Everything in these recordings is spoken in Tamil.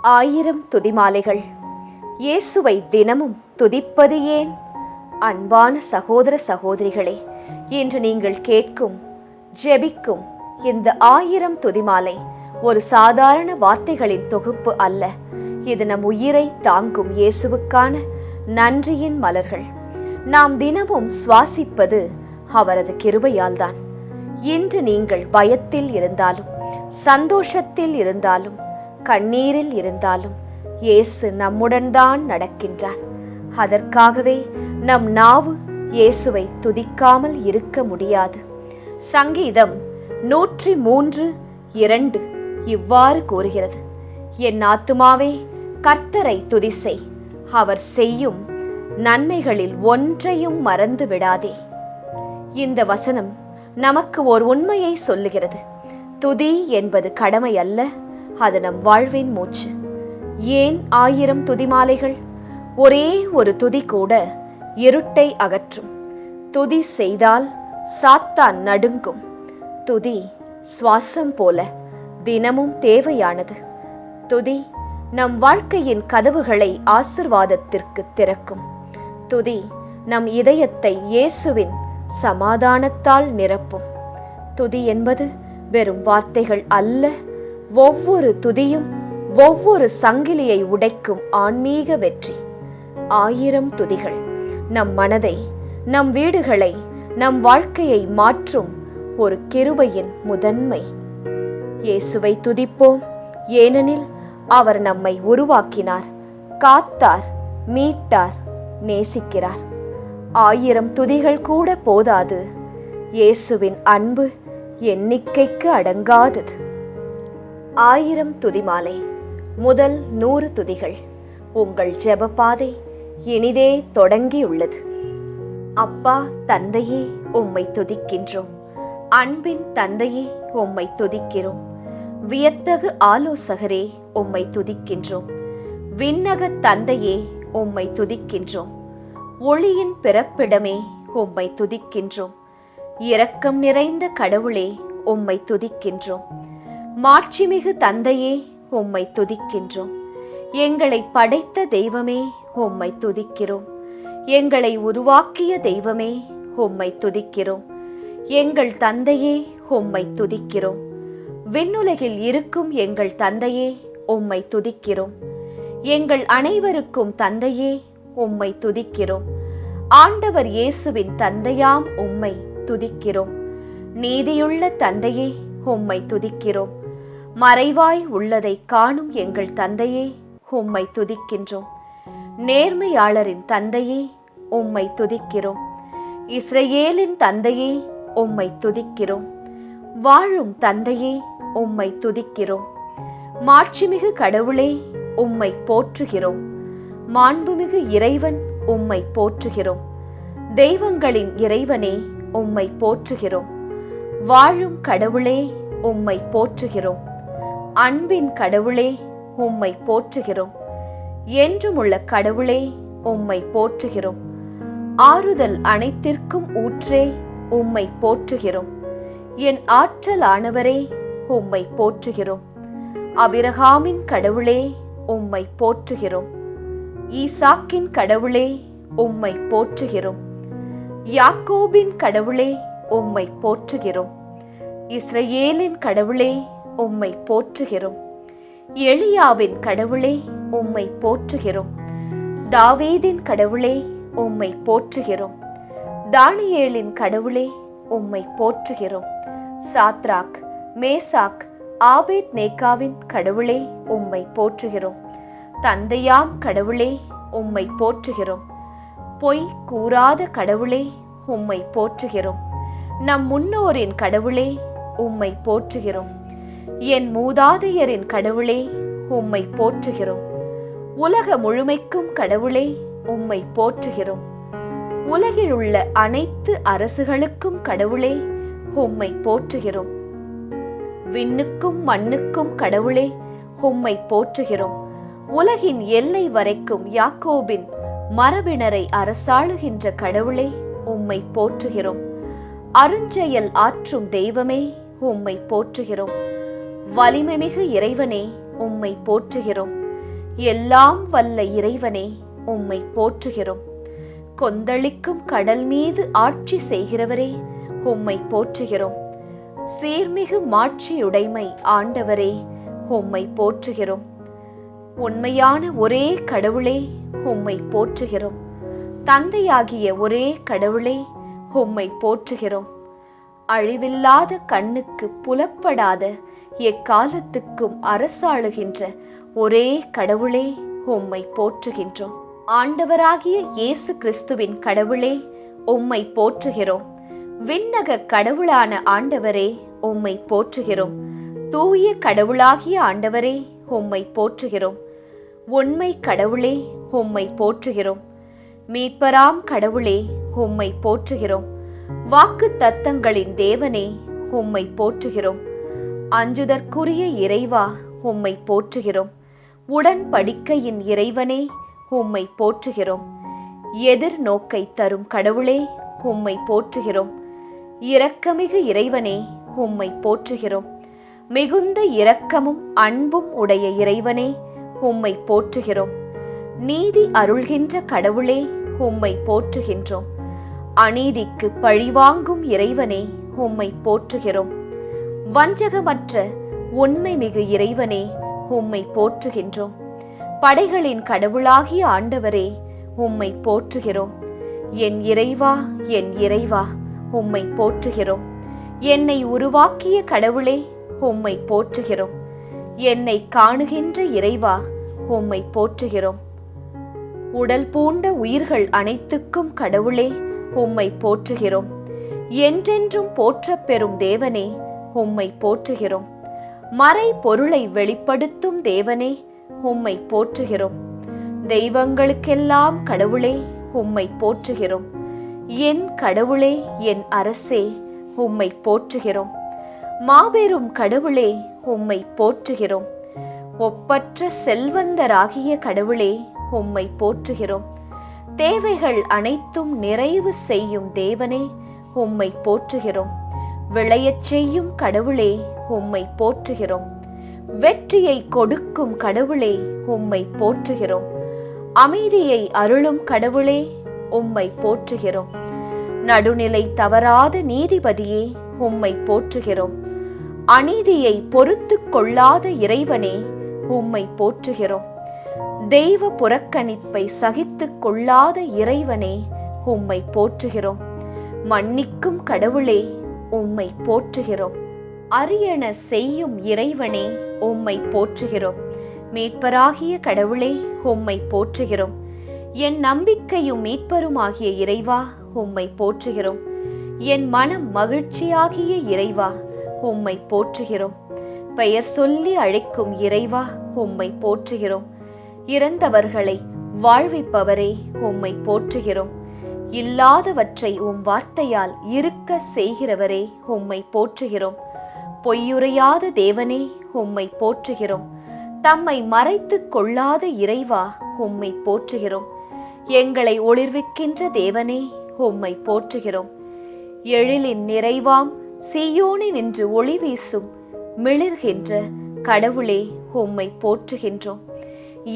ஆயிரம் துதிமாலைகள். இயேசுவை தினமும் துதிப்பது ஏன்? அன்பான சகோதர சகோதரிகளே, இன்று நீங்கள் கேட்கும் ஜெபிக்கும் இந்த 1000 துதிமாலை ஒரு சாதாரண வார்த்தைகளின் தொகுப்பு அல்ல. இது நம் உயிரை தாங்கும் இயேசுவுக்கான நன்றியின் மலர்கள். நாம் தினமும் சுவாசிப்பது அவரது கிருபையால்தான். இன்று நீங்கள் பயத்தில் இருந்தாலும், சந்தோஷத்தில் இருந்தாலும், கண்ணீரில் இருந்தாலும் இயேசு நம்முடன் தான் நடக்கின்றார். அதற்காகவே நம் நாவு இயேசுவை துதிக்காமல் இருக்க முடியாது. சங்கீதம் 103:2 இவ்வாறு கூறுகிறது: என் ஆத்துமாவே கர்த்தரை துதி செய், அவர் செய்யும் நன்மைகளில் ஒன்றையும் மறந்து விடாதே. இந்த வசனம் நமக்கு ஓர் உண்மையை சொல்லுகிறது. துதி என்பது கடமை அல்ல, அது நம் வாழ்வின் மூச்சு. ஏன் 1000 துதிமாலைகள்? ஒரே ஒரு துதி கூட இருட்டை அகற்றும். துதி செய்தால் சாத்தான் நடுங்கும். துதி சுவாசம் போல தினமும் தேவையானது. துதி நம் வாழ்க்கையின் கதவுகளை ஆசீர்வாதத்திற்கு திறக்கும். துதி நம் இதயத்தை இயேசுவின் சமாதானத்தால் நிரப்பும். துதி என்பது வெறும் வார்த்தைகள் அல்ல, ஒவ்வொரு துதியும் ஒவ்வொரு சங்கிலியை உடைக்கும் ஆன்மீக வெற்றி. 1000 துதிகள் நம் மனதை, நம் வீடுகளை, நம் வாழ்க்கையை மாற்றும் ஒரு கிருபையின் முதன்மை. இயேசுவை துதிப்போம், ஏனெனில் அவர் நம்மை உருவாக்கினார், காத்தார், மீட்டார், நேசிக்கிறார். 1000 துதிகள் கூட போதாது. இயேசுவின் அன்பு எண்ணிக்கைக்கு அடங்காதது. 1000 துதிமாலை. முதல் 100 துதிகள். உங்கள் ஜெபப்பாதை இனிதே தொடங்கியுள்ளது. அப்பா தந்தையே, உம்மை துதிக்கின்றோம். அன்பின் தந்தையே, உம்மை துதிக்கிறோம். வியத்தகு ஆலோசகரே, உம்மை துதிக்கின்றோம். விண்ணக தந்தையே, உம்மை துதிக்கின்றோம். ஒளியின் பிறப்பிடமே, உம்மை துதிக்கின்றோம். இரக்கம் நிறைந்த கடவுளே, உம்மை துதிக்கின்றோம். மாட்சிமிகு தந்தையே, உம்மை துதிக்கின்றோம். எங்களை படைத்த தெய்வமே, உம்மை துதிக்கிறோம். எங்களை உருவாக்கிய தெய்வமே, உம்மை துதிக்கிறோம். எங்கள் தந்தையே, உம்மை துதிக்கிறோம். விண்ணுலகில் இருக்கும் எங்கள் தந்தையே, உம்மை துதிக்கிறோம். எங்கள் அனைவருக்கும் தந்தையே, உம்மை துதிக்கிறோம். ஆண்டவர் இயேசுவின் தந்தையாம் உம்மை துதிக்கிறோம். நீதியுள்ள தந்தையே, உம்மை துதிக்கிறோம். மறைவாய் உள்ளதை காணும் எங்கள் தந்தையே, உம்மை துதிக்கின்றோம். நேர்மையாளரின் தந்தையே, உம்மை துதிக்கிறோம். இஸ்ரவேலின் தந்தையே, உம்மை துதிக்கிறோம். வாழும் தந்தையே, உம்மை துதிக்கிறோம். மாட்சிமிகு கடவுளே, உம்மை போற்றுகிறோம். மாண்புமிகு இறைவன், உம்மை போற்றுகிறோம். தெய்வங்களின் இறைவனே, உம்மை போற்றுகிறோம். வாழும் கடவுளே, உம்மை போற்றுகிறோம். அன்பின் கடவுளே, உம்மை போற்றுகிறோம். என்றுமுள்ள கடவுளே, உம்மை போற்றுகிறோம். ஆறுதல் அனைத்திற்கும் ஊற்றே, உம்மை போற்றுகிறோம். என் ஆற்றலானவரே, உம்மை போற்றுகிறோம். அபிரகாமின் கடவுளே, உம்மை போற்றுகிறோம். ஈசாக்கின் கடவுளே, உம்மை போற்றுகிறோம். யாக்கோபின் கடவுளே, உம்மை போற்றுகிறோம். இஸ்ரவேலின் கடவுளே, உம்மை போற்றுகிறோம். எலியாவின் கடவுளே, உம்மை போற்றுகிறோம். தாவீதின் கடவுளே, உம்மை போற்றுகிறோம். தானியேலின் கடவுளே, உம்மை போற்றுகிறோம். சாத்ராக், மேசாக், ஆபேத்நேகாவின் கடவுளே, உம்மை போற்றுகிறோம். தந்தையாம் கடவுளே, உம்மை போற்றுகிறோம். பொய் கூறாத கடவுளே, உம்மை போற்றுகிறோம். நம் முன்னோரின் கடவுளே, உம்மை போற்றுகிறோம். என் மூதாதையரின் கடவுளே, உம்மை போற்றுகிறோம். உலக முழுமைக்கும் கடவுளே, உம்மை போற்றுகிறோம். உலகில் உள்ள அனைத்து அரசுகளுக்கும் கடவுளே, உம்மை போற்றுகிறோம். விண்ணுக்கும் மண்ணுக்கும் கடவுளே, உம்மை போற்றுகிறோம். உலகின் எல்லை வரைக்கும் யாக்கோபின் மரபினரை அரசாளுகின்ற கடவுளே, உம்மை போற்றுகிறோம். அருஞ்செயல் ஆற்றும் தெய்வமே, உம்மை போற்றுகிறோம். வலிமைமிகு இறைவனே, உம்மை போற்றுகிறோம். எல்லாம் வல்ல இறைவனே, உம்மை போற்றுகிறோம். கொந்தளிக்கும் கடல் மீது ஆட்சி செய்கிறவரே, உம்மை போற்றுகிறோம். சீர்மிகு மாட்சியுடைமை ஆண்டவரே, உம்மை போற்றுகிறோம். உண்மையான ஒரே கடவுளே, உம்மை போற்றுகிறோம். தந்தையாகிய ஒரே கடவுளே, உம்மை போற்றுகிறோம். அழிவில்லாத கண்ணுக்கு புலப்படாத எக்காலத்துக்கும் அரசாளுகின்ற ஒரே கடவுளே, உம்மை போற்றுகின்றோம். ஆண்டவராகிய இயேசு கிறிஸ்துவின் கடவுளே, உம்மை போற்றுகிறோம். விண்ணக கடவுளான ஆண்டவரே, உம்மை போற்றுகிறோம். தூய கடவுளாகிய ஆண்டவரே, உம்மை போற்றுகிறோம். உண்மை கடவுளே, உம்மை போற்றுகிறோம். மீட்பராம் கடவுளே, உம்மை போற்றுகிறோம். வாக்கு தத்தங்களின் தேவனே, உம்மை போற்றுகிறோம். அஞ்சுதற்குரிய இறைவா, உம்மை போற்றுகிறோம். உடன்படிக்கையின் இறைவனே, உம்மை போற்றுகிறோம். எதிர்நோக்கை தரும் கடவுளே, உம்மை போற்றுகிறோம். இரக்கமிகு இறைவனே, உம்மை போற்றுகிறோம். மிகுந்த இரக்கமும் அன்பும் உடைய இறைவனே, உம்மை போற்றுகிறோம். நீதி அருள்கின்ற கடவுளே, உம்மை போற்றுகின்றோம். அநீதிக்கு பழிவாங்கும் இறைவனே, உம்மை போற்றுகிறோம். வஞ்சகமற்ற உண்மை மிகு இறைவனே, உம்மை போற்றுகின்றோம். படைகளின் கடவுளாகிய ஆண்டவரே, உம்மை போற்றுகிறோம். என் இறைவா, என் இறைவா, உம்மை போற்றுகிறோம். என்னை உருவாக்கிய கடவுளே, உம்மை போற்றுகிறோம். என்னை காணுகின்ற இறைவா, உம்மை போற்றுகிறோம். உடல் பூண்ட உயிர்கள் அனைத்துக்கும் கடவுளே, உம்மை போற்றுகிறோம். என்றென்றும் போற்றப் பெறும் தேவனே, உம்மை போற்றுகிறோம். மறை பொருளை வெளிப்படுத்தும் தேவனே, உம்மை போற்றுகிறோம். தெய்வங்களுக்கெல்லாம் கடவுளே, உம்மை போற்றுகிறோம். என் கடவுளே, என் அரசே, உம்மை போற்றுகிறோம். மாபெரும் கடவுளே, உம்மை போற்றுகிறோம். ஒப்பற்ற செல்வந்தராகிய கடவுளே, உம்மை போற்றுகிறோம். தேவைகள் அனைத்தும் நிறைவு செய்யும் தேவனே, உம்மை போற்றுகிறோம். விளையச் செய்யும் கடவுளே, உம்மை போற்றுகிறோம். வெற்றியை கொடுக்கும் கடவுளே, உம்மை போற்றுகிறோம். அமைதியை அருளும் கடவுளே, உம்மை போற்றுகிறோம். நடுநிலை தவறாத நீதிபதியே, உம்மை போற்றுகிறோம். அநீதியை பொறுத்து கொள்ளாத இறைவனே, உம்மை போற்றுகிறோம். தெய்வ புறக்கணிப்பை சகித்துக் கொள்ளாத இறைவனே, உம்மை போற்றுகிறோம். மன்னிக்கும் கடவுளே, உம்மை போற்றுகிறோம். அரியன செய்யும் இறைவனே, உம்மை போற்றுகிறோம். மீட்பராகிய கடவுளே, உம்மை போற்றுகிறோம். என் நம்பிக்கையும் மீட்பருமாகிய இறைவா, உம்மை போற்றுகிறோம். என் மனம் மகிழ்ச்சியாகிய இறைவா, உம்மை போற்றுகிறோம். பெயர் சொல்லி அழைக்கும் இறைவா, உம்மை போற்றுகிறோம். இறந்தவர்களை வாழ்விப்பவரே, உம்மை போற்றுகிறோம். இல்லாதவற்றை உம் வார்த்தையால் இருக்க செய்கிறவரே, உம்மை போற்றுகிறோம். பொய்யுரையாத தேவனே, உம்மை போற்றுகிறோம். தம்மை மறைத்துக் கொள்ளாத இறைவா, உம்மை போற்றுகிறோம். எங்களை ஒளிர்விக்கின்ற தேவனே, உம்மை போற்றுகிறோம். எழிலின் நிறைவாம் சீயோனில் நின்று ஒளி வீசும் மிளிர்கின்ற கடவுளே, உம்மை போற்றுகின்றோம்.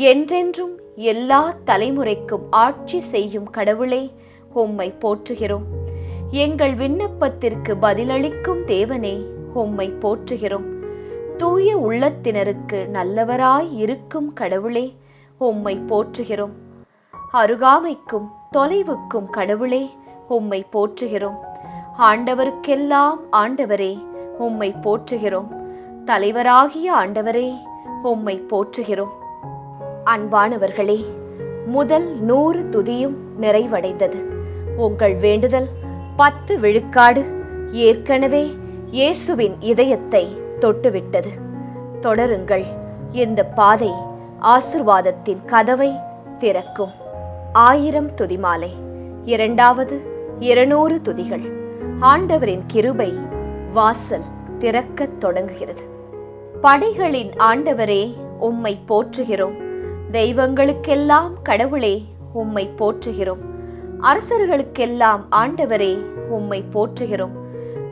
என்றென்றும் எல்லா தலைமுறைக்கும் ஆட்சி செய்யும் கடவுளே, உம்மை போற்றுகிறோம். எங்கள் விண்ணப்பத்திற்கு பதிலளிக்கும் தேவனே, உம்மை போற்றுகிறோம். தூய உள்ளத்தினருக்கு நல்லவராய் இருக்கும் கடவுளே, உம்மை போற்றுகிறோம். அருகாமைக்கும் தொலைவுக்கும் கடவுளே, உம்மை போற்றுகிறோம். ஆண்டவருக்கெல்லாம் ஆண்டவரே, உம்மை போற்றுகிறோம். தலைவராகிய ஆண்டவரே, உம்மை போற்றுகிறோம். அன்பானவர்களே, முதல் 100 துதியும் நிறைவடைந்தது. உங்கள் வேண்டுதல் 10 விழுக்காடு ஏற்கனவே இயேசுவின் இதயத்தை தொட்டுவிட்டது. தொடருங்கள். இந்த பாதை ஆசீர்வாதத்தின் கதவை திறக்கும். 1000 துதிமாலை, 2வது 200 துதிகள். ஆண்டவரின் கிருபை வாசல் திறக்கத் தொடங்குகிறது. படைகளின் ஆண்டவரே, உம்மை போற்றுகிறோம். தெய்வங்களுக்கெல்லாம் கடவுளே, உம்மை போற்றுகிறோம். அரசர்களுக்கெல்லாம் ஆண்டவரே, உம்மை போற்றுகிறோம்.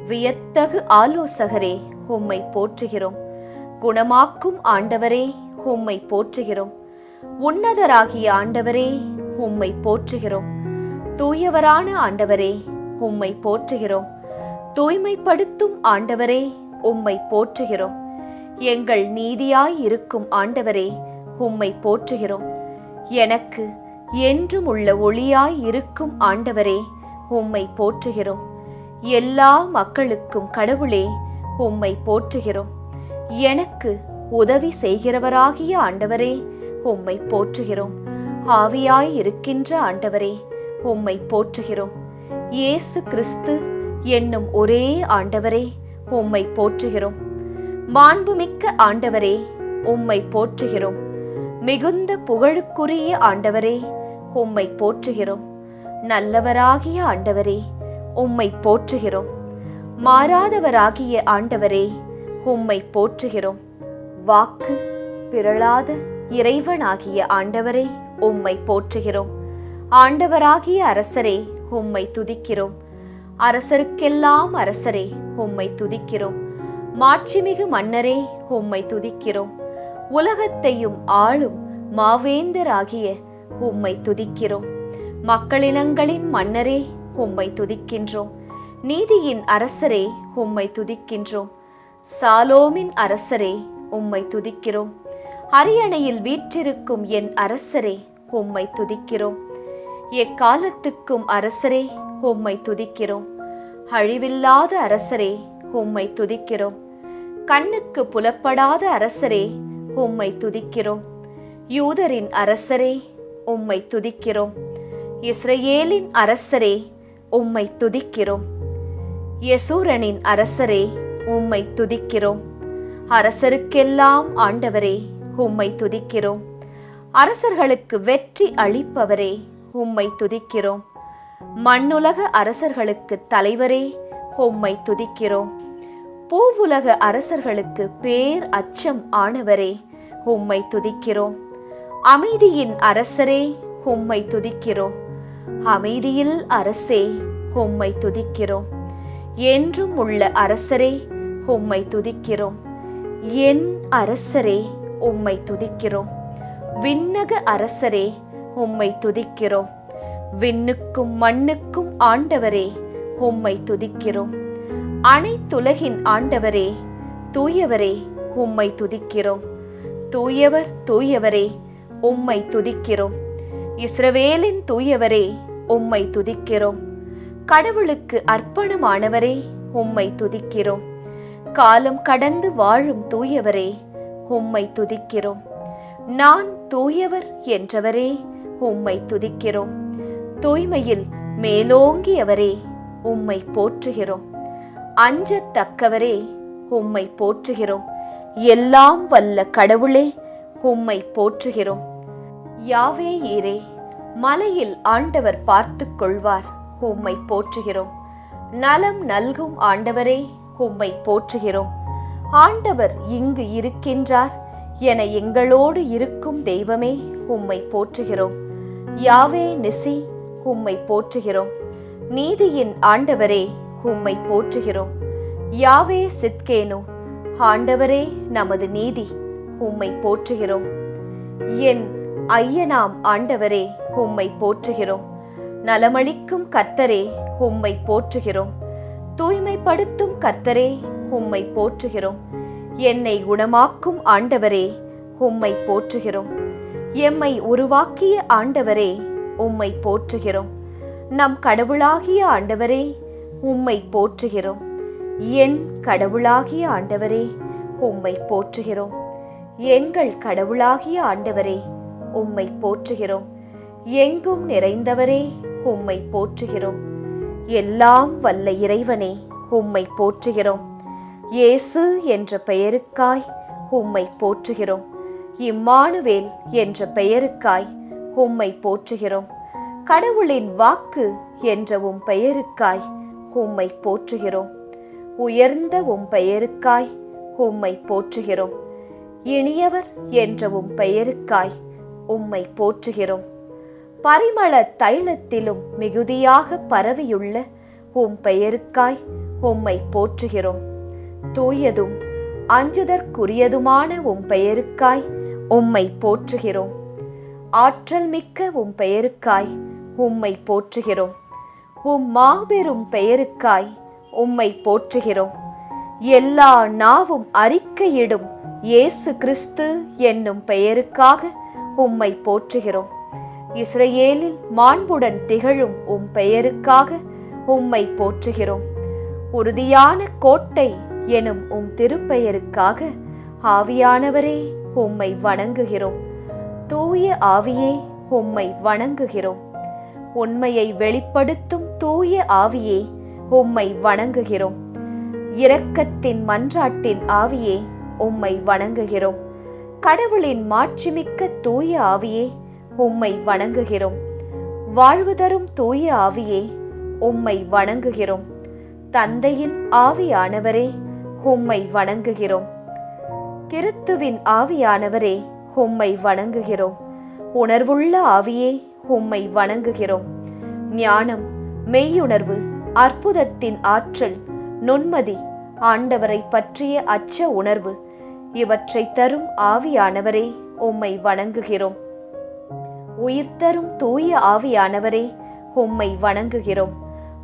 வியத்தகு ஆலோசகரே, உம்மை போற்றுகிறோம். குணமாக்கும் ஆண்டவரே, உம்மை போற்றுகிறோம். உன்னதராகிய ஆண்டவரே, உம்மை போற்றுகிறோம். தூயவரான ஆண்டவரே, உம்மை போற்றுகிறோம். தூய்மைப்படுத்தும் ஆண்டவரே, உம்மை போற்றுகிறோம். எங்கள் நீதியாய் இருக்கும் ஆண்டவரே, உம்மை போற்றுகிறோம். எனக்கு என்றும் உள்ள ஒளியாய் இருக்கும் ஆண்டவரே, உம்மை போற்றுகிறோம். எல்லா மக்களுக்கும் கடவுளே, உம்மை போற்றுகிறோம். எனக்கு உதவி செய்கிறவராகிய ஆண்டவரே, உம்மை போற்றுகிறோம். ஆவியாய் இருக்கின்ற ஆண்டவரே, உம்மை போற்றுகிறோம். இயேசு கிறிஸ்து என்னும் ஒரே ஆண்டவரே, உம்மை போற்றுகிறோம். மாண்புமிக்க ஆண்டவரே, உம்மை போற்றுகிறோம். மிகுந்த புகழுக்குரிய ஆண்டவரே, உம்மை போற்றுகிறோம். நல்லவராகிய ஆண்டவரே, உம்மை போற்றுகிறோம். மாறாதவராகிய ஆண்டவரே, உம்மை போற்றுகிறோம். வாக்கு பிறழாத இறைவனாகிய ஆண்டவரே, உம்மை போற்றுகிறோம். ஆண்டவராகிய அரசரே, உம்மை துதிக்கிறோம். அரசருக்கெல்லாம் அரசரே, உம்மை துதிக்கிறோம். மாட்சிமிகு மன்னரே, உம்மை துதிக்கிறோம். உலகத்தையும் ஆளும் மாவேந்தராகிய உம்மை துதிக்கிறோம். மக்களினங்களின் மன்னரே, உம்மை துதிக்கின்றோம். நீதியின் அரசரே, உம்மை துதிக்கின்றோம். சாலோமின் அரசரே, உம்மை துதிக்கிறோம். அரியணையில் வீற்றிருக்கும் என் அரசரே, உம்மை துதிக்கிறோம். எக்காலத்துக்கும் அரசரே, உம்மை துதிக்கிறோம். அழிவில்லாத அரசரே, உம்மை துதிக்கிறோம். கண்ணுக்கு புலப்படாத அரசரே, உம்மை துதிக்கிறோம். யூதரின் அரசரே, உம்மை துதிக்கிறோம். இஸ்ரவேலின் அரசரே, உம்மை துதிக்கிறோம். யெசூரனின் அரசரே, உம்மை துதிக்கிறோம். அரசருக்கெல்லாம் ஆண்டவரே, உம்மை துதிக்கிறோம். அரசர்களுக்கு வெற்றி அளிப்பவரே, உம்மை துதிக்கிறோம். மண்ணுலக அரசர்களுக்கு தலைவரே, உம்மை துதிக்கிறோம். பூவுலக அரசர்களுக்கு பேர் அச்சம் ஆனவரே, உம்மை துதிக்கிறோம். அமைதியின் அரசரே, உம்மை துதிக்கிறோம். அமைதியில் அரசே, உம்மை துதிக்கிறோம். என்றும் உள்ள அரசரே, உம்மை துதிக்கிறோம். என் அரசரே, உம்மை துதிக்கிறோம். விண்ணக அரசரே, உம்மை துதிக்கிறோம். விண்ணுக்கும் மண்ணுக்கும் ஆண்டவரே, உம்மை துதிக்கிறோம். அனைத்துலகின் ஆண்டவரே, தூயவரே, உம்மை துதிக்கிறோம். தூயவர் தூயவரே, உம்மை துதிக்கிறோம். இஸ்ரவேலின் தூயவரே, உம்மை துதிக்கிறோம். கடவுளுக்கு அர்ப்பணமானவரே, உம்மை துதிக்கிறோம். காலம் கடந்து வாழும் தூயவரே, உம்மை துதிக்கிறோம். நான் தூயவர் என்றவரே, உம்மை துதிக்கிறோம். தூய்மையில் மேலோங்கியவரே, உம்மை போற்றுகிறோம். அஞ்சத்தக்கவரே, உம்மை போற்றுகிறோம். எல்லாம் வல்ல கடவுளே, உம்மை போற்றுகிறோம். யாவே ஈரே, மலையில் ஆண்டவர் பார்த்து கொள்வார், உம்மை போற்றுகிறோம். நலம் நல்கும் ஆண்டவரே, உம்மை போற்றுகிறோம். ஆண்டவர் இங்கு இருக்கின்றார் என எங்களோடு இருக்கும் தெய்வமே, உம்மை போற்றுகிறோம். யாவே நிசி, உம்மை போற்றுகிறோம். நீதியின் ஆண்டவரே, உம்மை போற்றுகிறோம். யாவே சித்கேனு, ஆண்டவரே நமது நீதி, உம்மை போற்றுகிறோம். என் ஐயனாம் ஆண்டவரே, உம்மை போற்றுகிறோம். நலமளிக்கும் கர்த்தரே, உம்மை போற்றுகிறோம். தூய்மைப்படுத்தும் கர்த்தரே, உம்மை போற்றுகிறோம். என்னை குணமாக்கும் ஆண்டவரே, உம்மை போற்றுகிறோம். எம்மை உருவாக்கிய ஆண்டவரே, உம்மை போற்றுகிறோம். நம் கடவுளாகிய ஆண்டவரே, உம்மை போற்றுகிறோம். என் கடவுளாகிய ஆண்டவரே, உம்மை போற்றுகிறோம். எங்கள் கடவுளாகிய ஆண்டவரே, உம்மை போற்றுகிறோம். எங்கும் நிறைந்தவரே, உம்மை போற்றுகிறோம். எல்லாம் வல்ல இறைவனே, உம்மை போற்றுகிறோம். இயேசு என்ற பெயருக்காய் உம்மை போற்றுகிறோம். இம்மானுவேல் என்ற பெயருக்காய் உம்மை போற்றுகிறோம். கடவுளின் வாக்கு என்ற உம் பெயருக்காய் உம்மை போற்றுகிறோம். உயர்ந்த உம் பெயருக்காய் உம்மை போற்றுகிறோம். இனியவர் என்ற உம் பெயருக்காய் உம்மை போற்றுகிறோம். பரிமள தைலத்திலும் மிகுதியாக பரவியுள்ள உம் பெயருக்காய் உம்மை போற்றுகிறோம். தூயதும் அஞ்சுதற்குரியதுமான உம் பெயருக்காய் உம்மை போற்றுகிறோம். ஆற்றல் மிக்க உம் பெயருக்காய் உம்மை போற்றுகிறோம். உம் மாபெரும் பெயருக்காய் உம்மை போற்றுகிறோம். எல்லா நாவும் அறிக்கையிடும் இயேசு கிறிஸ்து என்னும் பெயருக்காக உம்மை போற்றுகிறோம். இஸ்ரவேலில் மாண்புடன் திகழும் உம் பெயருக்காக உம்மை போற்றுகிறோம். உறுதியான கோட்டை எனும் உம் திருப்பெயருக்காக ஆவியானவரே உம்மை வணங்குகிறோம். தூய ஆவியே உம்மை வணங்குகிறோம். உண்மையை வெளிப்படுத்தும் தூய ஆவியே உம்மை வணங்குகிறோம். இரக்கத்தின் மன்றாட்டின் ஆவியே உம்மை வணங்குகிறோம். கடவுளின் மாட்சிமிக்க தூய ஆவியே உம்மை வணங்குகிறோம். வாழ்வு தரும் தூய ஆவியே உம்மை வணங்குகிறோம். தந்தையின் ஆவியானவரே உம்மை வணங்குகிறோம். கிறிஸ்துவின் ஆவியானவரே உம்மை வணங்குகிறோம். உணர்வுள்ள ஆவியே உம்மை வணங்குகிறோம். ஞானம், மெய்யுணர்வு, அற்புதத்தின் ஆற்றல், நுண்மதி, ஆண்டவரை பற்றிய அச்ச உணர்வு இவற்றை தரும் ஆவியானவரே உம்மை வணங்குகிறோம். உயிர் தரும் தூய ஆவியானவரே உம்மை வணங்குகிறோம்.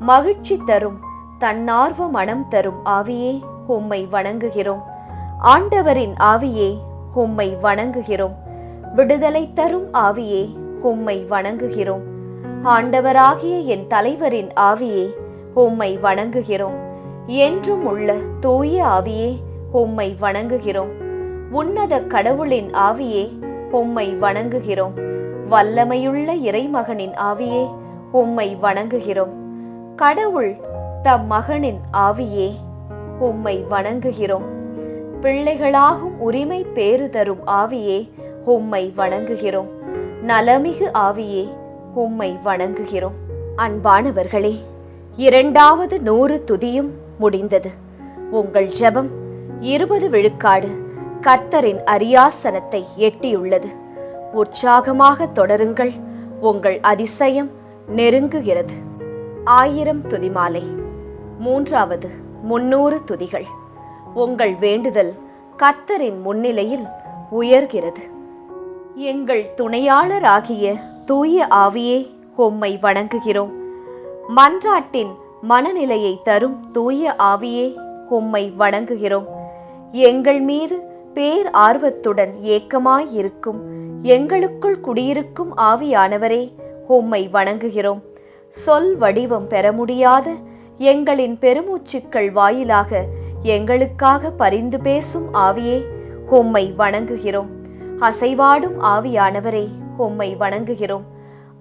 மகிழ்ச்சி தரும் தன்னார்வ மனம் தரும் ஆவியே உம்மை வணங்குகிறோம். ஆண்டவரின் ஆவியே உம்மை வணங்குகிறோம். விடுதலை தரும் ஆவியே உம்மை வணங்குகிறோம். ஆண்டவராகிய என் தலைவரின் ஆவியே உம்மை வணங்குகிறோம். என்றும் உள்ள தூய ஆவியே உம்மை வணங்குகிறோம். உன்னத கடவுளின் ஆவியே உம்மை வணங்குகிறோம். வல்லமையுள்ள இறைமகனின் ஆவியே உம்மை வணங்குகிறோம். கடவுள் தம் மகனின் ஆவியே உம்மை வணங்குகிறோம். பிள்ளைகளாகும் உரிமை பேறு தரும் ஆவியே உம்மை வணங்குகிறோம். நலமிகு ஆவியே உம்மை வணங்குகிறோம். அன்பானவர்களே, 2வது 100 துதியும் முடிந்தது. உங்கள் ஜெபம் 20 விழுக்காடு கர்த்தரின் அரியாசனத்தை எட்டியுள்ளது. உற்சாகமாக தொடருங்கள். உங்கள் அதிசயம் நெருங்குகிறது. 1000 துதிமாலை. 3வது 300 துதிகள். உங்கள் வேண்டுதல் கர்த்தரின் முன்னிலையில் உயர்கிறது. எங்கள் துணையாளராகிய தூய ஆவியே உம்மை வணங்குகிறோம். மன்றாட்டின் மனநிலையை தரும் தூய ஆவியே உம்மை வணங்குகிறோம். எங்கள் மீது பேர் ஆர்வத்துடன் ஏக்கமாயிருக்கும் எங்களுக்குள் குடியிருக்கும் ஆவியானவரே உம்மை வணங்குகிறோம். சொல் வடிவம் பெற முடியாத எங்களின் பெருமூச்சுக்கள் வாயிலாக எங்களுக்காக பரிந்து பேசும் ஆவியே உம்மை வணங்குகிறோம். அசைவாடும் ஆவியானவரே உம்மை வணங்குகிறோம்.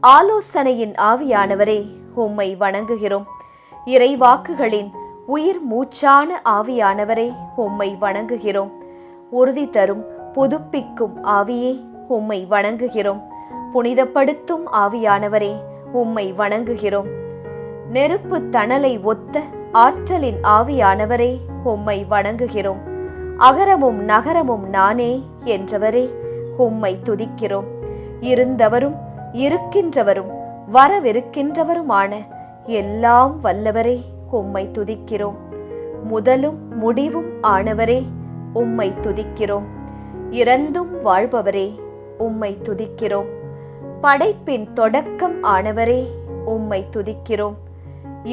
ஆலோசனையின் ஆவியானவரே உம்மை வணங்குகிறோம். இறைவாக்குகளின் உயிர் மூச்சான ஆவியானவரே உம்மை வணங்குகிறோம். உறுதி தரும் புதுப்பிக்கும் ஆவியே உம்மை வணங்குகிறோம். புனிதப்படுத்தும் ஆவியானவரே உம்மை வணங்குகிறோம். நெருப்பு தணலை ஒத்த ஆற்றலின் ஆவியானவரே உம்மை வணங்குகிறோம். அகரமும் நகரமும் நானே என்றவரே உம்மை துதிக்கிறோம். இருந்தவரும் இருக்கின்றவரும் வரவிருக்கின்றவருமான எல்லாம் வல்லவரே உம்மை துதிக்கிறோம். முதலும் முடிவும் ஆனவரே உம்மை துதிக்கிறோம். இறந்தும் வாழ்பவரே உம்மை துதிக்கிறோம். படைப்பின் தொடக்கம் ஆனவரே உம்மை துதிக்கிறோம்.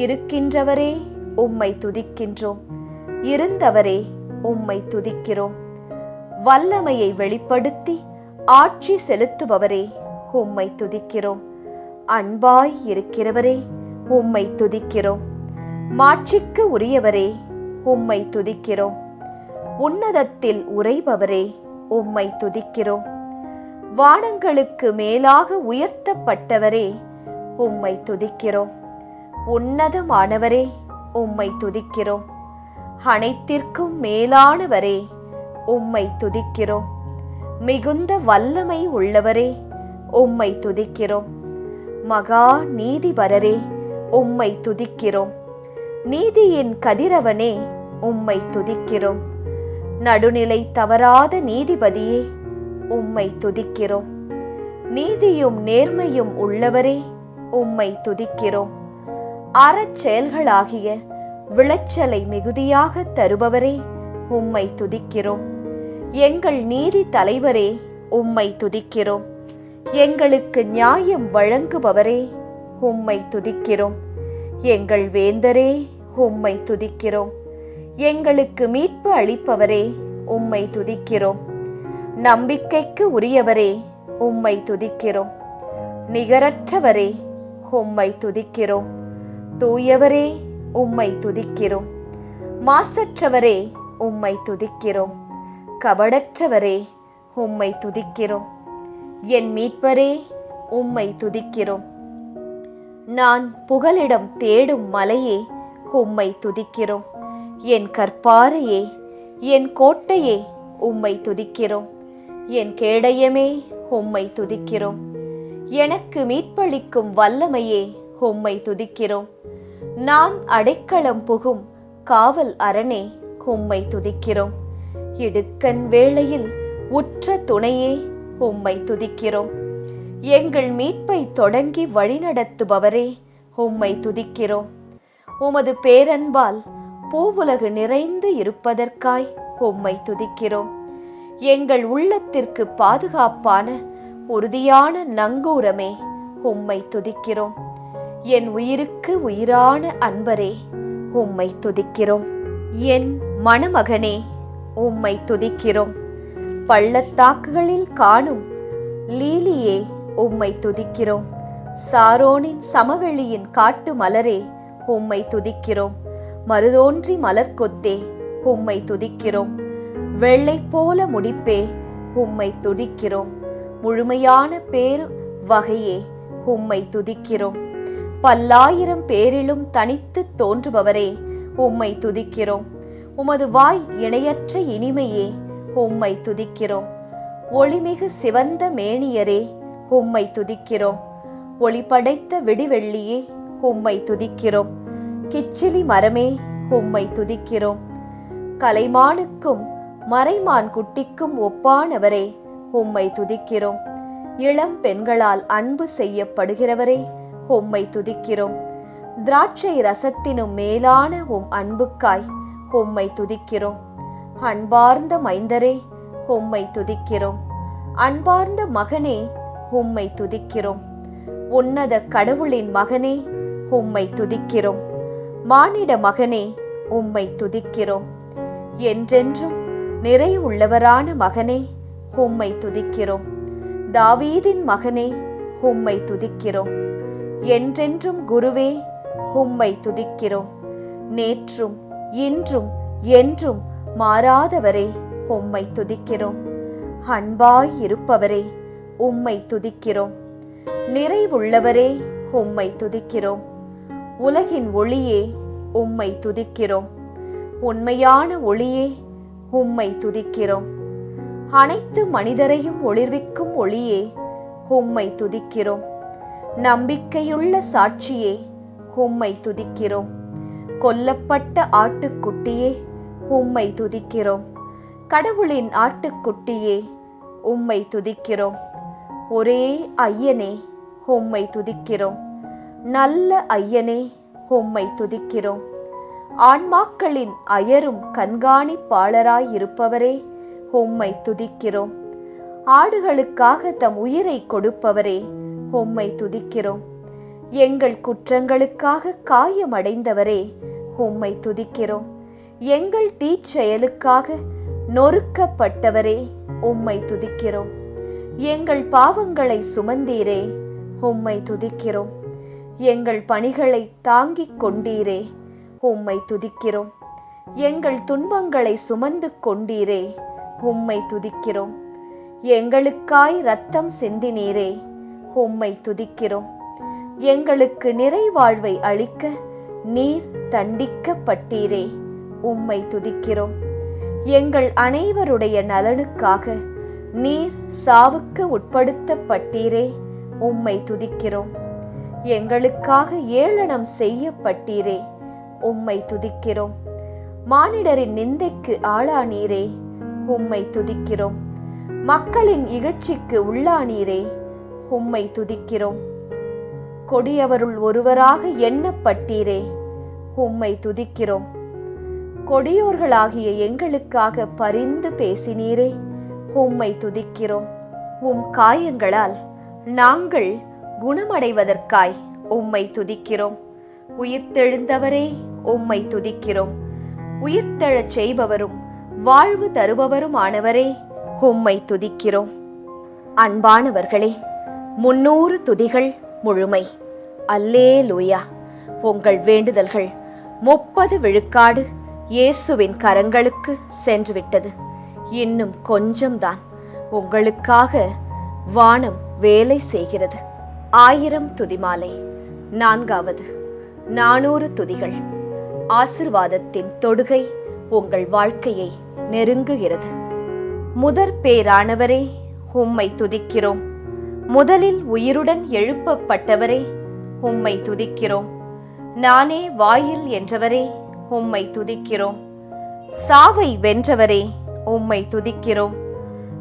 இருக்கின்றவரே உம்மை துதிக்கின்றோம். இருந்தவரே உம்மை துதிக்கிறோம். வல்லமையை வெளிப்படுத்தி ஆட்சி செலுத்துபவரே உம்மை துதிக்கிறோம். அன்பாய் இருக்கிறவரே உம்மை துதிக்கிறோம். மாட்சிக்கு உரியவரே உம்மை துதிக்கிறோம். உன்னதத்தில் உறைபவரே உம்மை துதிக்கிறோம். வானங்களுக்கு மேலாக உயர்த்தப்பட்டவரே உம்மை துதிக்கிறோம். உன்னதமானவரே உம்மை துதிக்கிறோம். அனைத்திற்கும் மேலானவரே உம்மை துதிக்கிறோம். மிகுந்த வல்லமை உள்ளவரே உம்மை துதிக்கிறோம். மகா நீதிபரரே உம்மை துதிக்கிறோம். நீதியின் கதிரவனே உம்மை துதிக்கிறோம். நடுநிலை தவறாத நீதிபதியே உம்மை துதிக்கிறோம். நீதியும் நேர்மையும் உள்ளவரே உம்மை துதிக்கிறோம். அறச்செயல்களாகிய விளைச்சலை மிகுதியாக தருபவரே உம்மை துதிக்கிறோம். எங்கள் நீதி தலைவரே உம்மை துதிக்கிறோம். எங்களுக்கு நியாயம் வழங்குபவரே, உம்மை துதிக்கிறோம். எங்கள் வேந்தரே, உம்மை துதிக்கிறோம். எங்களுக்கு மீட்பு அளிப்பவரே, உம்மை துதிக்கிறோம். நம்பிக்கைக்கு உரியவரே, உம்மை துதிக்கிறோம். நிகரற்றவரே, உம்மை துதிக்கிறோம். தூயவரே, உம்மை துதிக்கிறோம். மாசற்றவரே, உம்மை துதிக்கிறோம். கபடற்றவரே, உம்மை துதிக்கிறோம். என் மீட்பரே, உம்மை துதிக்கிறோம். நான் புகலிடம் தேடும் மலையே, உம்மை துதிக்கிறோம். என் கற்பாரையே, என் கோட்டையே, உம்மை துதிக்கிறோம். என் கேடயமே, உம்மை துதிக்கிறோம். எனக்கு மீட்பளிக்கும் வல்லமையே, உம்மை துதிக்கிறோம். நான் அடைக்கலம் புகும் காவல் அரணே, உம்மை துதிக்கிறோம். இடுக்கண் வேளையில் உற்ற துணையே, உம்மை துதிக்கிறோம். எங்கள் மீட்பை தொடங்கி வழிநடத்துபவரே, உம்மை துதிக்கிறோம். உமது பேரன்பால் பூவுலகு நிறைந்து இருப்பதற்காய் உம்மை துதிக்கிறோம். எங்கள் உள்ளத்திற்கு பாதுகாப்பான உறுதியான நங்கூரமே, உம்மை துதிக்கிறோம். என் உயிருக்கு உயிரான அன்பரே, உம்மை துதிக்கிறோம். என் மணமகனே, உம்மை துதிக்கிறோம். பள்ளத்தாக்குகளில் காணும் லீலியே, உம்மை துதிக்கிறோம். சாரோனின் சமவெளியின் காட்டு மலரே, உம்மை துதிக்கிறோம். மருதோன்றி மலர்கொத்தே, உம்மை துதிக்கிறோம். வெள்ளை போல முடிப்பே, உம்மை துதிக்கிறோம். முழுமையான பேர் வகையே, உம்மை துதிக்கிறோம். பல்லாயிரம் பேரிலும் தனித்து தோன்றுபவரே, உம்மை துதிக்கிறோம். உமது வாய் இணையற்ற இனிமையே, உம்மை துதிக்கிறோம். ஒளிமிகு சிவந்த மேனியரே, உம்மை துதிக்கிறோம். ஒளி படைத்த விடிவெள்ளியே, உம்மை துதிக்கிறோம். கிச்சிலி மரமே, உம்மை துதிக்கிறோம். கலைமானுக்கும் மறைமான் குட்டிக்கும் ஒப்பானவரே, உம்மை துதிக்கிறோம். இளம் பெண்களால் அன்பு செய்யப்படுகிறவரே, உம்மை துதிக்கிறோம். திராட்சை ரசத்தினும் மேலான உம் அன்புக்காய் உம்மை துதிக்கிறோம். அன்பார்ந்த மைந்தரே, உம்மை துதிக்கிறோம். அன்பார்ந்த மகனே, உம்மை துதிக்கிறோம். உன்னத கடவுளின் மகனே, உம்மை துதிக்கிறோம். மானிட மகனே, உம்மை துதிக்கிறோம். என்றென்றும் நிறைவுள்ளவரான மகனே, உம்மை துதிக்கிறோம். தாவீதின் மகனே, உம்மை துதிக்கிறோம். என்றென்றும் குருவே, உம்மை துதிக்கிறோம். நேற்றும் இன்றும் என்றும் மாறாதவரே, உம்மை துதிக்கிறோம். அன்பாய் இருப்பவரே, உம்மை துதிக்கிறோம். நிறைவுள்ளவரே, உம்மை துதிக்கிறோம். உலகின் ஒளியே, உம்மை துதிக்கிறோம். உண்மையான ஒளியே, உம்மை துதிக்கிறோம். அனைத்து மனிதரையும் ஒளிர்விக்கும் ஒளியே, உம்மை துதிக்கிறோம். நம்பிக்கையுள்ள சாட்சியே, உம்மை துதிக்கிறோம். கொல்லப்பட்ட ஆட்டுக்குட்டியே, உம்மை துதிக்கிறோம். கடவுளின் ஆட்டுக்குட்டியே, உம்மை துதிக்கிறோம். ஒரே ஐயனே, உம்மை துதிக்கிறோம். நல்ல ஐயனே, உம்மை துதிக்கிறோம். ஆன்மாக்களின் அயரும் கண்காணிப்பாளராயிருப்பவரே, உம்மை துதிக்கிறோம். ஆடுகளுக்காக தம் உயிரை கொடுப்பவரே, உம்மை துதிக்கிறோம். எங்கள் குற்றங்களுக்காக காயமடைந்தவரே, உம்மை துதிக்கிறோம். எங்கள் தீச்செயலுக்காக நொறுக்கப்பட்டவரே, உம்மை துதிக்கிறோம். எங்கள் பாவங்களை சுமந்தீரே, உம்மை துதிக்கிறோம். எங்கள் பணிகளை தாங்கிக் கொண்டீரே, உம்மை துதிக்கிறோம். எங்கள் துன்பங்களை சுமந்து கொண்டீரே, உம்மை துதிக்கிறோம். எங்களுக்காய் இரத்தம் சிந்தினீரே, உம்மை துதிக்கிறோம். எங்களுக்கு நிறைவாழ்வை அளிக்க நீர் தண்டிக்கப்பட்டீரே, உம்மை துதிக்கிறோம். எங்கள் அனைவருடைய நலனுக்காக நீர் சாவுக்கு உட்படுத்தப்பட்டீரே, உம்மை துதிக்கிறோம். எங்களுக்காக ஏளனம் செய்யப்பட்டீரே, உம்மை துதிக்கிறோம். மானிடரின் நிந்தைக்கு ஆளானீரே, உம்மை துதிக்கிறோம். மக்களின் இகழ்ச்சிக்கு உள்ளானீரே, உம்மை துதிக்கிறோம். கொடியவருள் ஒருவராக எண்ணப்பட்டீரே, உம்மை துதிக்கிறோம். கொடியோர்களாகிய எங்களுக்காக பரிந்து பேசினீரே, உம்மை துதிக்கிறோம். உம் காயங்களால் நாங்கள் குணமடைவதற்காய் உம்மை துதிக்கிறோம். உயிர்த்தெழுந்தவரே, உம்மை துதிக்கிறோம். உயிர்த்தெழச் செய்பவரும் வாழ்வு தருபவருமானவரே, உம்மை துதிக்கிறோம். அன்பானவர்களே, 300 துதிகள் முழுமை. அல்லேலூயா. உங்கள் வேண்டுதல்கள் 30 விழுக்காடு இயேசுவின் கரங்களுக்கு சென்றுவிட்டது. இன்னும் கொஞ்சம்தான். உங்களுக்காக வானம் வேலை செய்கிறது. 1000 துதிமாலை. 4வது 400 துதிகள். ஆசிர்வாதத்தின் தொடுகை உங்கள் வாழ்க்கையை நெருங்குகிறது. முதற் பேரானவரே, உம்மை துதிக்கிறோம். முதலில் உயிருடன் எழுப்பப்பட்டவரே, உம்மை துதிக்கிறோம். நானே வாயில் என்றவரே, உம்மை துதிக்கிறோம். சாவை வென்றவரே, உம்மை துதிக்கிறோம்.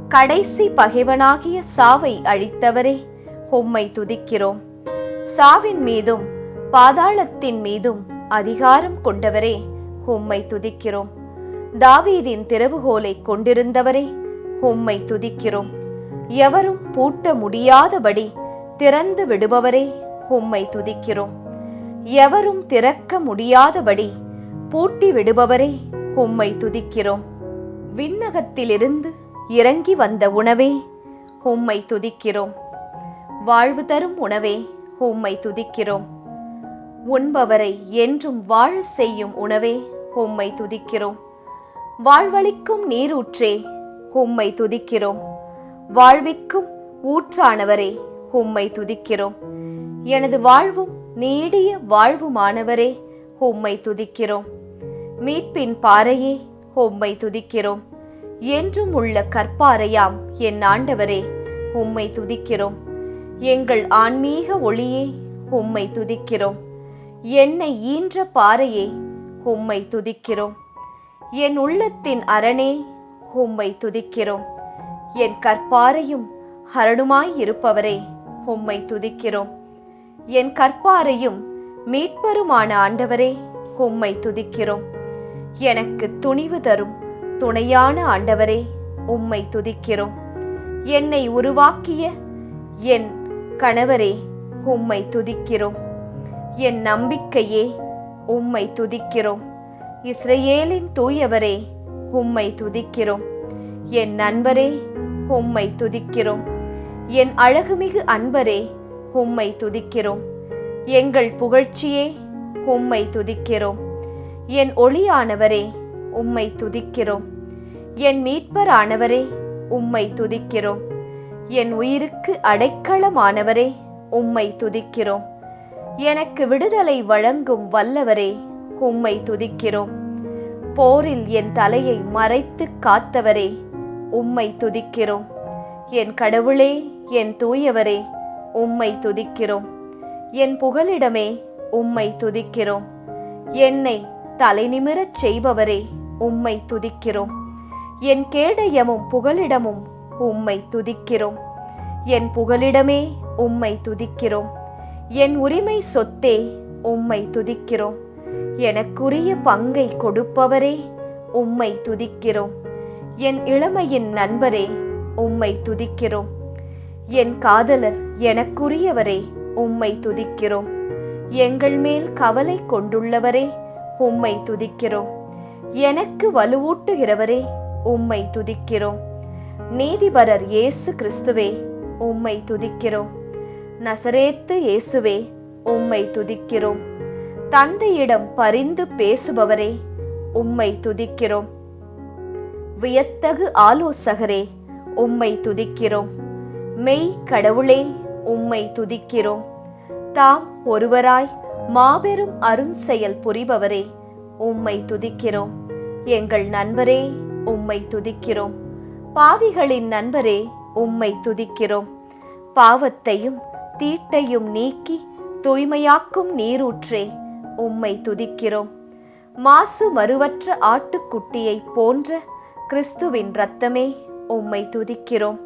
கடைசி பகைவனாகிய சாவை அழித்தவரே, உம்மை துதிக்கிறோம். சாவின் மீதும் பாதாளத்தின் மீதும் அதிகாரம் கொண்டவரே, உம்மை துதிக்கிறோம். தாவீதின் திறவுகோலை கொண்டிருந்தவரே, உம்மை துதிக்கிறோம். எவரும் பூட்ட முடியாதபடி திறந்து விடுபவரே, உம்மை துதிக்கிறோம். எவரும் திறக்க முடியாதபடி பூட்டி விடுபவரே, உம்மை துதிக்கிறோம். விண்ணகத்திலிருந்து இறங்கி வந்த உணவே, உம்மை துதிக்கிறோம். வாழ்வு தரும் உணவே, உம்மை துதிக்கிறோம். உண்பவரை என்றும் வாழ செய்யும் உணவே, உம்மை துதிக்கிறோம். வாழ்வளிக்கும் நீரூற்றே, உம்மை துதிக்கிறோம். வாழ்விக்கும் ஊற்றானவரே, உம்மை துதிக்கிறோம். எனது வாழ்வும் நீடிய வாழ்வுமானவரே, உம்மை துதிக்கிறோம். மீட்பின் பாறையே, உம்மை துதிக்கிறோம். என்றும் உள்ள கற்பாறையாம் என் ஆண்டவரே, உம்மை துதிக்கிறோம். எங்கள் ஆன்மீக ஒளியே, உம்மை துதிக்கிறோம். என்னை ஈன்ற பாறையே, உம்மை துதிக்கிறோம். என் உள்ளத்தின் அரணே, உம்மை துதிக்கிறோம். என் கற்பாறையும் அரணுமாயிருப்பவரே, உம்மை துதிக்கிறோம். என் கற்பாறையும் மீட்பருமான ஆண்டவரே, உம்மை துதிக்கிறோம். எனக்கு துணிவு தரும் துணையான ஆண்டவரே, உம்மை துதிக்கிறோம். என்னை உருவாக்கிய என் கணவரே, உம்மை துதிக்கிறோம். என் நம்பிக்கையே, உம்மை துதிக்கிறோம். இஸ்ரவேலின் தூயவரே, உம்மை துதிக்கிறோம். என் நண்பரே, உம்மை துதிக்கிறோம். என் அழகுமிகு அன்பரே, உம்மை துதிக்கிறோம். எங்கள் புகழ்ச்சியே, உம்மை துதிக்கிறோம். என் ஒளியானவரே, உம்மை துதிக்கிறோம். என் மீட்பரானவரே, உம்மை துதிக்கிறோம். என் உயிருக்கு அடைக்கலமானவரே, உம்மை துதிக்கிறோம். எனக்கு விடுதலை வழங்கும் வல்லவரே, உம்மை துதிக்கிறோம். போரில் என் தலையை மறைத்து காத்தவரே, உம்மை துதிக்கிறோம். என் கடவுளே, என் தூயவரே, உம்மை துதிக்கிறோம். என் புகலிடமே, உம்மை துதிக்கிறோம். என்னை தலைநிமிரச் செய்பவரே, உம்மை துதிக்கிறோம். என் கேடயமும் புகலிடமும் உம்மை துதிக்கிறோம். என் புகலிடமே, உம்மை துதிக்கிறோம். என் உரிமை சொத்தே, உம்மை துதிக்கிறோம். எனக்குரிய பங்கை கொடுப்பவரே, உம்மை துதிக்கிறோம். என் இளமையின் நண்பரே, உம்மை துதிக்கிறோம். என் காதலர் எனக்குரியவரே, உம்மை துதிக்கிறோம். எங்கள் மேல் கவலை கொண்டுள்ளவரே, உம்மை துதிக்கிறோம். எனக்கு வலுவூட்டுகிறவரே, உம்மை துதிக்கிறோம். நீதிபரர் இயேசு கிறிஸ்துவே, உம்மை துதிக்கிறோம். நசரேத்து இயேசுவே, உம்மை துதிக்கிறோம். தந்தையிடம் பரிந்து பேசுபவரே, உம்மை துதிக்கிறோம். வியத்தகு ஆலோசகரே, உம்மை துதிக்கிறோம். மெய் கடவுளே, உம்மை துதிக்கிறோம். தாம் ஒருவராய் மாபெரும் அருஞ்செயல் புரிபவரே, உம்மை துதிக்கிறோம். எங்கள் நண்பரே, உம்மை துதிக்கிறோம். பாவிகளின் நண்பரே, உம்மை துதிக்கிறோம். பாவத்தையும் தீட்டையும் நீக்கி தூய்மையாக்கும் நீரூற்றே, உம்மை துதிக்கிறோம். மாசு மறுவற்ற ஆட்டுக்குட்டியை போன்ற கிறிஸ்துவின் இரத்தமே, உம்மை துதிக்கிறோம்.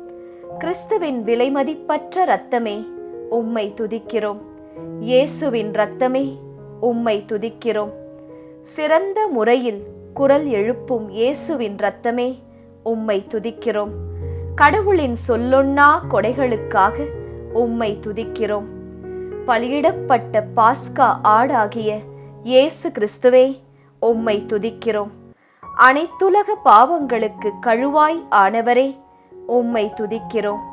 கிறிஸ்துவின் விலைமதிப்பற்ற இரத்தமே, உம்மை துதிக்கிறோம். இயேசுவின் இரத்தமே, உம்மை துதிக்கிறோம். சிறந்த முறையில் குரல் எழுப்பும் இயேசுவின் இரத்தமே, உம்மை துதிக்கிறோம். கடவுளின் சொல்லொண்ணா கொடைகளுக்காக உம்மை துதிக்கிறோம். பலியிடப்பட்ட பாஸ்கா ஆடாகிய இயேசு கிறிஸ்துவே, உம்மை துதிக்கிறோம். அனைத்துலக பாவங்களுக்கு கழுவாய் ஆனவரே, உம்மை துதிக்கிறோம்.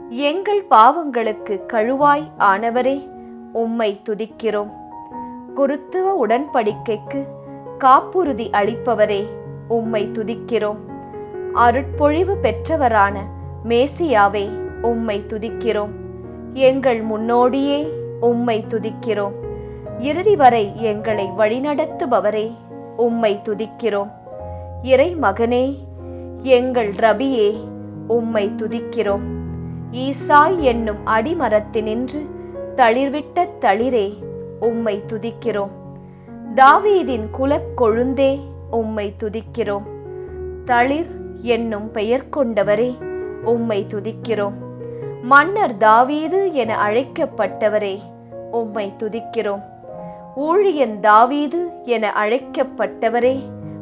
எங்கள் பாவங்களுக்கு கழுவாய் ஆனவரே, உம்மை துதிக்கிறோம். குருத்துவ உடன்படிக்கைக்கு காப்புறுதி அளிப்பவரே, உம்மை துதிக்கிறோம். அருட்பொழிவு பெற்றவரான மேசியாவே, உம்மை துதிக்கிறோம். எங்கள் முன்னோடியே, உம்மை துதிக்கிறோம். இறுதி வரை எங்களை வழிநடத்துபவரே, உம்மை துதிக்கிறோம். இறை மகனே, எங்கள் ரபியே, உம்மை துதிக்கிறோம். ஈசாய் என்னும் அடிமரத்தினின்று தளிர்விட்ட தளிரே, உம்மை துதிக்கிறோம். தாவீதின் குலக் கொழுந்தே, உம்மை துதிக்கிறோம். தளிர் என்னும் பெயர் கொண்டவரே, உம்மை துதிக்கிறோம். மன்னர் தாவீது என அழைக்கப்பட்டவரே, உம்மை துதிக்கிறோம். ஊழியன் தாவீது என அழைக்கப்பட்டவரே,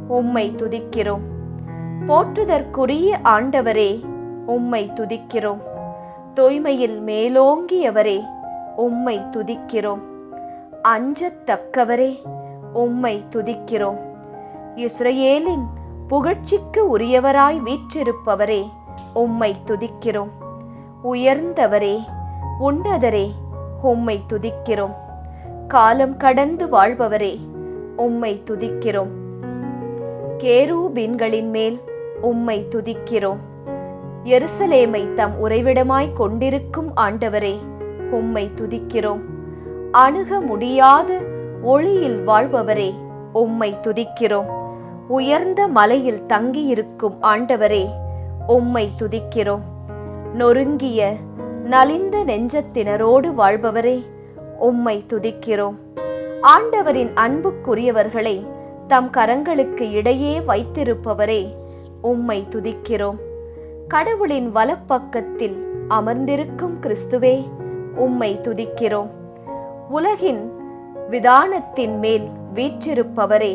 உம்மை துதிக்கிறோம். போற்றுதற்குரிய ஆண்டவரே, உம்மை துதிக்கிறோம். தூய்மையில் மேலோங்கியவரே, உம்மை துதிக்கிறோம். அஞ்சத்தக்கவரே, உம்மை துதிக்கிறோம். இஸ்ரவேலின் புகழ்ச்சிக்கு உரியவராய் வீற்றிருப்பவரே, உம்மை துதிக்கிறோம். உயர்ந்தவரே, உன்னதரே, உம்மை துதிக்கிறோம். காலம் கடந்து வாழ்பவரே, உம்மை துதிக்கிறோம். கேரூபீன்களின் மேல் உம்மை துதிக்கிறோம். எருசலேமை தம் உறைவிடமாய் கொண்டிருக்கும் ஆண்டவரே, உம்மை துதிக்கிறோம். அணுக முடியாத ஒளியில் வாழ்பவரே, உம்மை துதிக்கிறோம். உயர்ந்த மலையில் தங்கியிருக்கும் ஆண்டவரே, உம்மை துதிக்கிறோம். நொறுங்கிய நலிந்த நெஞ்சத்தினரோடு வாழ்பவரே, உம்மை துதிக்கிறோம். ஆண்டவரின் அன்புக்குரியவர்களை தம் கரங்களுக்கு இடையே வைத்திருப்பவரே, உம்மை துதிக்கிறோம். கடவுளின் வலப்பக்கத்தில் அமர்ந்திருக்கும் கிறிஸ்துவே, உம்மை துதிக்கிறோம். உலகின் விதானத்தின் மேல் வீற்றிருப்பவரே,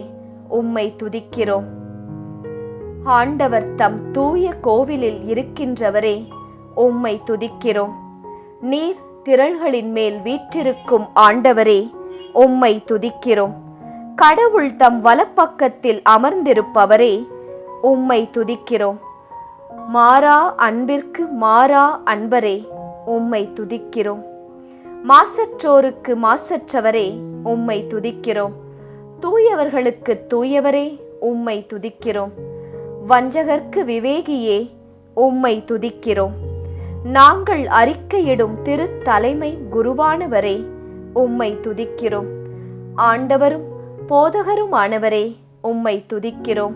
உம்மை துதிக்கிறோம். ஆண்டவர் தம் தூய கோவிலில் இருக்கின்றவரே, உம்மை துதிக்கிறோம். நீர் திரள்களின் மேல் வீற்றிருக்கும் ஆண்டவரே, உம்மை துதிக்கிறோம். கடவுள் தம் வலப்பக்கத்தில் அமர்ந்திருப்பவரே, உம்மை துதிக்கிறோம். மாறா அன்பிற்கு மாறா அன்பரே, உம்மை துதிக்கிறோம். மாசற்றோருக்கு மாசற்றவரே, உம்மை துதிக்கிறோம். தூயவர்களுக்கு தூயவரே, உம்மை துதிக்கிறோம். வஞ்சகர்க்கு விவேகியே, உம்மை துதிக்கிறோம். நாங்கள் அறிக்கையிடும் திருத்தலைமை குருவானவரே, உம்மை துதிக்கிறோம். ஆண்டவரும் போதகருமானவரே, உம்மை துதிக்கிறோம்.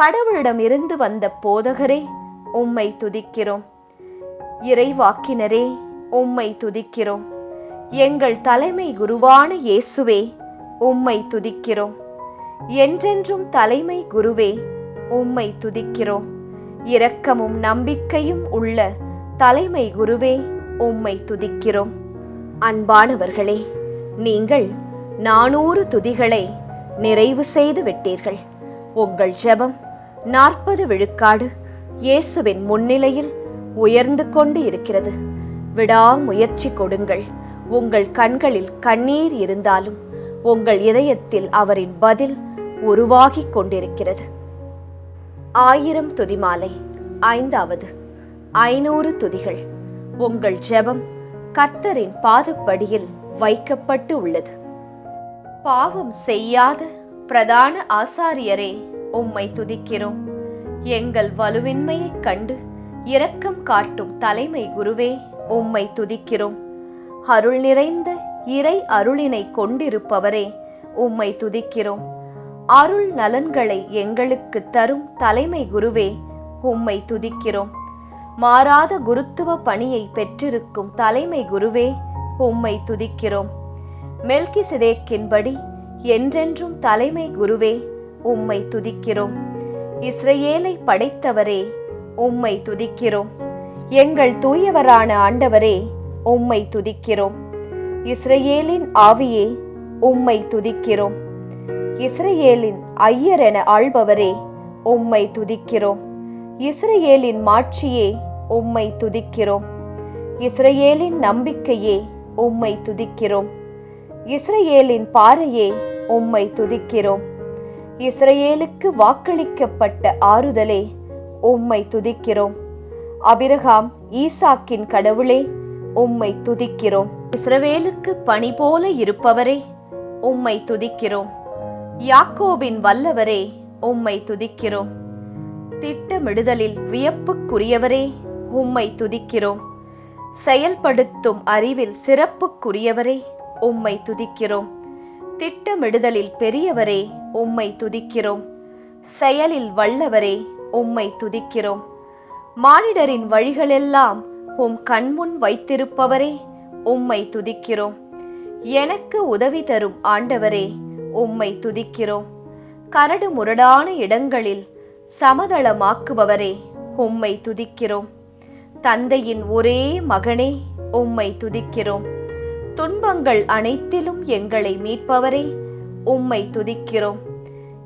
கடவுளிடம் இருந்து வந்த போதகரே, உம்மை துதிக்கிறோம். இறைவாக்கினரே, உம்மை துதிக்கிறோம். எங்கள் தலைமை குருவான இயேசுவே, உம்மை துதிக்கிறோம். என்றென்றும் தலைமை குருவே, உம்மை துதிக்கிறோம். இரக்கமும் நம்பிக்கையும் உள்ள தலைமை குருவே, உம்மை துதிக்கிறோம். அன்பானவர்களே, நீங்கள் 400 துதிகளை நிறைவு செய்து விட்டீர்கள். உங்கள் ஜெபம் 40 விழுக்காடு இயேசுவின் முன்னிலையில் உயர்ந்து கொண்டு இருக்கிறது. விடாமுயற்சி கொடுங்கள். உங்கள் கண்களில் கண்ணீர் இருந்தாலும் உங்கள் இதயத்தில் அவரின் பதில் உருவாகி கொண்டிருக்கிறது. 1000 துதிமாலை 5வது 500 துதிகள். உங்கள் ஜெபம் கர்த்தரின் பாதப்படியில் வைக்கப்பட்டு உள்ளது. பாவம் செய்யாத பிரதான ஆசாரியரே, உம்மை துதிக்கிறோம். எங்கள் வலுவின்மையைக் கண்டு இரக்கம் காட்டும் தலைமை குருவே, உம்மை துதிக்கிறோம். அருள் நிறைந்த இறை அருளினை கொண்டிருப்பவரே, உம்மை துதிக்கிறோம். அருள் நலன்களை எங்களுக்கு தரும் தலைமை குருவே, உம்மை துதிக்கிறோம். மாறாத குருத்துவ பணியை பெற்றிருக்கும் தலைமை குருவே, உம்மை துதிக்கிறோம். மெல்கிசேதேக்கின்படி என்றென்றும் தலைமை குருவே, உம்மை துதிக்கிறோம். இஸ்ரவேலை படைத்தவரே, உம்மை துதிக்கிறோம். எங்கள் தூயவரான ஆண்டவரே, உம்மை துதிக்கிறோம். இஸ்ரவேலின் ஆவியே, உம்மை துதிக்கிறோம். இஸ்ரவேலின் ஐயர் என ஆள்பவரே, உம்மை துதிக்கிறோம். இஸ்ரவேலின் மாட்சியே, உம்மை துதிக்கிறோம். இஸ்ரவேலின் நம்பிக்கையே உம்மை துதிக்கிறோம். இஸ்ரவேலின் பாறையே உம்மை துதிக்கிறோம். இஸ்ரவேலுக்கு வாக்களிக்கப்பட்ட ஆறுதலே உம்மை துதிக்கிறோம். ஆபிரகாம் ஈசாக்கின் கடவுளே உம்மை துதிக்கிறோம். இஸ்ரவேலுக்கு பனி போல இருப்பவரே உம்மை துதிக்கிறோம். யாக்கோபின் வல்லவரே உம்மை துதிக்கிறோம். திட்டமிடுதலில் வியப்புக்குரியவரே உம்மை துதிக்கிறோம். செயல்படுத்தும் அறிவில் சிறப்புக்குரியவரே உம்மை துதிக்கிறோம். திட்டமிடுதலில் பெரியவரே உம்மை துதிக்கிறோம். செயலில் வல்லவரே உம்மை துதிக்கிறோம். மானிடரின் வழிகளெல்லாம் உம் கண்முன் வைத்திருப்பவரே உம்மை துதிக்கிறோம். எனக்கு உதவி தரும் ஆண்டவரே உம்மை துதிக்கிறோம். கரடு முரடான இடங்களில் சமதளமாக்குபவரே உம்மை துதிக்கிறோம். தந்தையின் ஒரே மகனே உம்மை துதிக்கிறோம். துன்பங்கள் அனைத்திலும் எங்களை மீட்பவரே உம்மை துதிக்கிறோம்.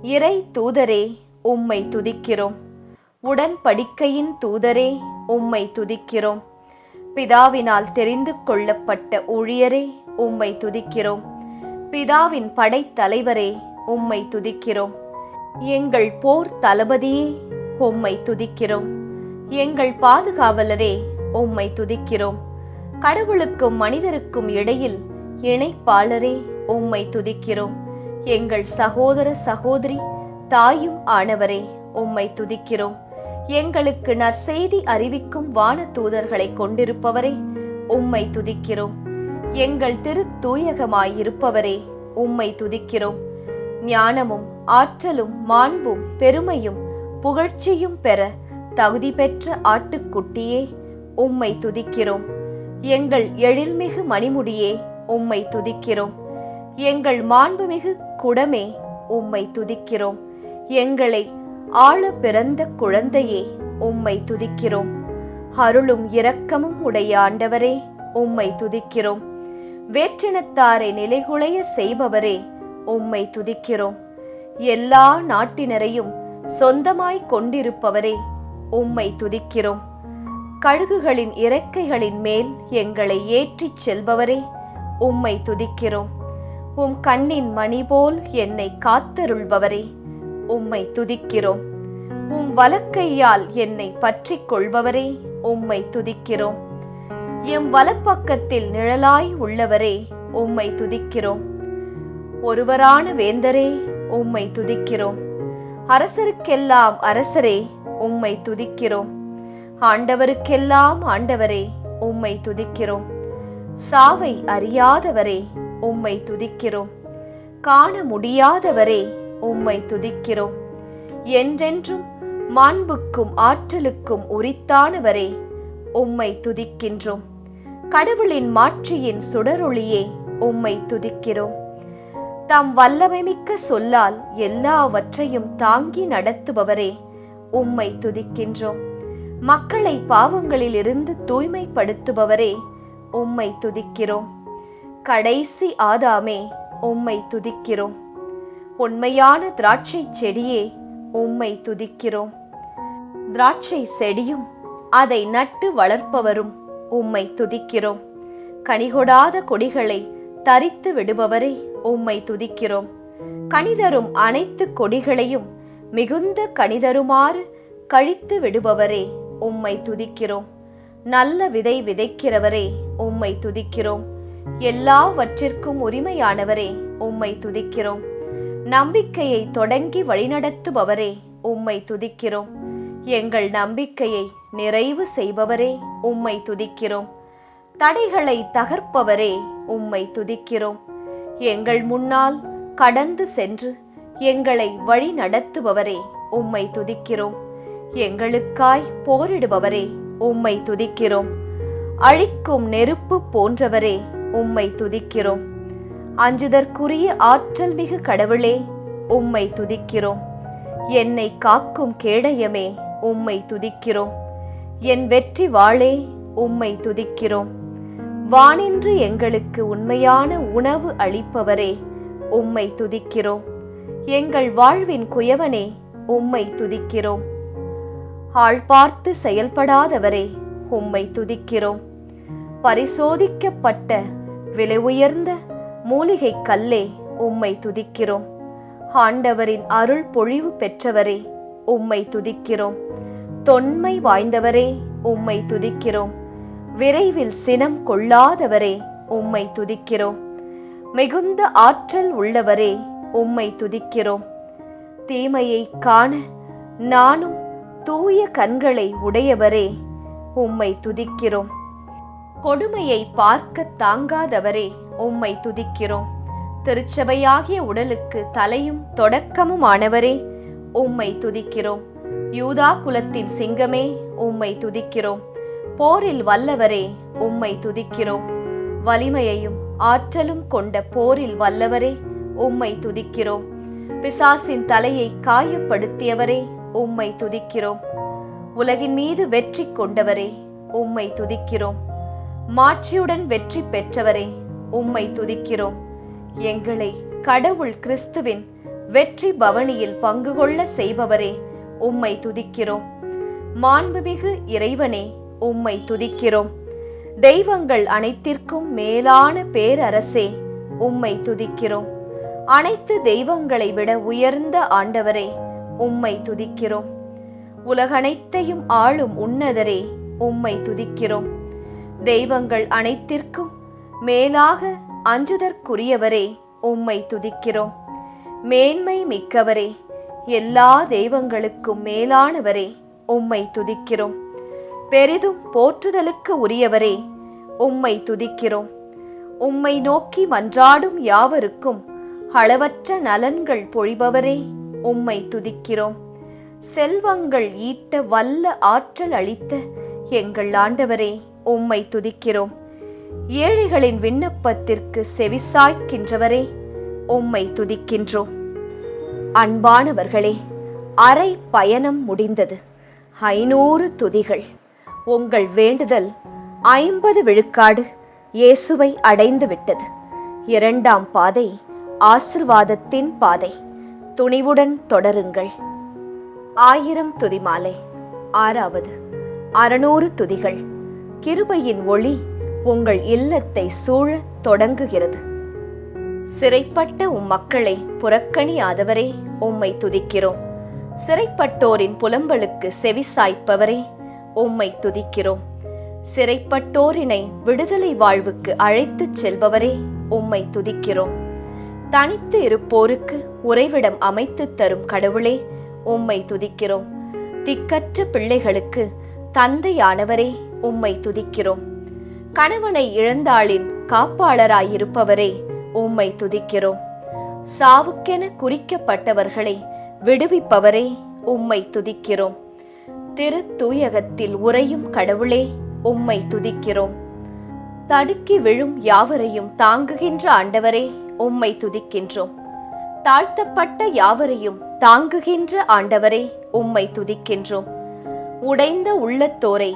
இறை தூதரே உம்மை துதிக்கிறோம். உடன்படிக்கையின் தூதரே உம்மை துதிக்கிறோம். பிதாவினால் தெரிந்து கொள்ளப்பட்ட ஊழியரே உம்மை துதிக்கிறோம். பிதாவின் படைத்தலைவரே உம்மை துதிக்கிறோம். எங்கள் போர் தளபதியே உம்மை துதிக்கிறோம். எங்கள் பாதுகாவலரே உம்மை துதிக்கிறோம். கடவுளுக்கும் மனிதருக்கும் இடையில் இணைப்பாளரே உம்மை துதிக்கிறோம். எங்கள் சகோதர சகோதரி தாயும் ஆனவரே உம்மை துதிக்கிறோம். எங்களுக்கு நற்செய்தி அறிவிக்கும் வான தூதர்களை கொண்டிருப்பவரே உம்மை துதிக்கிறோம். எங்கள் திருத்தூயகமாயிருப்பவரே உம்மை துதிக்கிறோம். ஞானமும் ஆற்றலும் மாண்பும் பெருமையும் புகழ்ச்சியும் பெற தகுதி பெற்ற ஆட்டுக்குட்டியே உம்மை துதிக்கிறோம். எங்கள் எழில்மிகு மணிமுடியே உம்மை துதிக்கிறோம். எங்கள் மாண்புமிகு குடமே உம்மை துதிக்கிறோம். எங்களை ஆள பிறந்த குழந்தையே உம்மை துதிக்கிறோம். அருளும் இரக்கமும் உடைய ஆண்டவரே உம்மை துதிக்கிறோம். வேற்றினத்தாரை நிலைகுலைய செய்பவரே உம்மை துதிக்கிறோம். எல்லா நாட்டினரையும் சொந்தமாய் கொண்டிருப்பவரே உம்மை துதிக்கிறோம். கழுகுகளின் இறக்கைகளின் மேல் எங்களை ஏற்றிச் செல்பவரே உம்மை துதிக்கிறோம். உம் கண்ணின் மணி போல் என்னை காத்தருள்பவரே உம்மை துதிக்கிறோம். உம் வலக்கையால் என்னை பற்றிக் கொள்பவரே உம்மை துதிக்கிறோம். எம் வலப்பக்கத்தில் நிழலாய் உள்ளவரே உம்மை துதிக்கிறோம். ஒருவரான வேந்தரே உம்மை துதிக்கிறோம். அரசருக்கெல்லாம் அரசரே உம்மை துதிக்கிறோம். ஆண்டவருக்கெல்லாம் ஆண்டவரே உம்மை துதிக்கிறோம். சாவை அறியாதவரே உம்மை துதிக்கிறோம். காண முடியாதவரே உம்மை துதிக்கிறோம். என்றென்றும் மாண்புக்கும் ஆற்றலுக்கும் உரித்தானவரே உம்மை துதிக்கின்றோம். கடவுளின் மாட்சியின் சுடரொளியே உம்மை துதிக்கிறோம். தம் வல்லமைமிக்க சொல்லால் எல்லாவற்றையும் தாங்கி நடத்துபவரே உம்மை துதிக்கின்றோம். மக்களை பாவங்களில் இருந்து தூய்மைப்படுத்துபவரே உம்மை துதிக்கிறோம். கடைசி ஆதாமே உம்மை துதிக்கிறோம். உண்மையான திராட்சை செடியே உம்மை துதிக்கிறோம். திராட்சை செடியும் அதை நட்டு வளர்ப்பவரும் உம்மை துதிக்கிறோம். கனிகொடாத கொடிகளை தரித்து விடுபவரே உம்மை துதிக்கிறோம். கனிதரும் அனைத்து கொடிகளையும் மிகுந்த கனிதருமாறு கழித்து விடுபவரே உம்மை துதிக்கிறோம். நல்ல விதை விதைக்கிறவரே உம்மை துதிக்கிறோம். எல்லாவற்றிற்கும் உரிமையானவரே உம்மை துதிக்கிறோம். நம்பிக்கையை தொடங்கி வழிநடத்துபவரே உம்மை துதிக்கிறோம். எங்கள் நம்பிக்கையை நிறைவு செய்பவரே உம்மை துதிக்கிறோம். தடைகளை தகர்ப்பவரே உம்மை துதிக்கிறோம். எங்கள் முன்னால் கடந்து சென்று எங்களை வழி நடத்துபவரே உம்மை துதிக்கிறோம். எங்களுக்காய் போரிடுபவரே உம்மை துதிக்கிறோம். அழிக்கும் நெருப்பு போன்றவரே உம்மை துதிக்கிறோம். அஞ்சுதற்குரிய ஆற்றல் மிகு கடவுளே உம்மை துதிக்கிறோம். என்னை காக்கும் கேடயமே உம்மை துதிக்கிறோம். என் வெற்றி வாளே உம்மை துதிக்கிறோம். வானின்று எங்களுக்கு உண்மையான உணவு அளிப்பவரே உம்மை துதிக்கிறோம். எங்கள் வாழ்வின் குயவனே உம்மை துதிக்கிறோம். ஆள் பார்த்து செயல்படாதவரே உம்மை துதிக்கிறோம். பரிசோதிக்கப்பட்ட விலை உயர்ந்த மூலிகை கல்லே உம்மை துதிக்கிறோம். ஆண்டவரின் அருள் பொழிவு பெற்றவரே உம்மை துதிக்கிறோம். தொன்மை வாய்ந்தவரே உம்மை துதிக்கிறோம். விரைவில் சினம் கொள்ளாதவரே உம்மை துதிக்கிறோம். மிகுந்த ஆற்றல் உள்ளவரே உம்மை துதிக்கிறோம். தீமையை காண நானும் தூய கண்களை உடையவரே உம்மை துதிக்கிறோம். கொடுமையை பார்க்க தாங்காதவரே உம்மை துதிக்கிறோம். திருச்சபையாகிய உடலுக்கு தலையும் தொடக்கமுமானவரே உம்மை துதிக்கிறோம். யூதா குலத்தின் சிங்கமே உம்மை துதிக்கிறோம். போரில் வல்லவரே உம்மை துதிக்கிறோம். வலிமையையும் ஆற்றலும் கொண்ட போரில் வல்லவரே உம்மை துதிக்கிறோம். பிசாசின் தலையை காயப்படுத்தியவரே உம்மை துதிக்கிறோம். உலகின் மீது வெற்றி கொண்டவரே உம்மை துதிக்கிறோம். மாட்சியுடன் வெற்றி பெற்றவரே உம்மை துதிக்கிறோம். எங்களை கடவுள் கிறிஸ்துவின் வெற்றி பவனியில் பங்கு கொள்ள செய்பவரே உம்மை துதிக்கிறோம். மாண்புமிகு இறைவனே உம்மை துதிக்கிறோம். தெய்வங்கள் அனைத்திற்கும் மேலான பேரரசே உம்மை துதிக்கிறோம். அனைத்து தெய்வங்களை விட உயர்ந்த ஆண்டவரே உம்மை துதிக்கிறோம். உலகனைத்தையும் ஆளும் உன்னதரே உம்மை துதிக்கிறோம். தெய்வங்கள் அனைத்திற்கும் மேலாக அஞ்சுதற்குரியவரே உம்மை துதிக்கிறோம். மேன்மை மிக்கவரே, எல்லா தெய்வங்களுக்கும் மேலானவரே உம்மை துதிக்கிறோம். பெரிதும் போற்றுதலுக்கு உரியவரே உம்மை துதிக்கிறோம். உம்மை நோக்கி மன்றாடும் யாவருக்கும் அளவற்ற நலன்கள் பொழிபவரே உம்மை துதிக்கிறோம். செல்வங்கள் ஈட்ட வல்ல ஆற்றல் அளித்த எங்கள் ஆண்டவரே உம்மை துதிக்கிறோம். ஏழைகளின் விண்ணப்பத்திற்கு செவிசாய்க்கின்றவரே உம்மை துதிக்கின்றோம். அன்பானவர்களே, அரை பயணம் முடிந்தது. 500 துதிகள். உங்கள் வேண்டுதல் 50 விழுக்காடு இயேசுவை அடைந்து விட்டது. 2ஆம் பாதை ஆசிர்வாதத்தின் பாதை. துணிவுடன் தொடருங்கள். 1000 துதிமாலை. 6வது 600 துதிகள். கிருபையின் ஒளி உங்கள் இல்லத்தை சூழ தொடங்குகிறது. சிறைப்பட்ட மக்களை புறக்கணியாதவரே உம்மை துதிக்கிறோம். சிறைப்பட்டோரின் புலம்பலுக்கு செவிசாய்ப்பவரே உம்மை துதிக்கிறோம். சிறைப்பட்டோரினை விடுதலை வாழ்வுக்கு அழைத்துச் செல்பவரே உம்மை துதிக்கிறோம். தனித்து இருப்போருக்கு உறைவிடம் அமைத்து தரும் கடவுளே உம்மை துதிக்கிறோம். திக்கற்ற பிள்ளைகளுக்கு தந்தையானவரே உம்மை துதிக்கிறோம். கணவனை இழந்தாளின் காப்பாளராயிருப்பவரே உம்மை துதிக்கிறோம். சாவுக்கென குறிக்கப்பட்டவர்களை விடுவிப்பவரே உம்மை துதிக்கிறோம். திரு தூயகத்தில் உறையும் கடவுளே உம்மை துதிக்கிறோம். தடுக்கி விழும் யாவரையும் தாங்குகின்ற ஆண்டவரே உம்மை துதிக்கின்றோம். தாழ்த்தப்பட்ட யாவரையும் தாங்குகின்ற ஆண்டவரே உம்மை துதிக்கின்றோம். உடைந்த உள்ளத்தோரை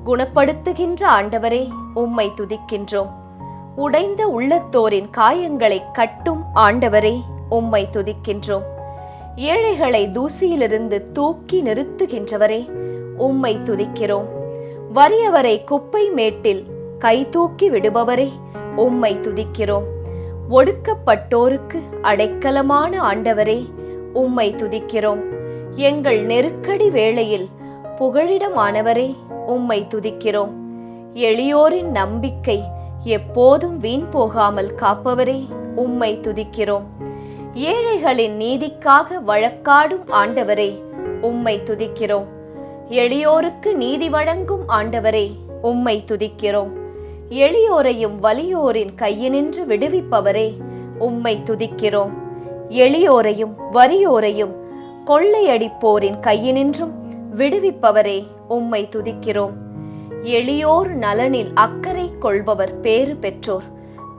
குணப்படுத்துகின்ற ஆண்டவரே உம்மை துதிக்கின்றோம். உடைந்த உள்ளத்தோரின் காயங்களை கட்டும் ஆண்டவரே உம்மை துதிக்கின்றோம். ஏழைகளை தூசியிலிருந்து தூக்கி நிறுத்துகின்றவரே உம்மை துதிக்கிறோம். வறியவரை குப்பை மேட்டில் கை தூக்கி விடுபவரே உம்மை துதிக்கிறோம். ஒடுக்கப்பட்டோருக்கு அடைக்கலமான ஆண்டவரே உம்மை துதிக்கிறோம். எங்கள் நெருக்கடி வேளையில் புகழிடமானவரே உம்மை துதிக்கிறோம். எளியோரின் நம்பிக்கை எப்போதும் வீண் போகாமல் காப்பவரே உம்மை துதிக்கிறோம். ஏழைகளின் நீதிக்காக வழக்காடும் ஆண்டவரே உம்மை துதிக்கிறோம். எளியோருக்கு நீதி வழங்கும் ஆண்டவரே உம்மை துதிக்கிறோம். எளியோரையும் வலியோரின் கையினின்று விடுவிப்பவரே உம்மை துதிக்கிறோம். எளியோரையும் வறியோரையும் கொள்ளையடிப்போரின் கையினின்றும் விடுவிப்பவரே உம்மை துதிக்கிறோம். எளியோர் நலனில் அக்கறை கொள்பவர் பேறு பெற்றோர்.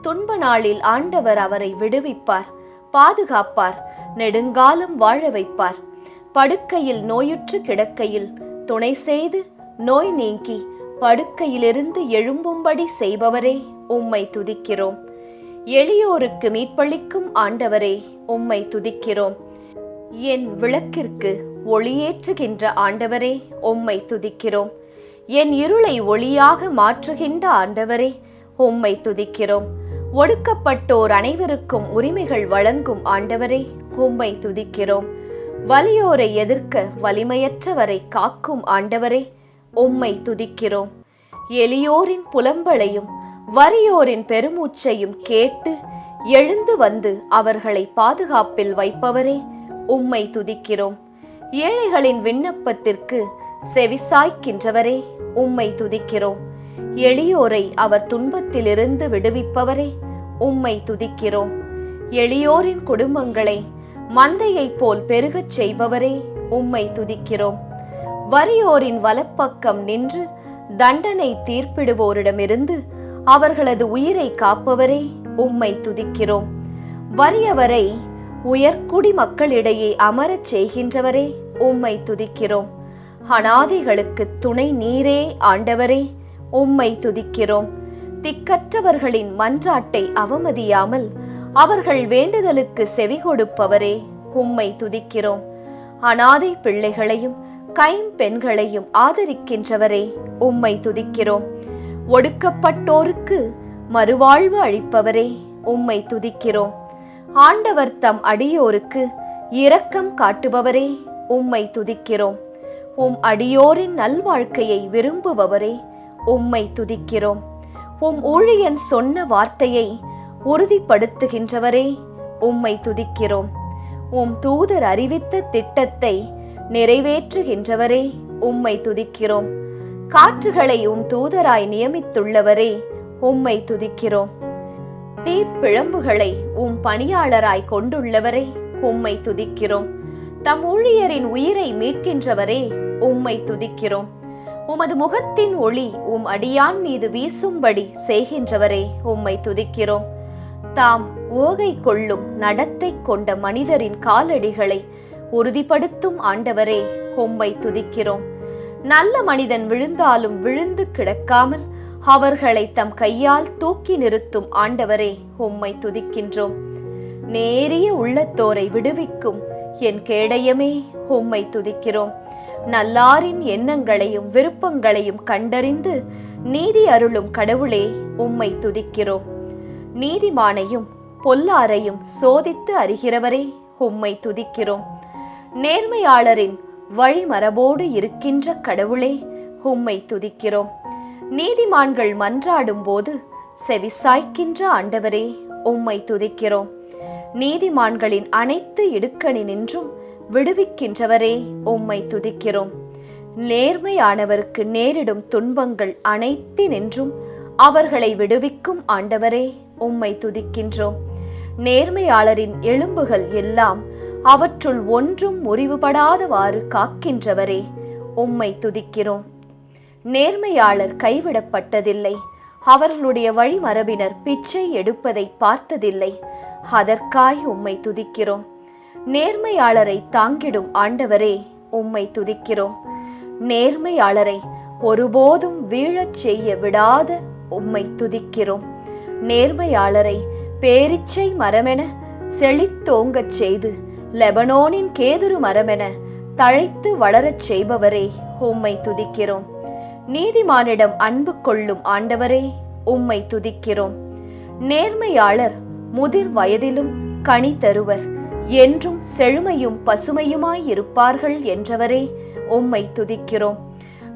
துன்ப நாளில் ஆண்டவர் அவரை விடுவிப்பார், பாதுகாப்பார், நெடுங்காலம் வாழ வைப்பார். படுக்கையில் நோயுற்று கிடக்கையில் துணை செய்து நோய் நீங்கி படுக்கையிலிருந்து எழும்பும்படி செய்பவரே உம்மை துதிக்கிறோம். எளியோருக்கு மீட்பளிக்கும் ஆண்டவரே உம்மை துதிக்கிறோம். என் விளக்கிற்கு ஒளியேற்றுகின்ற ஆண்டவரே உம்மை துதிக்கிறோம். என் இருளை ஒளியாக மாற்றுகின்ற ஆண்டவரே, உம்மை துதிக்கிறோம். ஒடுக்கப்பட்டோர் அனைவருக்கும் உரிமைகள் வழங்கும் ஆண்டவரே, உம்மை துதிக்கிறோம். வலியோரை எதிர்க்க வலிமையற்றவரை காக்கும் ஆண்டவரே, உம்மை துதிக்கிறோம். எளியோரின் புலம்பலையும் வறியோரின் பெருமூச்சையும் கேட்டு எழுந்து வந்து அவர்களை பாதுகாப்பில் வைப்பவரே, உம்மை துதிக்கிறோம். ஏழைகளின் விண்ணப்பத்திற்கு செவிசாய்க்கின்றவரே, உம்மை துதிக்கிறோம். எளியோரை அவர் துன்பத்திலிருந்து விடுவிப்பவரே, உம்மை துதிக்கிறோம். எளியோரின் குடும்பங்களை மந்தையைப் போல் பெருகச் செய்பவரே, உம்மை துதிக்கிறோம். வறியோரின் வலப்பக்கம் நின்று தண்டனை தீர்ப்பிடுவோரிடமிருந்து அவர்களது உயிரை காப்பவரே, உம்மை துதிக்கிறோம். வறியவரை உயர்குடி மக்களிடையே அமரச் செய்கின்றவரே, உம்மை துதிக்கிறோம். அநாதைகளுக்கு துணை நீரே ஆண்டவரே, உம்மை துதிக்கிறோம். திக்கற்றவர்களின் மன்றாட்டை அவமதியாமல் அவர்கள் வேண்டுதலுக்கு செவி கொடுப்பவரே, உம்மை துதிக்கிறோம். அநாதை பிள்ளைகளையும் கைம்பெண்களையும் ஆதரிக்கின்றவரே, உம்மை துதிக்கிறோம். ஒடுக்கப்பட்டோருக்கு மறுவாழ்வு அளிப்பவரே, உம்மை துதிக்கிறோம். ஆண்டவர் தம் அடியோருக்கு இரக்கம் காட்டுபவரே, உம்மை துதிக்கிறோம். உம் அடியோரின் நல்வாழ்க்கையை விரும்புபவரே, உம்மை துதிக்கிறோம். உம் ஊழியன் சொன்ன வார்த்தையை உறுதிப்படுத்துகின்றவரே, உம்மை துதிக்கிறோம். உம் தூதர் அறிவித்த திட்டத்தை நிறைவேற்றுகின்றவரே, உம்மை துதிக்கிறோம். காற்றுகளை உம் தூதராய் நியமித்துள்ளவரே, உம்மை துதிக்கிறோம். தீப்பிழம்புகளை உம் பணியாளராய் கொண்டுள்ளவரே, உம்மை துதிக்கிறோம். தம் ஊழியரின் உயிரை மீட்கின்றவரே, உம்மை துதிக்கிறோம். உமது முகத்தின் ஒளி உம் அடியான் மீது வீசும்படி செய்கின்றவரே, உம்மை துதிக்கிறோம். தாம் ஓகை கொள்ளும் நடத்தை கொண்ட மனிதரின் காலடிகளை உறுதிப்படுத்தும் ஆண்டவரே, உம்மை துதிக்கிறோம். நல்ல மனிதன் விழுந்தாலும் விழுந்து கிடக்காமல் அவர்களை தம் கையால் தூக்கி நிறுத்தும் ஆண்டவரே, உம்மை துதிக்கின்றோம். நேரிய உள்ளத்தோரை விடுவிக்கும் என் கேடயமே, உம்மை துதிக்கிறோம். நல்லாரின் எண்ணங்களையும் விருப்பங்களையும் கண்டறிந்து நீதி அருளும் கடவுளே, உம்மை துதிக்கிறோம். நீதிமானையும் பொல்லாரையும் சோதித்து அறிகிறவரே, உம்மை துதிக்கிறோம். நேர்மையாளரின் வழிமரபோடு இருக்கின்ற கடவுளே, உம்மை துதிக்கிறோம். நீதிமான்கள் மன்றாடும் போது செவிசாய்க்கின்ற ஆண்டவரே, உம்மை துதிக்கிறோம். நீதிமான்களின் அனைத்து இடுக்கணினின்றும் விடுவிக்கின்றவரே, உம்மை துதிக்கிறோம். நேர்மையானவருக்கு நேரிடும் துன்பங்கள் அனைத்தினின்றும் அவர்களை விடுவிக்கும் ஆண்டவரே, உம்மை துதிக்கின்றோம். நேர்மையாளரின் எலும்புகள் எல்லாம் அவற்றுள் ஒன்றும் முறிவுபடாதவாறு காக்கின்றவரே, உம்மை துதிக்கிறோம். நேர்மையாளர் கைவிடப்பட்டதில்லை, அவர்களுடைய வழிமரபினர் பிச்சை எடுப்பதை பார்த்ததில்லை. அதற்காய் உம்மை துதிக்கிறோம். நேர்மையாளரை தாங்கிடும் ஆண்டவரே, உம்மை துதிக்கிறோம். நேர்மையாளரை ஒருபோதும் வீழச் செய்ய விடாத உம்மை துதிக்கிறோம். நேர்மையாளரை பேரிச்சை மரமென செழித்தோங்கச் செய்து லெபனோனின் கேதுரு மரமென தழைத்து வளரச் செய்பவரே, உம்மை துதிக்கிறோம். நீதிமானிடம் அன்பு கொள்ளும் ஆண்டவரே, உம்மை துதிக்கிறோம். நேர்மையாளர் முதிர் வயதிலும் கனி தருவர், என்றும் செழுமையும் பசுமையுமாயிருப்பார்கள் என்றவரே, உம்மை துதிக்கிறோம்.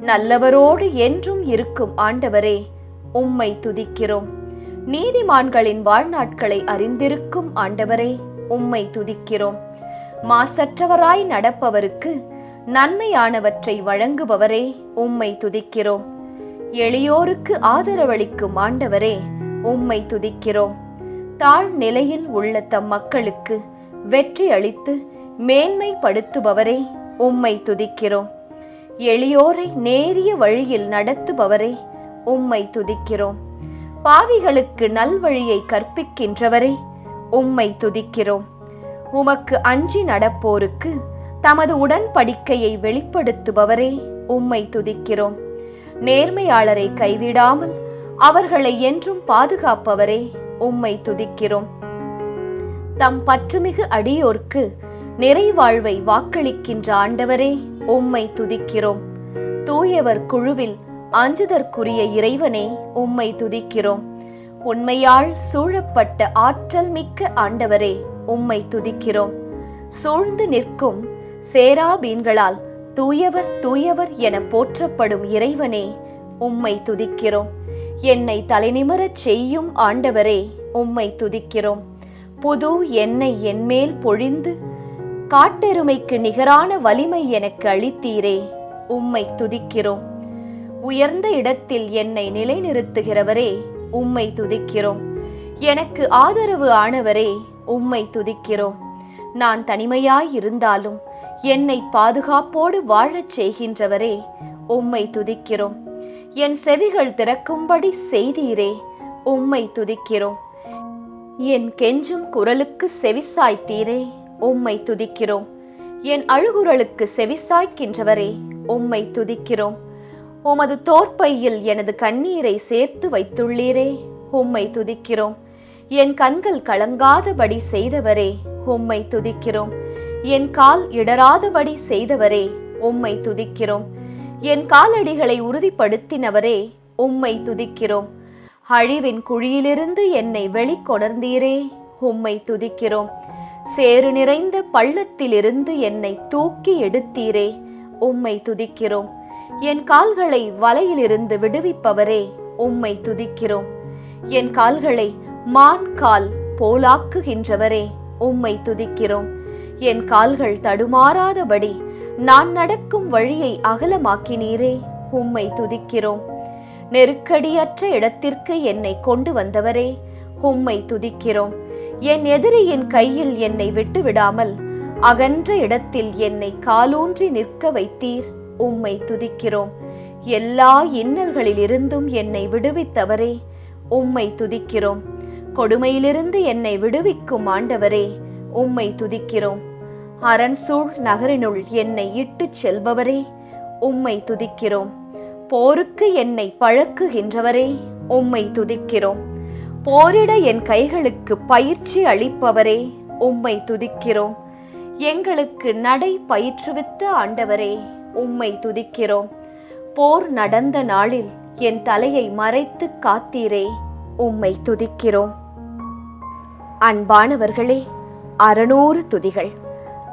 நல்லவரோடு என்றும் இருக்கும் ஆண்டவரே, உம்மை துதிக்கிறோம். நீதிமான்களின் வாழ்நாட்களை அறிந்திருக்கும் ஆண்டவரே, உம்மை துதிக்கிறோம். மாசற்றவராய் நடப்பவருக்கு நன்மையானவற்றை வழங்குபவரே, உம்மை துதிக்கிறோம். எளியோருக்கு ஆதரவளிக்கும் ஆண்டவரே, உம்மை துதிக்கிறோம். தாழ் நிலையில் உள்ள தம் மக்களுக்கு வெற்றி அளித்து மேன்மைப்படுத்துபவரே, உம்மை துதிக்கிறோம். எளியோரை நேரிய வழியில் நடத்துபவரே, உம்மை துதிக்கிறோம். பாவிகளுக்கு நல்வழியை கற்பிக்கின்றவரே, உம்மை துதிக்கிறோம். உமக்கு அஞ்சி நடப்போருக்கு தமது உடன்படிக்கையை வெளிப்படுத்துபவரே, உம்மை துதிக்கிறோம். நேர்மையாளரை கைவிடாமல் அவர்களை என்றும் பாதுகாப்பவரே, உம்மை துதிக்கிறோம். தம் பற்றுமிகு அடியோர்க்கு நிறைவாழ்வை வாக்களிக்கின்ற ஆண்டவரே, உம்மை துதிக்கிறோம். தூயவர் குழுவில் அஞ்சுதற்குரிய இறைவனே, உம்மை துதிக்கிறோம். உண்மையால் சூழப்பட்ட ஆற்றல் மிக்க ஆண்டவரே, உம்மை துதிக்கிறோம். சூழ்ந்து நிற்கும் சேராபீன்களால் தூயவர் தூயவர் என போற்றப்படும் இறைவனே, உம்மை துதிக்கிறோம். என்னை தலைநிமிரச் செய்யும் ஆண்டவரே, உம்மை துதிக்கிறோம். புது எண்ணெய் என்மேல் பொழிந்து காட்டெருமைக்கு நிகரான வலிமை எனக்கு அளித்தீரே, உம்மை துதிக்கிறோம். உயர்ந்த இடத்தில் என்னை நிலைநிறுத்துகிறவரே, உம்மை துதிக்கிறோம். எனக்கு ஆதரவு ஆனவரே, உம்மை துதிக்கிறோம். நான் தனிமையாய் இருந்தாலும் என்னை பாதுகாப்போடு வாழச் செய்கின்றவரே, உம்மை துதிக்கிறோம். என் செவிகள் திறக்கும்படி செய்தீரே, உம்மை துதிக்கிறோம். என் கெஞ்சும் குரலுக்கு செவிசாய்த்தீரே, உம்மை துதிக்கிறோம். என் அழுகுரலுக்கு செவிசாய்க்கின்றவரே, உம்மை துதிக்கிறோம். உமது தோற்பையில் எனது கண்ணீரை சேர்த்து வைத்துள்ளீரே, உம்மை துதிக்கிறோம். என் கண்கள் கலங்காதபடி செய்தவரே, உம்மை துதிக்கிறோம். என் கால் இடராதபடி செய்தவரே, உம்மை துதிக்கிறோம். என் காலடிகளை உறுதிப்படுத்தினவரே, உம்மை துதிக்கிறோம். அழிவின் குழியிலிருந்து என்னை வெளிக்கொணர்ந்தீரே, உம்மை துதிக்கிறோம். சேறு நிறைந்த பள்ளத்திலிருந்து என்னை தூக்கி எடுத்தீரே, உம்மை துதிக்கிறோம். என் கால்களை வலையிலிருந்து விடுவிப்பவரே, உம்மை துதிக்கிறோம். என் கால்களை மான் கால் போலாக்குகின்றவரே, உம்மை துதிக்கிறோம். என் கால்கள் தடுமாறாதபடி நான் நடக்கும் வழியை அகலமாக்கினீரே, உம்மை துதிக்கிறோம். நெருக்கடியற்ற இடத்திற்கு என்னை கொண்டு வந்தவரே, உம்மை துதிக்கிறோம். என் எதிரியின் கையில் என்னை விட்டுவிடாமல் அகன்ற இடத்தில் என்னை காலூன்றி நிற்க வைத்தீர், உம்மை துதிக்கிறோம். எல்லா இன்னல்களிலிருந்தும் என்னை விடுவித்தவரே, உம்மை துதிக்கிறோம். கொடுமையிலிருந்து என்னை விடுவிக்கும் ஆண்டவரே, உம்மை துதிக்கிறோம். அரண்சூழ் நகரினுள் என்னை இட்டுச் செல்பவரே, உம்மை துதிக்கிறோம். போருக்கு என்னை பழக்குகின்றவரே, உம்மை துதிக்கிறோம். போரிட என் கைகளுக்கு பயிற்சி அளிப்பவரே, உம்மை துதிக்கிறோம். எங்களுக்கு நடை பயிற்றுவித்த ஆண்டவரே, உம்மை துதிக்கிறோம். போர் நடந்த நாளில் என் தலையை மறைத்து காத்தீரே, உம்மை துதிக்கிறோம். அன்பானவர்களே, 600 துதிகள்.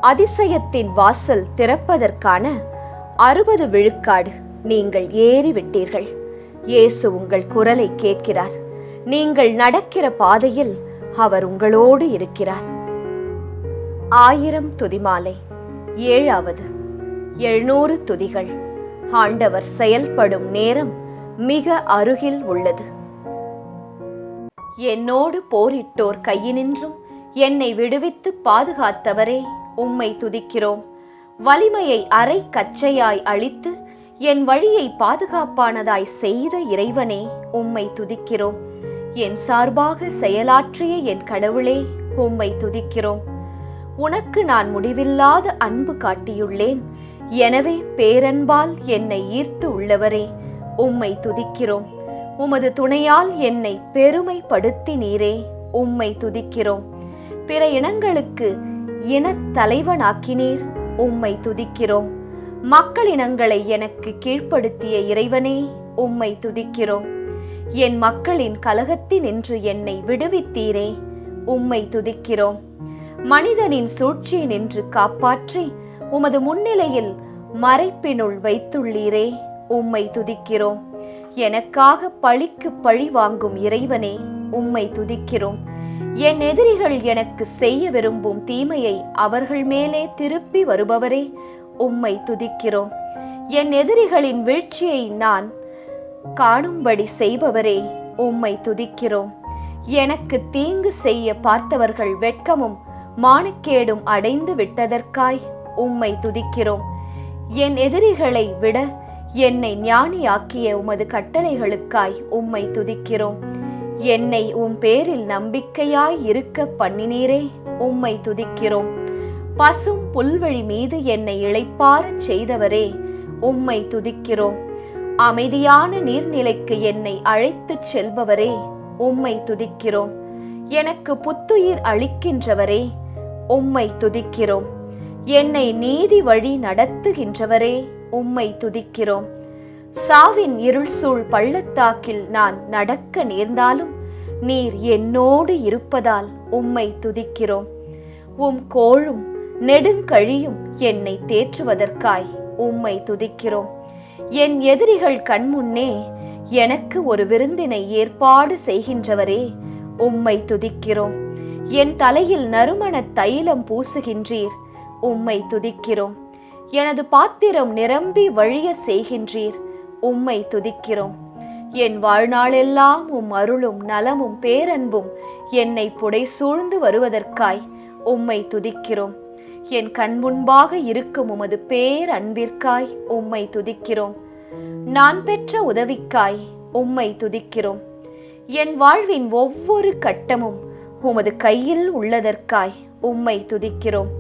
அதிசயத்தின் வாசல் திறப்பதற்கான 60 விழுக்காடு நீங்கள் ஏறிவிட்டீர்கள். இயேசு உங்கள் குரலை கேட்கிறார். நீங்கள் நடக்கிற பாதையில் அவர் உங்களோடு இருக்கிறார். 1000 துதிமாலை. 7வது. 700 துதிகள். ஆண்டவர் செயல்படும் நேரம் மிக அருகில் உள்ளது. என்னோடு போரிட்டோர் கையினின்றும் என்னை விடுவித்து பாதுகாத்தவரே, உம்மை துதிக்கிறோம். வலிமையை அரை கச்சையாய் அளித்து என் வழியை பாதுகாப்பானதாய் செய்த இறைவனே, உம்மை துதிக்கிறோம். என் சார்பாக செயலாற்றிய என் கடவுளே, உம்மை துதிக்கிறோம். உனக்கு நான் முடிவில்லாத அன்பு காட்டியுள்ளேன். எனவே பேரன்பால் என்னை ஈர்த்து உள்ளவரே, உம்மை துதிக்கிறோம். உமது துணையால் என்னை பெருமைப்படுத்தினீரே, உம்மை துதிக்கிறோம். பிற இனங்களுக்கு இனத் தலைவனாக்கினீர், உம்மை துதிக்கிறோம். மக்களினங்களை எனக்கு கீழ்ப்படுத்திய இறைவனே, உம்மை துதிக்கிறோம். என் மக்களின் கலகத்தினின்று என்னை விடுவித்தீரே, உம்மை துதிக்கிறோம். மனிதனின் சூழ்ச்சியினின்று காப்பாற்றி உமது முன்னிலையில் மறைப்பினுள் வைத்துள்ளீரே, உம்மை துதிக்கிறோம். எனக்காக பழிக்கு பழி வாங்கும் இறைவனே, உம்மை துதிக்கிறோம். என் எதிரிகள் எனக்கு செய்ய விரும்பும் தீமையை அவர்கள் மேலே திருப்பி வருபவரே, உம்மை துதிக்கிறோம். என் எதிரிகளின் வீழ்ச்சியை நான் காணும்படி செய்பவரே, உம்மை துதிக்கிறோம். எனக்கு தீங்கு செய்ய பார்த்தவர்கள் வெட்கமும் மானக்கேடும் அடைந்து விட்டதற்காய் உம்மை துதிக்கிறோம். என் எதிரிகளை விட என்னை ஞானியாக்கிய உமது கட்டளைகளுக்காய் உம்மை துதிக்கிறோம். என்னை உம் பேரில் நம்பிக்கையாய் இருக்க பண்ணினீரே, உம்மை துதிக்கிறோம். பசும் புல்வெளி மீது என்னை இளைப்பாறச் செய்தவரே, உம்மை துதிக்கிறோம். அமைதியான நீர்நிலைக்கு என்னை அழைத்துச் செல்பவரே, உம்மை துதிக்கிறோம். எனக்கு புத்துயிர் அளிக்கின்றவரே, உம்மை துதிக்கிறோம். என்னை நீதி வழி நடத்துகின்றவரே, உம்மை துதிக்கிறோம். சாவின் இருள் சூழ் பள்ளத்தாக்கில் நான் நடக்க நேர்ந்தாலும் நீர் என்னோடு இருப்பதால் உம்மை துதிக்கிறோம். உம் கோளும் நெடுங்கழியும் என்னை தேற்றுவதற்காய் உம்மை துதிக்கிறோம். என் எதிரிகள் கண்முன்னே எனக்கு ஒரு விருந்தினை ஏற்பாடு செய்கின்றவரே, உம்மை துதிக்கிறோம். என் தலையில் நறுமண தைலம் பூசுகின்றீர், உம்மை துதிக்கிறோம். எனது பாத்திரம் நிரம்பி வழிய செய்கின்றீர், உம்மை துதிக்கிறோம். என் வாழ்நாளெல்லாம் உம் அருளும் நலமும் பேரன்பும் என்னை புடைசூழ்ந்து வருவதற்காய் உம்மை துதிக்கிறோம். என் கண் முன்பாக இருக்கும் உமது பேரன்பிற்காய் உம்மை துதிக்கிறோம். நான் பெற்ற உதவிக்காய் உம்மை துதிக்கிறோம். என் வாழ்வின் ஒவ்வொரு கட்டமும் உமது கையில் உள்ளதற்காய் உம்மை துதிக்கிறோம்.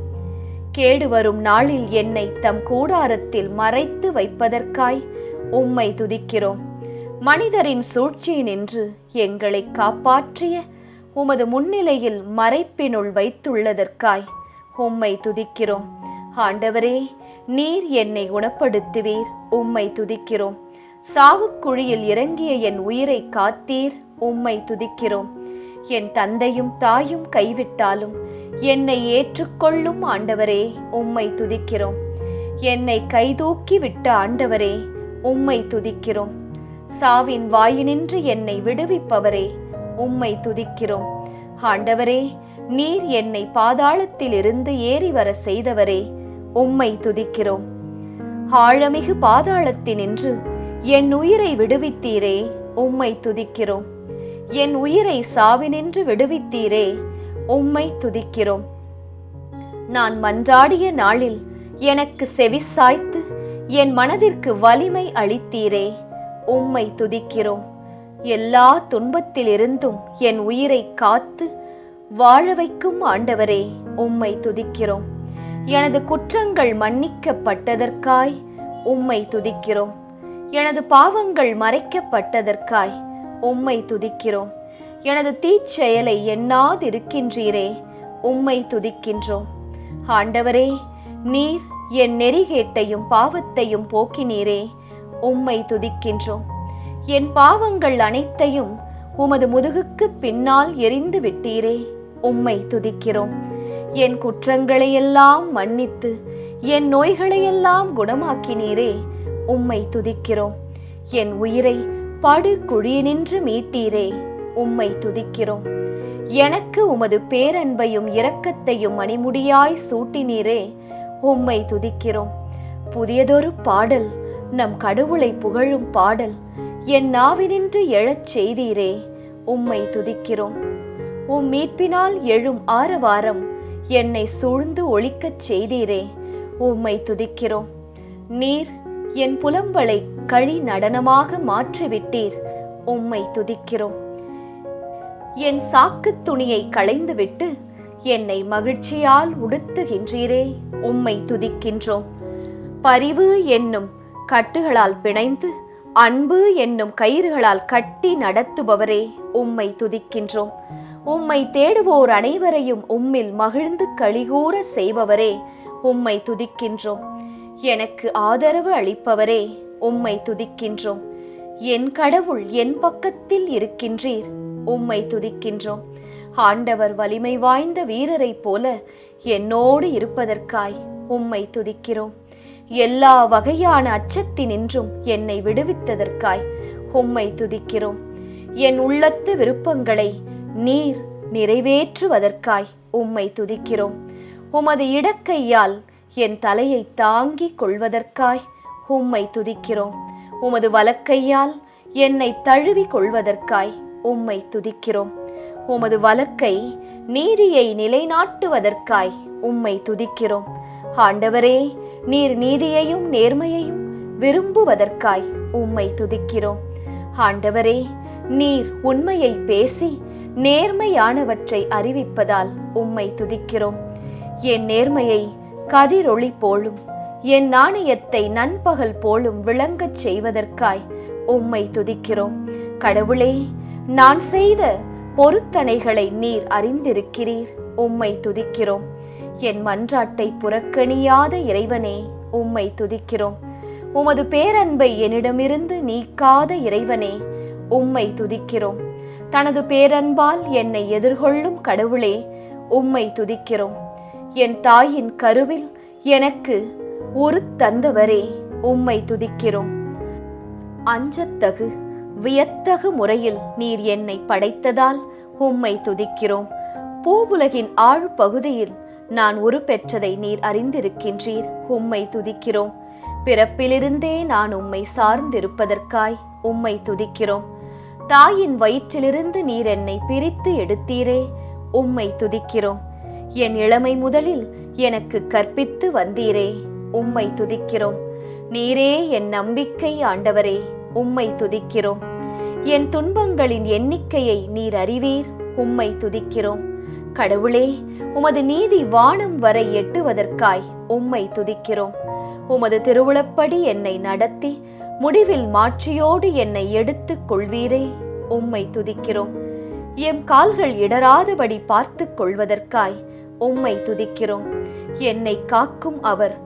கேடு வரும் நாளில் என்னை தம் கூடாரத்தில் மறைத்து வைப்பதற்காய் உம்மை துதிக்கிறோம். மனிதரின் சூழ்ச்சியினின்று எங்களை காப்பாற்றிய உமது முன்னிலையில் மறைப்பினுள் வைத்துள்ளதற்காய் உம்மை துதிக்கிறோம். ஆண்டவரே, நீர் என்னை குணப்படுத்துவீர், உம்மை துதிக்கிறோம். சாவுக்குழியில் இறங்கிய என் உயிரை காத்தீர், உம்மை துதிக்கிறோம். என் தந்தையும் தாயும் கைவிட்டாலும் என்னை ஏற்றுக்கொள்ளும் ஆண்டவரே, உம்மை துதிக்கிறோம். என்னை கைதூக்கி விட்ட ஆண்டவரே, உம்மை துதிக்கிறோம். சாவின் வாயினின்று என்னை விடுவிப்பவரே, உம்மை துதிக்கிறோம். ஆண்டவரே, நீர் என்னை பாதாளத்தில் இருந்து ஏறி வர செய்தவரே, உம்மை துதிக்கிறோம். ஆழமிகு பாதாளத்தினின்று என் உயிரை விடுவித்தீரே, உம்மை துதிக்கிறோம். என் உயிரை சாவினின்று விடுவித்தீரே, உம்மை துதிக்கிறோம். நான் மன்றாடிய நாளில் எனக்கு செவிசாய்த்து என் மனதிற்கு வலிமை அளித்தீரே, உம்மை துதிக்கிறோம். எல்லா துன்பத்திலிருந்தும் என் உயிரை காத்து வாழ வைக்கும் ஆண்டவரே, உம்மை துதிக்கிறோம். எனது குற்றங்கள் மன்னிக்கப்பட்டதற்காய் உம்மை துதிக்கிறோம். எனது பாவங்கள் மறைக்கப்பட்டதற்காய் உம்மை துதிக்கிறோம். எனது தீச்செயலை எண்ணாதிருக்கின்றீரே, உம்மை துதிக்கின்றோம். ஆண்டவரே, நீர் என் நெறிகேட்டையும் பாவத்தையும் போக்கினீரே, உம்மை துதிக்கின்றோம். என் பாவங்கள் அனைத்தையும் உமது முதுகுக்கு பின்னால் எறிந்து விட்டீரே, உம்மை துதிக்கிறோம். என் குற்றங்களையெல்லாம் மன்னித்து என் நோய்களையெல்லாம் குணமாக்கினீரே, உம்மை துதிக்கிறோம். என் உயிரை படு குழியினின்று மீட்டீரே, உம்மை துதிக்கிறோம். எனக்கு உமது பேரன்பையும் இரக்கத்தையும் மணிமுடியாய் சூட்டினீரே, உம்மை துதிக்கிறோம். புதியதொரு பாடல், நம் கடவுளை புகழும் பாடல் என் நாவினின்று எழச் செய்தீரே, உம்மை துதிக்கிறோம். உம் மீட்பினால் எழும் ஆரவாரம் என்னை சூழ்ந்து ஒலிக்கச் செய்தீரே, உம்மை துதிக்கிறோம். நீர் என் புலம்பலை களி நடனமாக மாற்றிவிட்டீர், உம்மை துதிக்கிறோம். என் சாக்கு துணியை களைந்துவிட்டு என்னை மகிழ்ச்சியால் உடுத்துகின்றீரே, உம்மை துதிக்கின்றோம். பரிவு என்னும் கட்டுகளால் பிணைந்து அன்பு என்னும் கயிறுகளால் கட்டி நடத்துபவரே, உம்மை துதிக்கின்றோம். உம்மை தேடுவோர் அனைவரையும் உம்மில் மகிழ்ந்து களிகூற செய்பவரே, உம்மை துதிக்கின்றோம். எனக்கு ஆதரவு அளிப்பவரே, உம்மை துதிக்கின்றோம். என் கடவுள் என் பக்கத்தில் இருக்கின்றீர், உம்மை துதிக்கின்றோம். ஆண்டவர் வலிமை வாய்ந்த வீரரைப் போல என்னோடு இருப்பதற்காய் உம்மை துதிக்கிறோம். எல்லா வகையான அச்சத்தினின்றும் என்னை விடுவித்ததற்காய் உம்மை துதிக்கிறோம். என் உள்ளத்து விருப்பங்களை நீர் நிறைவேற்றுவதற்காய் உம்மை துதிக்கிறோம். உமது இடக்கையால் என் தலையை தாங்கிக் கொள்வதற்காய் உம்மை துதிக்கிறோம். உமது வலக்கையால் என்னை தழுவி கொள்வதற்காய் உம்மை துதிக்கிறோம். உமது வலக்கை நீதியை நிலைநாட்டுவதற்காய் உம்மை துதிக்கிறோம். ஆண்டவரே, நீர் நீதியையும் நேர்மையையும் விரும்புவதற்காய் உம்மை துதிக்கிறோம். ஆண்டவரே, நீர் உண்மையை பேசி நேர்மையானவற்றை அறிவிப்பதால் உம்மை துதிக்கிறோம். என் நேர்மையை கதிரொளி போலும் என் நாணயத்தை நண்பகல் போலும் விளங்கச் செய்வதற்காய் உம்மை துதிக்கிறோம். கடவுளே, நான் செய்த பொருத்தனைகளை நீர் அறிந்திருக்கிறீர், உம்மை துதிக்கிறோம். என் மன்றாட்டை புறக்கணியாத இறைவனே, உம்மை துதிக்கிறோம். உமது பேரன்பை என்னிடமிருந்து நீக்காத இறைவனே, உம்மை துதிக்கிறோம். தனது பேரன்பால் என்னை எதிர்கொள்ளும் கடவுளே, உம்மை துதிக்கிறோம். என் தாயின் கருவில் எனக்கு ஒரு தந்தவரே, உம்மை துதிக்கிறோம். அஞ்சத்தகு வியத்தகு முறையில் நீர் என்னை படைத்ததால் உம்மை துதிக்கிறோம். பூவுலகின் ஆழ்பகுதியில் நான் உருப்பெற்றதை நீர் அறிந்திருக்கின்றீர், உம்மை துதிக்கிறோம். பிறப்பிலிருந்தே நான் உம்மை சார்ந்திருப்பதற்காய் உம்மை துதிக்கிறோம். தாயின் வயிற்றிலிருந்து நீர் என்னை பிரித்து எடுத்தீரே, உம்மை துதிக்கிறோம். என் இளமை முதலில் எனக்கு கற்பித்து வந்தீரே, உம்மை துதிக்கிறோம். நீரே என் நம்பிக்கை ஆண்டவரே, உம்மை துதிக்கிறோம். என் துன்பங்களின் எண்ணிக்கையை நீர் அறிவீர், உம்மை துதிக்கிறோம். கடவுளே, உமது நீதி வானம் வரை எட்டுவதற்காய் உம்மை துதிக்கிறோம். உமது திருவுளப்படி என்னை நடத்தி முடிவில் மாட்சியோடு என்னை எடுத்துக் கொள்வீரே, உம்மை துதிக்கிறோம். எம் கால்கள் இடராதபடி பார்த்து கொள்வதற்காய் உம்மை துதிக்கிறோம். என்னை காக்கும் அவர்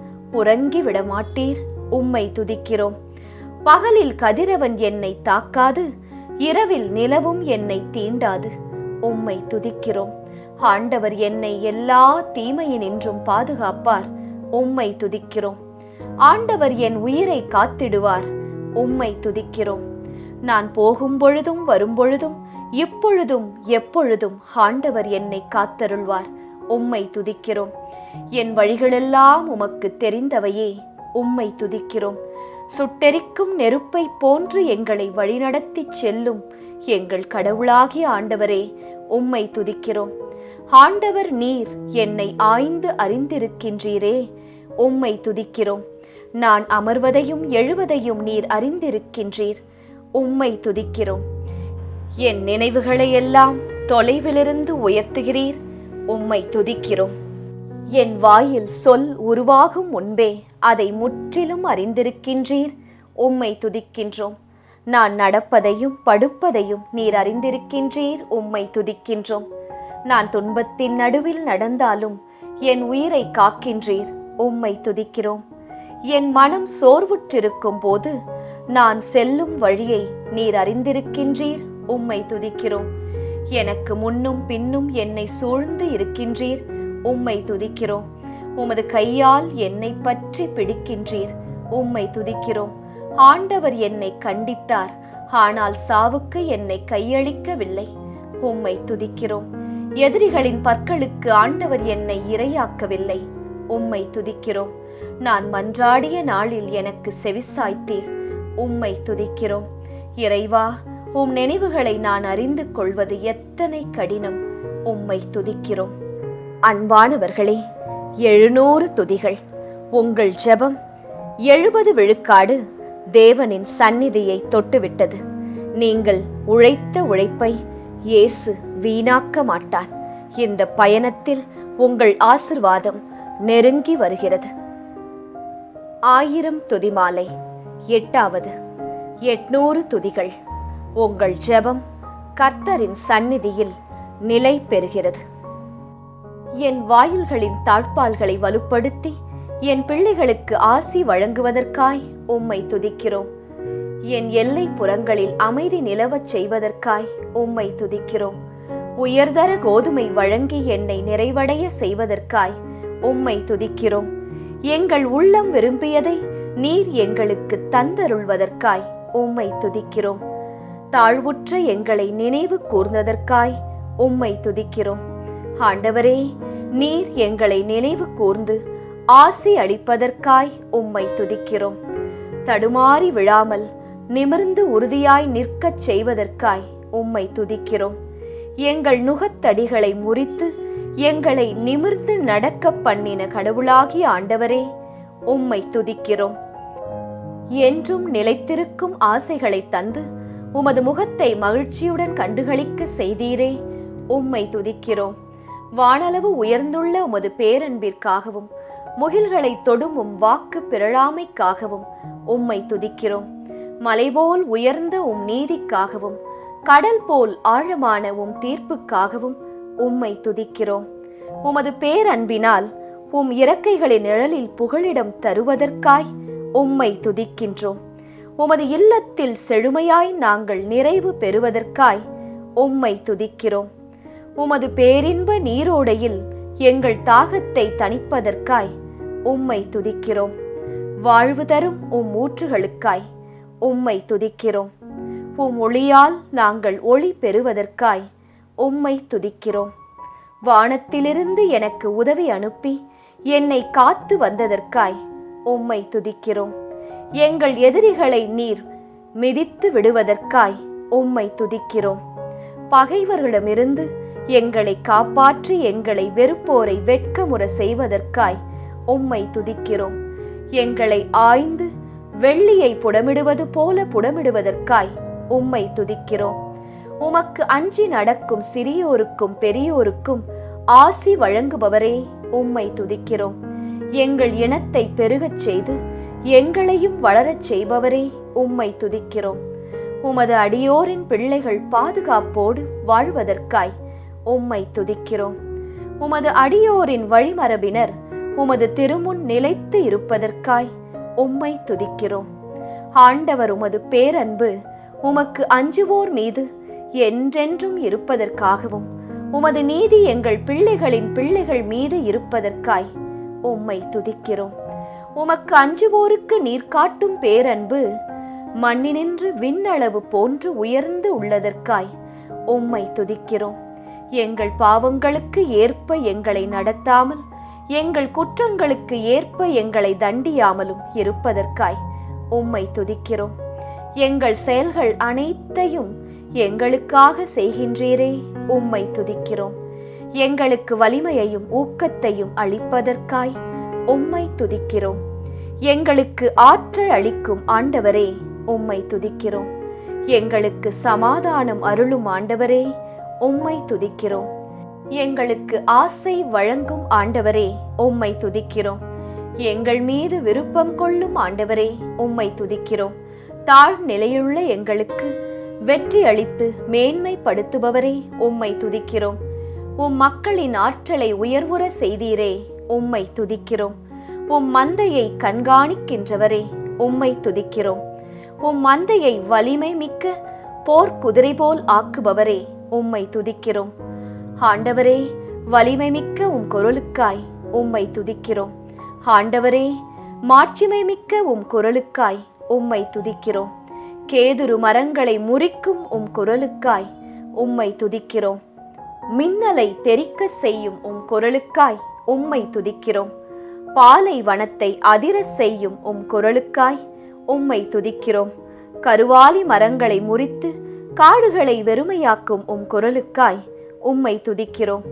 உறங்கிவிட மாட்டீர், உம்மை துதிக்கிறோம். பகலில் கதிரவன் என்னை தாக்காது, இரவில் நிலவும் என்னை தீண்டாது, உம்மை துதிக்கிறோம். ஆண்டவர் என்னை எல்லா தீமையினின்றும் பாதுகாப்பார், உம்மை துதிக்கிறோம். ஆண்டவர் என் உயிரை காத்திடுவார், உம்மை துதிக்கிறோம். நான் போகும் பொழுதும் வரும்பொழுதும் இப்பொழுதும் எப்பொழுதும் ஆண்டவர் என்னை காத்தருள்வார், உம்மை துதிக்கிறோம். என் வழிகளெல்லாம் உமக்கு தெரிந்தவையே, உம்மை துதிக்கிறோம். சுட்டெரிக்கும் நெருப்பை போன்று எங்களை வழிநடத்தி செல்லும் எங்கள் கடவுளாகிய ஆண்டவரே, உம்மை துதிக்கிறோம். ஆண்டவர் நீர் என்னை ஆய்ந்து அறிந்திருக்கின்றீரே, உம்மை துதிக்கிறோம். நான் அமர்வதையும் எழுவதையும் நீர் அறிந்திருக்கின்றீர், உம்மை துதிக்கிறோம். என் நினைவுகளை எல்லாம் தொலைவிலிருந்து உயர்த்துகிறீர், உம்மை துதிக்கிறோம். என் வாயில் சொல் உருவாகும் முன்பே அதை முற்றிலும் அறிந்திருக்கின்றீர், உம்மை துதிக்கின்றோம். நான் நடப்பதையும் படுப்பதையும் நீர் அறிந்திருக்கின்றீர், உம்மை துதிக்கின்றோம். நான் துன்பத்தின் நடுவில் நடந்தாலும் என் உயிரை காக்கின்றீர், உம்மை துதிக்கிறோம். என் மனம் சோர்வுற்றிருக்கும் போது நான் செல்லும் வழியை நீர் அறிந்திருக்கின்றீர், உம்மை துதிக்கிறோம். எனக்கு முன்னும் பின்னும் என்னை சூழ்ந்து இருக்கின்றீர், உம்மை துதிக்கிறோம். உமது கையால் என்னை பற்றி பிடிக்கின்றீர், உம்மை துதிக்கிறோம். ஆண்டவர் என்னை கண்டித்தார், ஆனால் சாவுக்கு என்னை கையளிக்கவில்லை, உம்மை துதிக்கிறோம். எதிரிகளின் பற்களுக்கு ஆண்டவர் என்னை இரையாக்கவில்லை, உம்மை துதிக்கிறோம். நான் மன்றாடிய நாளில் எனக்கு செவிசாய்த்தீர், உம்மை துதிக்கிறோம். இறைவா, உம் நினைவுகளை நான் அறிந்து கொள்வது எத்தனை கடினம், உம்மை துதிக்கிறோம். அன்பானவர்களே, 700 துதிகள். உங்கள் ஜெபம் 70 விழுக்காடு தேவனின் சந்நிதியை தொட்டுவிட்டது. நீங்கள் உழைத்த உழைப்பை இயேசு வீணாக்க மாட்டார். இந்த பயணத்தில் உங்கள் ஆசிர்வாதம் நெருங்கி வருகிறது. 1000 துதிமாலை 8வது. 800 துதிகள். உங்கள் ஜெபம் கர்த்தரின் சந்நிதியில் நிலை பெறுகிறது. என் வாயில்களின் தாழ்பால்களை வலுப்படுத்தி என் பிள்ளைகளுக்கு ஆசி வழங்குவதற்காய் உம்மை துதிக்கிறோம். என் எல்லை புறங்களில் அமைதி நிலவச் செய்வதற்காய் உம்மை துதிக்கிறோம். உயர்தர கோதுமை வழங்கி என்னை நிறைவடைய செய்வதற்காய் உம்மை துதிக்கிறோம். எங்கள் உள்ளம் விரும்பியதை நீர் எங்களுக்கு தந்தருள்வதற்காய் உம்மை துதிக்கிறோம். தாழ்வுற்ற எங்களை நினைவு கூர்ந்ததற்காய் உம்மை துதிக்கிறோம். ஆண்டவரே, நீர் எங்களை நினைவு கூர்ந்து ஆசி அளிப்பதற்காய் உம்மை துதிக்கிறோம். தடுமாறி விழாமல் நிமிர்ந்து உறுதியாய் நிற்கச் செய்வதற்காய் உம்மை துதிக்கிறோம். எங்கள் நுகத்தடிகளை முறித்து எங்களை நிமிர்ந்து நடக்க பண்ணின கடவுளாகிய ஆண்டவரே, உம்மை துதிக்கிறோம். என்றும் நிலைத்திருக்கும் ஆசைகளை தந்து உமது முகத்தை மகிழ்ச்சியுடன் கண்டுகளிக்க செய்தீரே, உம்மை துதிக்கிறோம். வானளவு உயர்ந்துள்ள உமது பேரன்பிற்காகவும் முகில்களை தொடும் உம் வாக்கு பிறழாமைக்காகவும் உம்மை துதிக்கிறோம். மலைபோல் உயர்ந்த உம் நீதிக்காகவும் கடல் போல் ஆழமான உம் தீர்ப்புக்காகவும் உம்மை துதிக்கிறோம். உமது பேரன்பினால் உம் இறக்கைகளின் நிழலில் புகலிடம் தருவதற்காய் உம்மை துதிக்கின்றோம். உமது இல்லத்தில் செழுமையாய் நாங்கள் நிறைவு பெறுவதற்காய் உம்மை துதிக்கிறோம். உமது பேரின்ப நீரோடையில் எங்கள் தாகத்தை தணிப்பதற்காய் உம்மை துதிக்கிறோம். வாழ்வு தரும் உம் ஊற்றுகளுக்காய் உம்மை துதிக்கிறோம். உம் ஒளியால் நாங்கள் ஒளி பெறுவதற்காய் உம்மை துதிக்கிறோம். வானத்திலிருந்து எனக்கு உதவி அனுப்பி என்னை காத்து வந்ததற்காய் உம்மை துதிக்கிறோம். எங்கள் எதிரிகளை நீர் மிதித்து விடுவதற்காய் உம்மை துதிக்கிறோம். பகைவர்களிடமிருந்து எங்களை காப்பாற்றி எங்களை வெறுப்போரை வெட்கமுற செய்வதற்காய் உம்மை துதிக்கிறோம். எங்களை ஆய்ந்து வெள்ளியை புடமிடுவது போல புடமிடுவதற்காய் உம்மை துதிக்கிறோம். உமக்கு அஞ்சி நடக்கும் சிறியோருக்கும் பெரியோருக்கும் ஆசி வழங்குபவரே உம்மை துதிக்கிறோம். எங்கள் இனத்தை பெருகச் செய்து எங்களையும் வளரச் செய்பவரே உம்மை துதிக்கிறோம். உமது அடியோரின் பிள்ளைகள் பாதுகாப்போடு வாழ்வதற்காய் உம்மை துதிக்கிறோம். உமது அடியோரின் வழிமரபினர் உமது திருமுன் நிலைத்து இருப்பதற்காய் உம்மை துதிக்கிறோம். ஆண்டவர் உமது பேரன்பு உமக்கு அஞ்சுவோர் மீது என்றென்றும் இருப்பதற்காகவும் உமது நீதி எங்கள் பிள்ளைகளின் பிள்ளைகள் மீது இருப்பதற்காய் உம்மை துதிக்கிறோம். உமக்கு அஞ்சுவோருக்கு நீர் காட்டும் பேரன்பு மண்ணினின்று விண்ணளவு போன்று உயர்ந்து உள்ளதற்காய் உம்மை துதிக்கிறோம். எங்கள் பாவங்களுக்கு ஏற்ப எங்களை நடத்தாமல் எங்கள் குற்றங்களுக்கு ஏற்ப எங்களை தண்டியாமலும் இருப்பதற்காய் உம்மை துதிக்கிறோம். எங்கள் செயல்கள் அனைத்தையும் எங்களுக்காக செய்கின்றீரே உம்மை துதிக்கிறோம். எங்களுக்கு வலிமையையும் ஊக்கத்தையும் அளிப்பதற்காய் உம்மை துதிக்கிறோம். எங்களுக்கு ஆற்றல் அளிக்கும் ஆண்டவரே உம்மை துதிக்கிறோம். எங்களுக்கு சமாதானம் அருளும் ஆண்டவரே உம்மை துதிக்கிறோம். எங்களுக்கு ஆசை வழங்கும் ஆண்டவரே உம்மை துதிக்கிறோம். எங்கள் மீது விருப்பம் கொள்ளும் ஆண்டவரே உம்மை துதிக்கிறோம். தாழ்நிலையுள்ள எங்களுக்கு வெற்றி அளித்து மேன்மைப்படுத்துபவரே உம்மை துதிக்கிறோம். உம் மக்களின் ஆற்றலை உயர்வுற செய்தீரே உம்மை துதிக்கிறோம். உம் மந்தையை கண்காணிக்கின்றவரே உம்மை துதிக்கிறோம். உம் மந்தையை வலிமை மிக்க போர்க்குதிரை போல் ஆக்குபவரே உம்மை துதிக்கிறோம். ஆண்டவரே, வலிமை மிக்க உம் குரலுக்காய் உம்மை துதிக்கிறோம். ஆண்டவரே, மாட்சிமை மிக்க உம் குரலுக்காய் உம்மை துதிக்கிறோம். கேதுரு மரங்களை முறிக்கும் உம் குரலுக்காய் உம்மை துதிக்கிறோம். மின்னலை தெறிக்க செய்யும் உம் குரலுக்காய் உம்மை துதிக்கிறோம். பாலை வனத்தை அதிர செய்யும் உம் குரலுக்காய் உம்மை துதிக்கிறோம். கருவாலி மரங்களை முறித்து காடுகளை வெறுமையாக்கும் உம் குரலுக்காய் உம்மை துதிக்கிறோம்.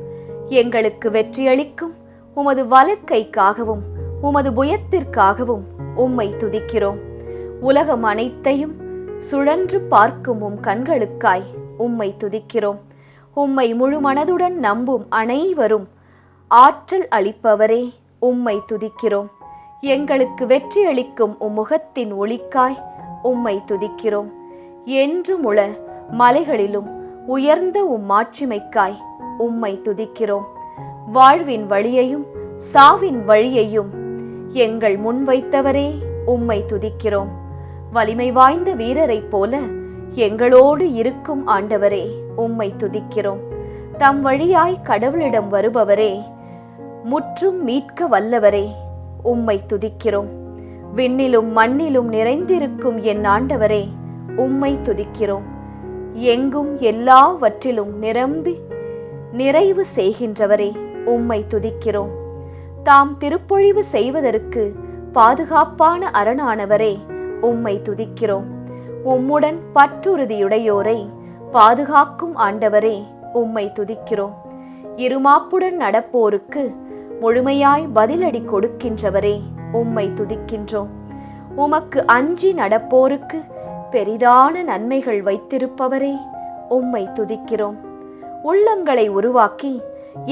எங்களுக்கு வெற்றியளிக்கும் உமது வலக்கைக்காகவும் உமது புயத்திற்காகவும் உம்மை துதிக்கிறோம். உலகம் அனைத்தையும் சுழன்று பார்க்கும் உம் கண்களுக்காய் உம்மை துதிக்கிறோம். உம்மை முழு மனதுடன் நம்பும் அனைவரும் ஆற்றல் அளிப்பவரே உம்மை துதிக்கிறோம். எங்களுக்கு வெற்றியளிக்கும் உம் முகத்தின் ஒளிக்காய் உம்மை துதிக்கிறோம். என்றும் உள மலைகளிலும் உயர்ந்த உம் மாட்சிமைக்காய் உம்மை துதிக்கிறோம். வாழ்வின் வழியையும் சாவின் வழியையும் எங்கள் முன் வைத்தவரே உம்மை துதிக்கிறோம். வலிமை வாய்ந்த வீரரைப் போல எங்களோடு இருக்கும் ஆண்டவரே உம்மை துதிக்கிறோம். தம் வழியாய் கடவுளிடம் வருபவரே, முற்றும் மீட்க வல்லவரே உம்மை துதிக்கிறோம். விண்ணிலும் மண்ணிலும் நிறைந்திருக்கும் என் ஆண்டவரே உம்மை துதிக்கிறோம். எங்கும் எல்லாவற்றிலும் நிரம்பி நிறைவு செய்கின்றவரே உம்மை துதிக்கிறோம். தாம் திருப்பொழிவு செய்வதற்கு பாதுகாப்பான அரணானவரே உம்மை துதிக்கிறோம். உம்முடன் பற்றுறுதியுடையோரை பாதுகாக்கும் ஆண்டவரே உம்மை துதிக்கிறோம். இருமாப்புடன் நடப்போருக்கு முழுமையாய் பதிலடி கொடுக்கின்றவரே உம்மை துதிக்கின்றோம். உமக்கு அஞ்சி நடப்போருக்கு பெரிதான நன்மைகள் வைத்திருப்பவரே உம்மை துதிக்கிறோம். உள்ளங்களை உருவாக்கி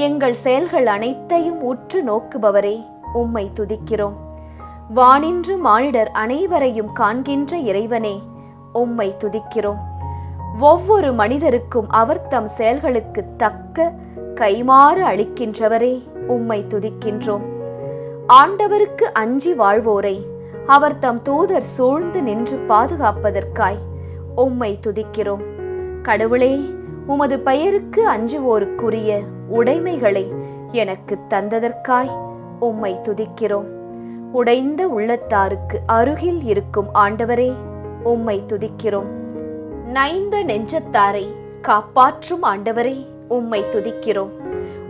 எங்கள் செயல்கள் அனைத்தையும் உற்று நோக்குபவரே உம்மை துதிக்கிறோம். வானின்று மானிடர் அனைவரையும் காண்கின்ற இறைவனே உம்மை துதிக்கிறோம். ஒவ்வொரு மனிதருக்கும் அவர் தம் செயல்களுக்கு தக்க கைமாறு அளிக்கின்றவரே உம்மை துதிக்கின்றோம். ஆண்டவருக்கு அஞ்சி வாழ்வோரை அவர் தம் தூதர் சூழ்ந்து நின்று பாதுகாப்பதற்காய் உம்மை துதிக்கிறோம். கடவுளே, உமது பெயருக்கு அஞ்சுவோருக்குரிய உடைமைகளை எனக்கு தந்ததற்காய் உம்மை துதிக்கிறோம். உடைந்த உள்ளத்தாருக்கு அருகில் இருக்கும் ஆண்டவரே, உம்மை துதிக்கிறோம். நைந்த நெஞ்சத்தாரை காப்பாற்றும் ஆண்டவரே, உம்மை துதிக்கிறோம்.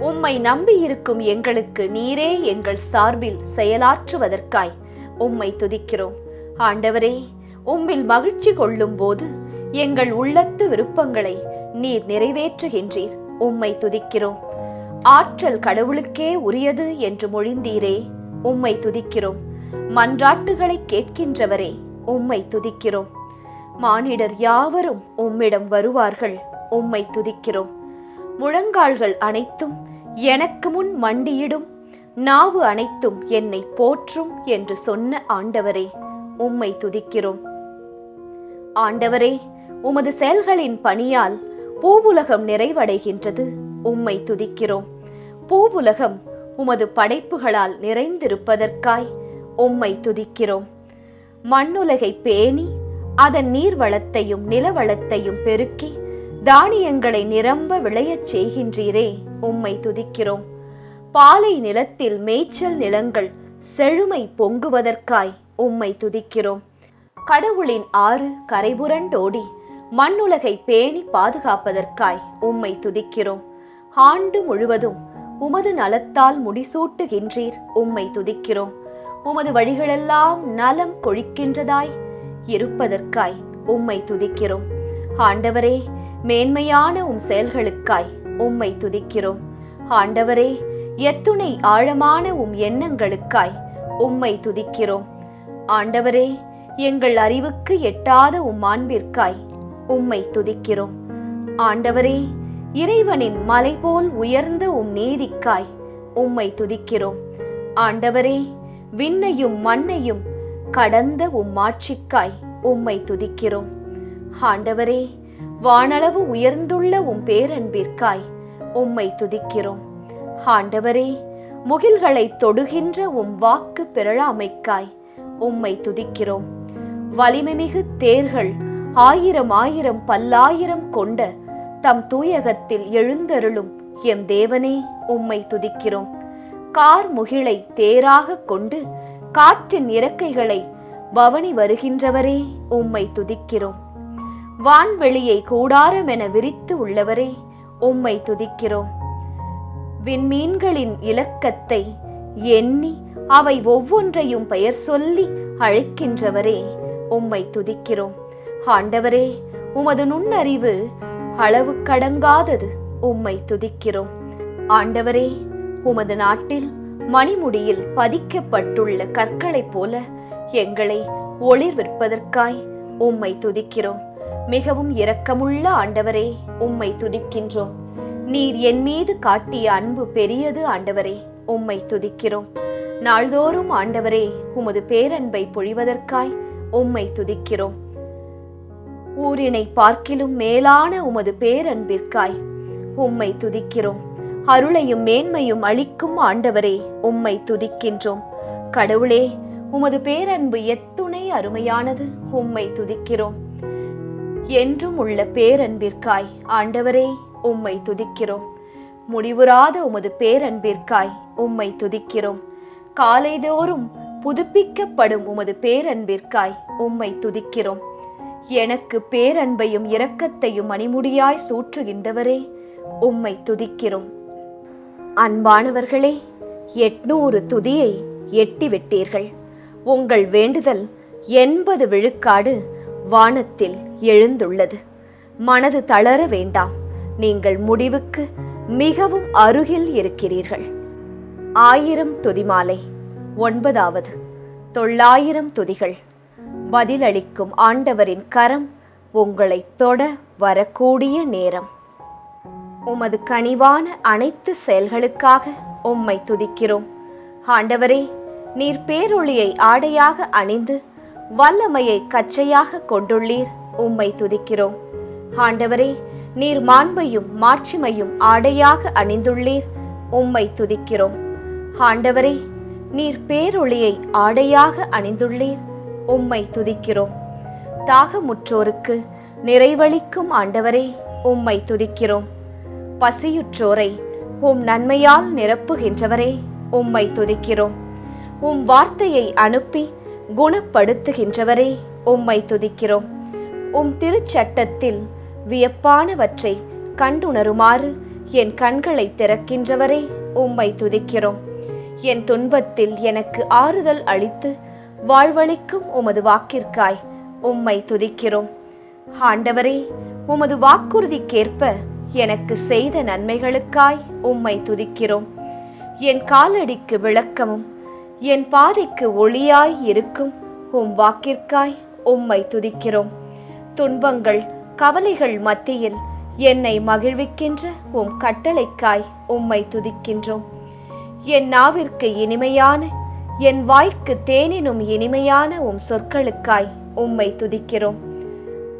உம்மை நம்பியிருக்கும் எங்களுக்கு நீரே எங்கள் சார்பில் செயலாற்றுவதற்காய் உம்மை துதிக்கிறோம். ஆண்டவரே, உம்மில் மகிழ்ச்சி கொள்ளும் போது எங்கள் உள்ளத்து விருப்பங்களை நீர் நிறைவேற்றுகின்றீர். உம்மை துதிக்கிறோம். ஆற்றல் கடவுளுக்கே உரியது என்று மொழிந்தீரே, உம்மை துதிக்கிறோம். மன்றாட்டுகளை கேட்கின்றவரே, உம்மை துதிக்கிறோம். மானிடர் யாவரும் உம்மிடம் வருவார்கள், உம்மை துதிக்கிறோம். முழங்கால்கள் அனைத்தும் எனக்கு முன் மண்டியிடும், நாவு அனைத்தும் என்னை போற்றும் என்று சொன்ன ஆண்டவரே, உம்மை துதிக்கிறோம். ஆண்டவரே, உமது செயல்களின் பணியால் பூவுலகம் நிறைவடைகின்றது. உம்மை துதிக்கிறோம். பூவுலகம் உமது படைப்புகளால் நிறைந்திருப்பதற்காய் உம்மை துதிக்கிறோம். மண்ணுலகை பேணி அதன் நீர்வளத்தையும் நிலவளத்தையும் பெருக்கி தானியங்களை நிரம்ப விளையச் செய்கின்றீரே, உம்மை துதிக்கிறோம். பாலை நிலத்தில் மேய்ச்சல் நிலங்கள் செழுமை பொங்குவதற்காய் உம்மை துதிக்கிறோம். கடவுளின் ஆறு கரைபுரண்டோடி மண்ணுலகை பேணி பாதுகாப்பதற்காய் உம்மை துதிக்கிறோம். ஆண்டு முழுவதும் உமது நலத்தால் முடிசூட்டுகின்றீர், உம்மை துதிக்கிறோம். உமது வழிகளெல்லாம் நலம் கொழிக்கின்றதாய் இருப்பதற்காய் உம்மை துதிக்கிறோம். ஆண்டவரே, மேன்மையான உம் செயல்களுக்காய் உம்மை துதிக்கிறோம். ஆண்டவரே, எத்துணை ஆழமான உம் எண்ணங்களுக்காய் உம்மை துதிக்கிறோம். ஆண்டவரே, எங்கள் அறிவுக்கு எட்டாத உம் மாண்பிற்காய் உம்மை துதிக்கிறோம். ஆண்டவரே, இறைவனின் மலை போல் உயர்ந்த உம் நீதிக்காய் உம்மை துதிக்கிறோம். ஆண்டவரே, விண்ணையும் மண்ணையும் கடந்த உம் ஆட்சிக்காய் உம்மை துதிக்கிறோம். ஆண்டவரே, வானளவு உயர்ந்துள்ள உம் பேரன்பிற்காய் உம்மை துதிக்கிறோம். ஆண்டவரே, முகில்களை தொடுகின்ற உம் வாக்கு பிறழாமைக்காய் உம்மை துதிக்கிறோம். வலிமைமிகு தேர்கள் ஆயிரம் ஆயிரம் பல்லாயிரம் கொண்ட தம் தூயகத்தில் எழுந்தருளும் எம் தேவனே, உம்மை துதிக்கிறோம். கார் முகிலை தேராக கொண்டு காற்றின் இறக்கைகளை பவனி வருகின்றவரே, உம்மை துதிக்கிறோம். வான்வெளியை கூடாரம் என விரித்து உள்ளவரே, உம்மை துதிக்கிறோம். விண்மீன்களின் இலக்கத்தை எண்ணி அவை ஒவ்வொன்றையும் பெயர் சொல்லி அழைக்கின்றவரே, உம்மை துதிக்கிறோம். ஆண்டவரே, உமது நுண்ணறிவு அளவு கடங்காதது, உம்மை துதிக்கிறோம். ஆண்டவரே, உமது நாட்டில் மணிமுடியில் பதிக்கப்பட்டுள்ள கற்களைப் போல எங்களை ஒளிர்விற்பதற்காய் உம்மை துதிக்கிறோம். மிகவும் இரக்கமுள்ள ஆண்டவரே, உம்மை துதிக்கின்றோம். நீர் என் மீது காட்டிய அன்பு பெரியது ஆண்டவரே, உம்மை துதிக்கிறோம். நாள்தோறும் ஆண்டவரே, உமது பேரன்பை பொழிவதற்காய் உம்மை துதிக்கிறோம். ஊரினை பார்க்கிலும் மேலான உமது பேரன்பிற்காய் உம்மை துதிக்கிறோம். அருளையும் மேன்மையும் அளிக்கும் ஆண்டவரே, உம்மை துதிக்கின்றோம். கடவுளே, உமது பேரன்பு எத்துணை அருமையானது, உம்மை துதிக்கிறோம். என்றும் உள்ள பேரன்பிற்காய் ஆண்டவரே, உம்மை துதிக்கிறோம். முடிவுறாத உமது பேரன்பிற்காய் உம்மை துதிக்கிறோம். காலைதோறும் புதுப்பிக்கப்படும் உமது பேரன்பிற்காய் உம்மை துதிக்கிறோம். எனக்கு பேரன்பையும் இரக்கத்தையும் மணிமுடியாய் சூற்றுகின்றவரே, உம்மை துதிக்கிறோம். அன்பானவர்களே, 800 துதியை எட்டிவிட்டீர்கள். உங்கள் வேண்டுதல் 80 விழுக்காடு வானத்தில் எழுந்துள்ளது. மனது தளர வேண்டாம், நீங்கள் முடிவுக்கு மிகவும் அருகில் இருக்கிறீர்கள். 1000 துதிமாலை 9வது 900 துதிகள். பதிலளிக்கும் ஆண்டவரின் கரம் உங்களை தொட வரக்கூடிய நேரம். உமது கனிவான அனைத்து செயல்களுக்காக உம்மை துதிக்கிறோம். ஆண்டவரே, நீர் பேரொளியை ஆடையாக அணிந்து வல்லமையை கச்சையாக கொண்டுள்ளீர், உம்மை துதிக்கிறோம். ஆண்டவரே, நீர் மாண்பையும் மாட்சிமையும் ஆடையாக அணிந்துள்ளீர், உம்மை துதிக்கிறோம். ஆண்டவரே, நீர் பேரொளியை ஆடையாக அணிந்துள்ளீர். உம்மை துதிக்கிறோம். தாகமுற்றோருக்கு நிறைவளிக்கும் ஆண்டவரே, உம்மை துதிக்கிறோம். பசியுற்றோரை உம் நன்மையால் நிரப்புகின்றவரே, உம்மை துதிக்கிறோம். உம் வார்த்தையை அனுப்பி குணப்படுத்துகின்றவரே, உம்மை துதிக்கிறோம். உம் திருச்சட்டத்தில் வியப்பானவற்றை கண்டுணருமாறு என் கண்களை திறக்கின்றவரே, உம்மை துதிக்கிறோம். என் துன்பத்தில் எனக்கு ஆறுதல் அளித்து வாழ்வளிக்கும் உமது வாக்கிற்காய் உம்மை துதிக்கிறோம். ஆண்டவரே, உமது வாக்குறுதிக்கேற்ப எனக்கு செய்த நன்மைகளுக்காய் உம்மை துதிக்கிறோம். என் காலடிக்கு விளக்கமும் என் பாதைக்கு ஒளியாய் இருக்கும் உம் வாக்கிற்காய் உம்மை துதிக்கிறோம். துன்பங்கள் கவலைகள் மத்தியில் என்னை மகிழ்விக்கின்ற உம் கட்டளைக்காய் உம்மை துதிக்கின்றோம். என் நாவிற்கு இனிமையான, என் வாய்க்கு தேனினும் இனிமையான உம் சொற்களுக்காய் உம்மை துதிக்கிறோம்.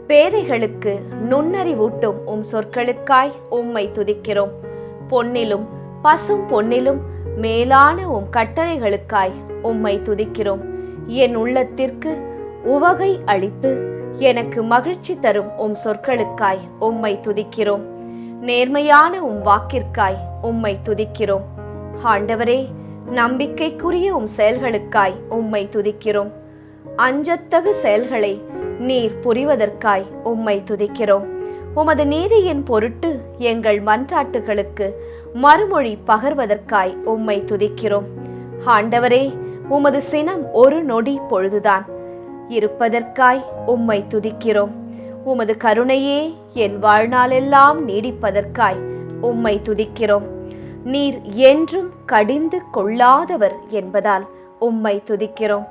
பேதைகளுக்கு நுண்ணறிவூட்டும் உம் சொற்களுக்காய் உம்மை துதிக்கிறோம். பொன்னிலும் பசும் பொன்னிலும் மேலான உம் கட்டளைகளுக்காய் உம்மை துதிக்கிறோம். என் உள்ளத்திற்கு உவகை அளித்து எனக்கு மகிழ்ச்சி தரும் உம் சொற்களுக்காய் உம்மை துதிக்கிறோம். நேர்மையான உம் வாக்கிற்காய் உம்மை துதிக்கிறோம். ஆண்டவரே, நம்பிக்கைக்குரிய உம் செயல்களுக்காய் உம்மை துதிக்கிறோம். அஞ்சத்தகு செயல்களை நீர் புரிவதற்காய் உம்மை துதிக்கிறோம். உமது நீதியின் பொருட்டு எங்கள் மன்றாட்டுகளுக்கு மறுமொழி பகர்வதற்காய் உம்மை துதிக்கிறோம். ஆண்டவரே, உமது சினம் ஒரு நொடி பொழுதுதான் இருப்பதற்காய் உம்மை துதிக்கிறோம். உமது கருணையே என் வாழ்நாளெல்லாம் நீடிப்பதற்காய் உம்மை துதிக்கிறோம். நீர் என்றும் கடிந்து கொள்ளாதவர் என்பதால் உம்மை துதிக்கிறோம்.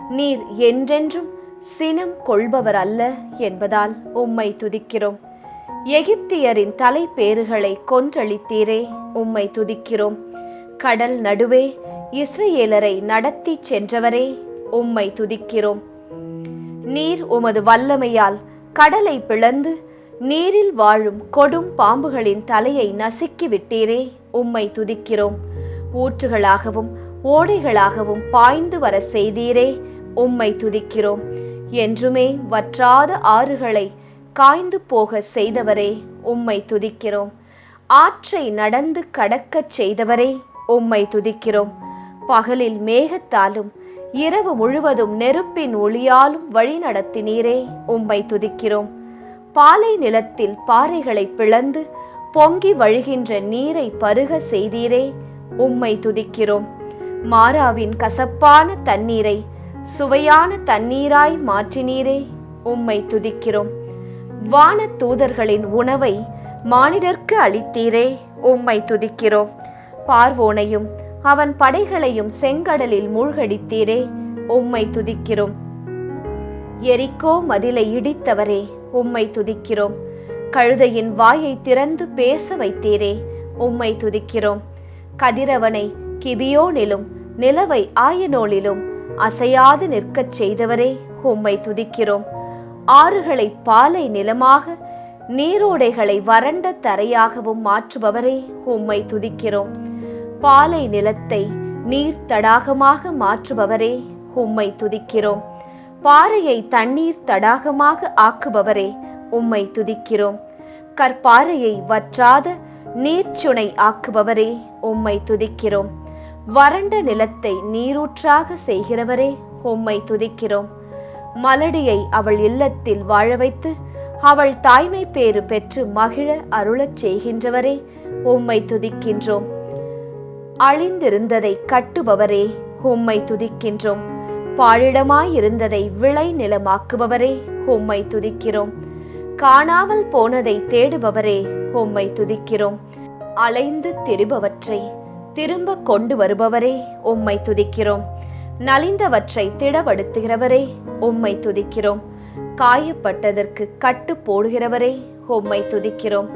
நீர் என்றென்றும் சினம் கொள்பவர் அல்ல என்பதால் உம்மை துதிக்கிறோம். எகிப்தியரின் தலைப்பேறுகளை கொன்றளித்தீரே, உம்மை துதிக்கிறோம். கடல் நடுவே இஸ்ரவேலரை நடத்தி சென்றவரே, உம்மை துதிக்கிறோம். நீர் உமது வல்லமையால் கடலை பிளந்து நீரில் வாழும் கொடும் பாம்புகளின் தலையை நசுக்கி விட்டீரே, உம்மை துதிக்கிறோம். ஊற்றுகளாகவும் ஓடைகளாகவும் பாய்ந்து வர செய்தீரே, உம்மை துதிக்கிறோம். என்றுமே வற்றாத ஆறுகளை காய்ந்து போக செய்தவரே, உம்மை துதிக்கிறோம். ஆற்றை நடந்து கடக்கச் செய்தவரே, உம்மை துதிக்கிறோம். பகலில் மேகத்தாலும் இரவு முழுவதும் நெருப்பின் ஒளியாலும் வழி நடத்தினீரே, உம்மை துதிக்கிறோம். பாலை நிலத்தில் பாறைகளை பிளந்து பொங்கி வழிகின்ற நீரை பருக செய்தீரே, உம்மை துதிக்கிறோம். மாறாவின் கசப்பான தண்ணீரை சுவையான தண்ணீராய் மாற்றினீரே, உம்மை துதிக்கிறோம். வான தூதர்களின் உணவை மானிடர்க்கு அளித்தீரே, உம்மை துதிக்கிறோம். பார்வோனையும் அவன் படைகளையும் செங்கடலில் மூழ்கடித்தீரே, உம்மை துதிக்கிறோம். எரிகோ மதிலை இடித்தவரே, உம்மை துதிக்கிறோம். கழுதையின் வாயை திறந்து பேச வைத்தீரே, உம்மை துதிக்கிறோம். கதிரவனை கிபியோனிலும் நிலவை ஆயனோலிலும் அசையாது நிற்கச் செய்தவரே, உம்மை துதிக்கிறோம். ஆறுகளை பாலை நிலமாக நீரோடைகளை வறண்ட தரையாகவும் மாற்றுபவரே, உம்மை துதிக்கிறோம். பாலை நிலத்தை நீர் தடாகமாக மாற்றுபவரே, உம்மை துதிக்கிறோம். பாறையை தண்ணீர் தடாகமாக ஆக்குபவரே, உம்மை துதிக்கிறோம். கற்பாறையை வற்றாத நீர்ச்சுனை ஆக்குபவரே, உம்மை துதிக்கிறோம். வறண்ட நிலத்தை நீரூற்றாக செய்கிறவரே, உம்மை துதிக்கிறோம். மலடியை அவள் இல்லத்தில் வாழ வைத்து அவள் தாய்மை பேறு பெற்று மகிழ அருளச் செய்கின்றவரே, உம்மை துதிக்கின்றோம். அழிந்திருந்ததை கட்டுபவரே, உம்மை துதிக்கின்றோம். பாழிடமாயிருந்ததை விளை நிலமாக்குபவரே, உம்மை துதிக்கிறோம். காணாமல் போனதை தேடுபவரே, உம்மை துதிக்கிறோம். அலைந்து திரிபவற்றை திரும்ப கொண்டு வருபவரே, உம்மை துதிக்கிறோம். நலிந்தவற்றை திடப்படுத்துகிறவரே, உம்மை துதிக்கிறோம். காயப்பட்டதற்கு கட்டு போடுகிறவரே, உம்மை துதிக்கிறோம்.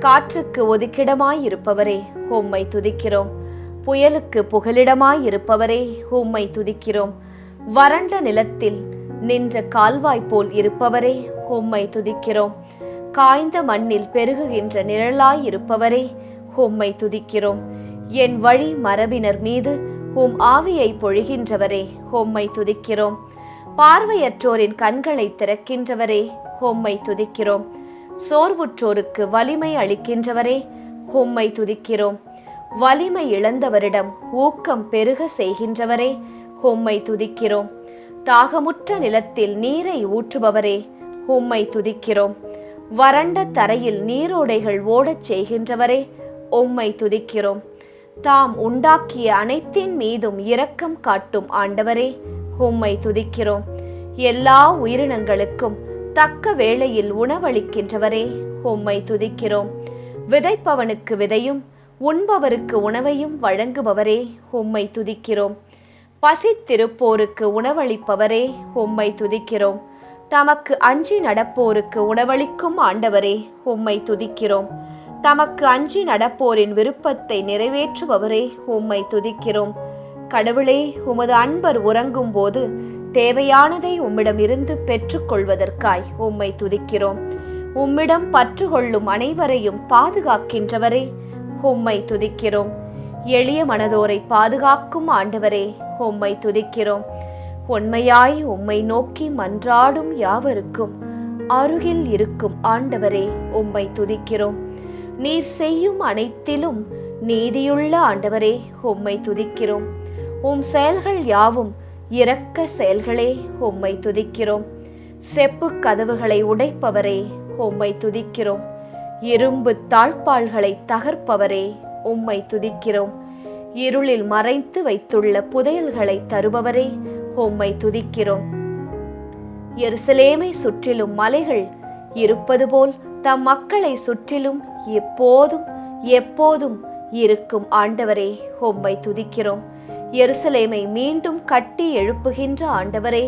காற்றுக்கு ஒதுக்கிடமாயிருப்பவரே, உம்மை துதிக்கிறோம். புயலுக்கு புகலிடமாயிருப்பவரே, உம்மை துதிக்கிறோம். வறண்ட நிலத்தில் நின்ற கால்வாய் போல் இருப்பவரே, உம்மை துதிக்கிறோம். காய்ந்த மண்ணில் பெருகுகின்ற நிழலாயிருப்பவரே, உம்மை துதிக்கிறோம். என் வழி மரபினர் மீது உம் ஆவியை பொழிகின்றவரே உம்மை துதிக்கிறோம். பார்வையற்றோரின் கண்களை திறக்கின்றவரே உம்மை துதிக்கிறோம். சோர்வுற்றோருக்கு வலிமை அளிக்கின்றவரே உம்மை துதிக்கிறோம். வலிமை இழந்தவரிடம் ஊக்கம் பெருக செய்கின்றவரே உம்மை துதிக்கிறோம். தாகமுற்ற நிலத்தில் நீரை ஊற்றுபவரே உம்மை துதிக்கிறோம். வறண்ட தரையில் நீரோடைகள் ஓடச் செய்கின்றவரே உம்மை துதிக்கிறோம். தாம் உண்டாக்கிய அனைத்தின் மீதும் இரக்கம் காட்டும் ஆண்டவரே உம்மை துதிக்கிறோம். எல்லா உயிரினங்களுக்கும் தக்க வேளையில் உணவளிக்கின்றவரே உம்மை துதிக்கிறோம். விதைப்பவனுக்கு விதையும் உண்பவருக்கு உணவையும் வழங்குபவரே உம்மை துதிக்கிறோம். பசித்திருப்போருக்கு உணவளிப்பவரே உம்மை துதிக்கிறோம். தமக்கு அஞ்சி நடப்போருக்கு உணவளிக்கும் ஆண்டவரே உம்மை துதிக்கிறோம். தமக்கு அஞ்சி நடப்போரின் விருப்பத்தை நிறைவேற்றுபவரே உம்மை துதிக்கிறோம். கடவுளே, உமது அன்பர் உறங்கும் போது தேவையானதை உம்மிடமிருந்து பெற்றுக்கொள்வதற்காய் உம்மை துதிக்கிறோம். உம்மிடம் பற்றுக்கொள்ளும் அனைவரையும் பாதுகாக்கின்றவரே உம்மை துதிக்கிறோம். எளிய மனதோரை பாதுகாக்கும் ஆண்டவரே உம்மை துதிக்கிறோம். உண்மையாய் உம்மை நோக்கி மன்றாடும் யாவருக்கும் அருகில் இருக்கும் ஆண்டவரே உம்மை துதிக்கிறோம். நீர் செய்யும் அனைத்திலும் நீதியுள்ள ஆண்டவரே உம்மை துதிக்கிறோம். உம் செயல்கள் யாவும் இரக்க செயல்களே உம்மை துதிக்கிறோம். செப்பு கதவுகளை உடைப்பவரே உம்மை துதிக்கிறோம். இரும்பு தாழ்பாள்களை தகர்ப்பவரே உம்மை துதிக்கிறோம். இருளில் மறைத்து வைத்துள்ள புதையல்களை தருபவரே உம்மை துதிக்கிறோம். எருசலேமை சுற்றிலும் மலைகள் இருப்பது போல் தம் மக்களை சுற்றிலும் எப்போதும் எப்போதும் இருக்கும் ஆண்டவரே உம்மை துதிக்கிறோம். எருசலேமை மீண்டும் கட்டி எழுப்புகின்ற ஆண்டவரே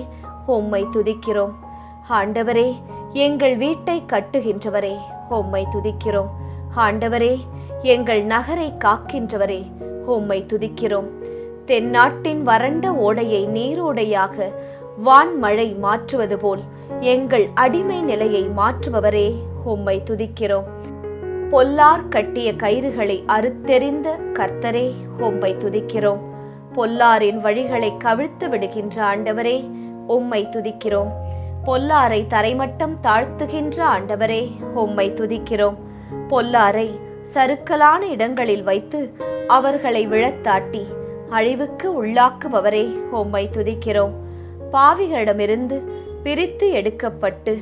உம்மை துதிக்கிறோம். ஆண்டவரே, எங்கள் வீட்டை கட்டுகின்றவரே உம்மை துதிக்கிறோம். ஆண்டவரே, எங்கள் நகரை காக்கின்றவரே உம்மை துதிக்கிறோம். தென்னாட்டின் வறண்ட ஓடையை நீரோடையாக வான்மழை மாற்றுவது போல் எங்கள் அடிமை நிலையை மாற்றுபவரே உம்மை துதிக்கிறோம். பொல்லார் கட்டிய கயிறுகளை அறுத்தெறிந்த கர்த்தரே உம்மை துதிக்கிறோம். பொல்லாரின் வழிகளை கவிழ்த்து விடுகின்ற ஆண்டவரே உம்மை துதிக்கிறோம். பொல்லாரை தரைமட்டம் தாழ்த்துகின்ற ஆண்டவரே உம்மை துதிக்கிறோம். பொல்லாரை சறுக்கலான இடங்களில் வைத்து அவர்களை விழத்தாட்டி அழிவுக்கு உள்ளாக்குபவரே உம்மை துதிக்கிறோம். பாவிகளிடமிருந்து பிரித்து எடுக்கப்பட்டு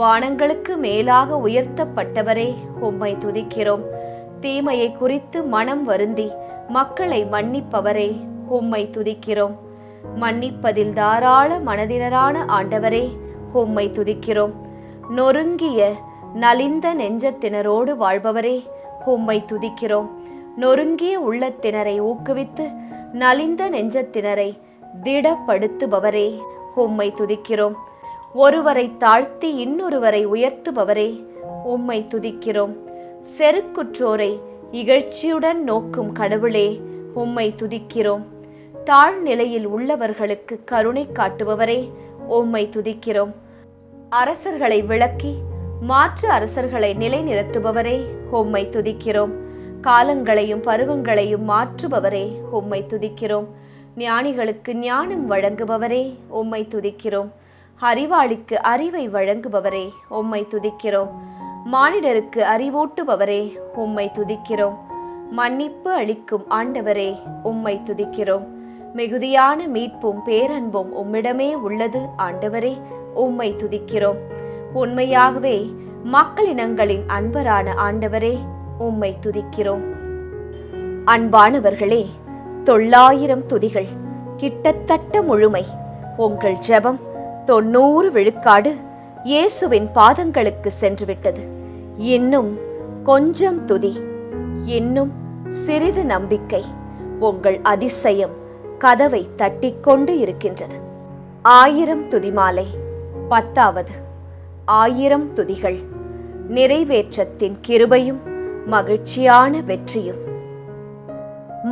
வானங்களுக்கு மேலாக உயர்த்தப்பட்டவரே உம்மை துதிக்கிறோம். தீமையை குறித்து மனம் வருந்தி மக்களை மன்னிப்பவரே உம்மை துதிக்கிறோம். மன்னிப்பதில் தாராள மனதினரான ஆண்டவரே உம்மை துதிக்கிறோம். நொறுங்கிய நலிந்த நெஞ்சத்தினரோடு வாழ்பவரே உம்மை துதிக்கிறோம். நொறுங்கிய உள்ளத்தினரை ஊக்குவித்து நலிந்த நெஞ்சத்தினரை திடப்படுத்துபவரே உம்மை துதிக்கிறோம். ஒருவரை தாழ்த்தி இன்னொருவரை உயர்த்துபவரே உம்மை துதிக்கிறோம். செருக்குற்றோரை இகழ்ச்சியுடன் நோக்கும் கடவுளே உம்மை துதிக்கிறோம். தாழ்நிலையில் உள்ளவர்களுக்கு கருணை காட்டுபவரே உம்மை துதிக்கிறோம். அரசர்களை விளக்கி மாற்று அரசர்களை நிலைநிறுத்துபவரே உம்மை துதிக்கிறோம். காலங்களையும் பருவங்களையும் மாற்றுபவரே உம்மை துதிக்கிறோம். ஞானிகளுக்கு ஞானம் வழங்குபவரே உம்மை துதிக்கிறோம். அறிவாளிக்கு அறிவை வழங்குபவரே உம்மை துதிக்கிறோம். மானிடருக்கு அறிவூட்டுபவரே உம்மை துதிக்கிறோம். மன்னிப்பு அளிக்கும் ஆண்டவரே உம்மை துதிக்கிறோம். மிகுதியான மீட்பும் பேரன்பும் உம்மிடமே உள்ளது ஆண்டவரே உம்மை துதிக்கிறோம். உண்மையாகவே மக்களினங்களின் அன்பரான ஆண்டவரே உம்மை துதிக்கிறோம். அன்பானவர்களே, 900 துதிகள் கிட்டத்தட்ட முழுமை. உங்கள் ஜெபம் 90 விழுக்காடு இயேசுவின் பாதங்களுக்கு சென்றுவிட்டது. இன்னும் கொஞ்சம் துதி, இன்னும் சிறிது நம்பிக்கை. உங்கள் அதிசயம் கதவை தட்டிக்கொண்டு இருக்கின்றது. 1000 துதிமாலை 10வது. 1000 துதிகள் நிறைவேற்றத்தின் கிருபையும் மகிழ்ச்சியான வெற்றியும்.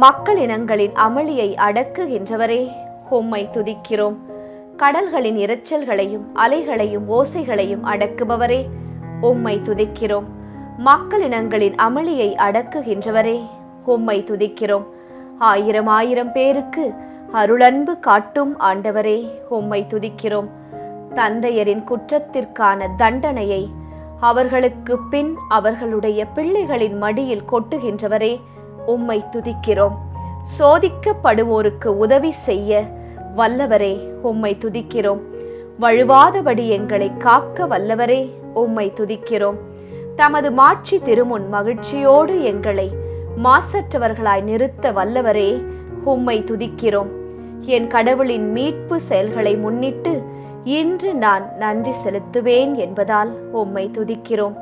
மக்களினங்களின் அமளியை அடக்குகின்றவரே உம்மை துதிக்கிறோம். கடல்களின் இரைச்சல்களையும் அலைகளையும் ஓசைகளையும் அடக்குபவரே உம்மை துதிக்கிறோம். மக்களினங்களின் அமளியை அடக்குகின்றவரே உம்மை துதிக்கிறோம். ஆயிரம் ஆயிரம் பேருக்கு அருளன்பு காட்டும் ஆண்டவரே, உம்மை துதிக்கிறோம். தந்தையரின் குற்றத்திற்கான தண்டனையை அவர்களுக்கு பின் அவர்களுடைய பிள்ளைகளின் மடியில் கொட்டுகின்றவரே, உம்மை துதிக்கிறோம். சோதிக்கப்படுவோருக்கு உதவி செய்ய வல்லவரே, உம்மை துதிக்கிறோம். வழுவாதபடி எங்களை காக்க வல்லவரே, உம்மை துதிக்கிறோம். தமது மாட்சி திருமுன் மகிழ்ச்சியோடு எங்களை மாசற்றவர்களாய் நிறுத்த வல்லவரே, உம்மை துதிக்கிறோம். என் கடவுளின் மீட்பு செயல்களை முன்னிட்டு இன்று நான் நன்றி செலுத்துவேன் என்பதால் உம்மை துதிக்கிறோம்.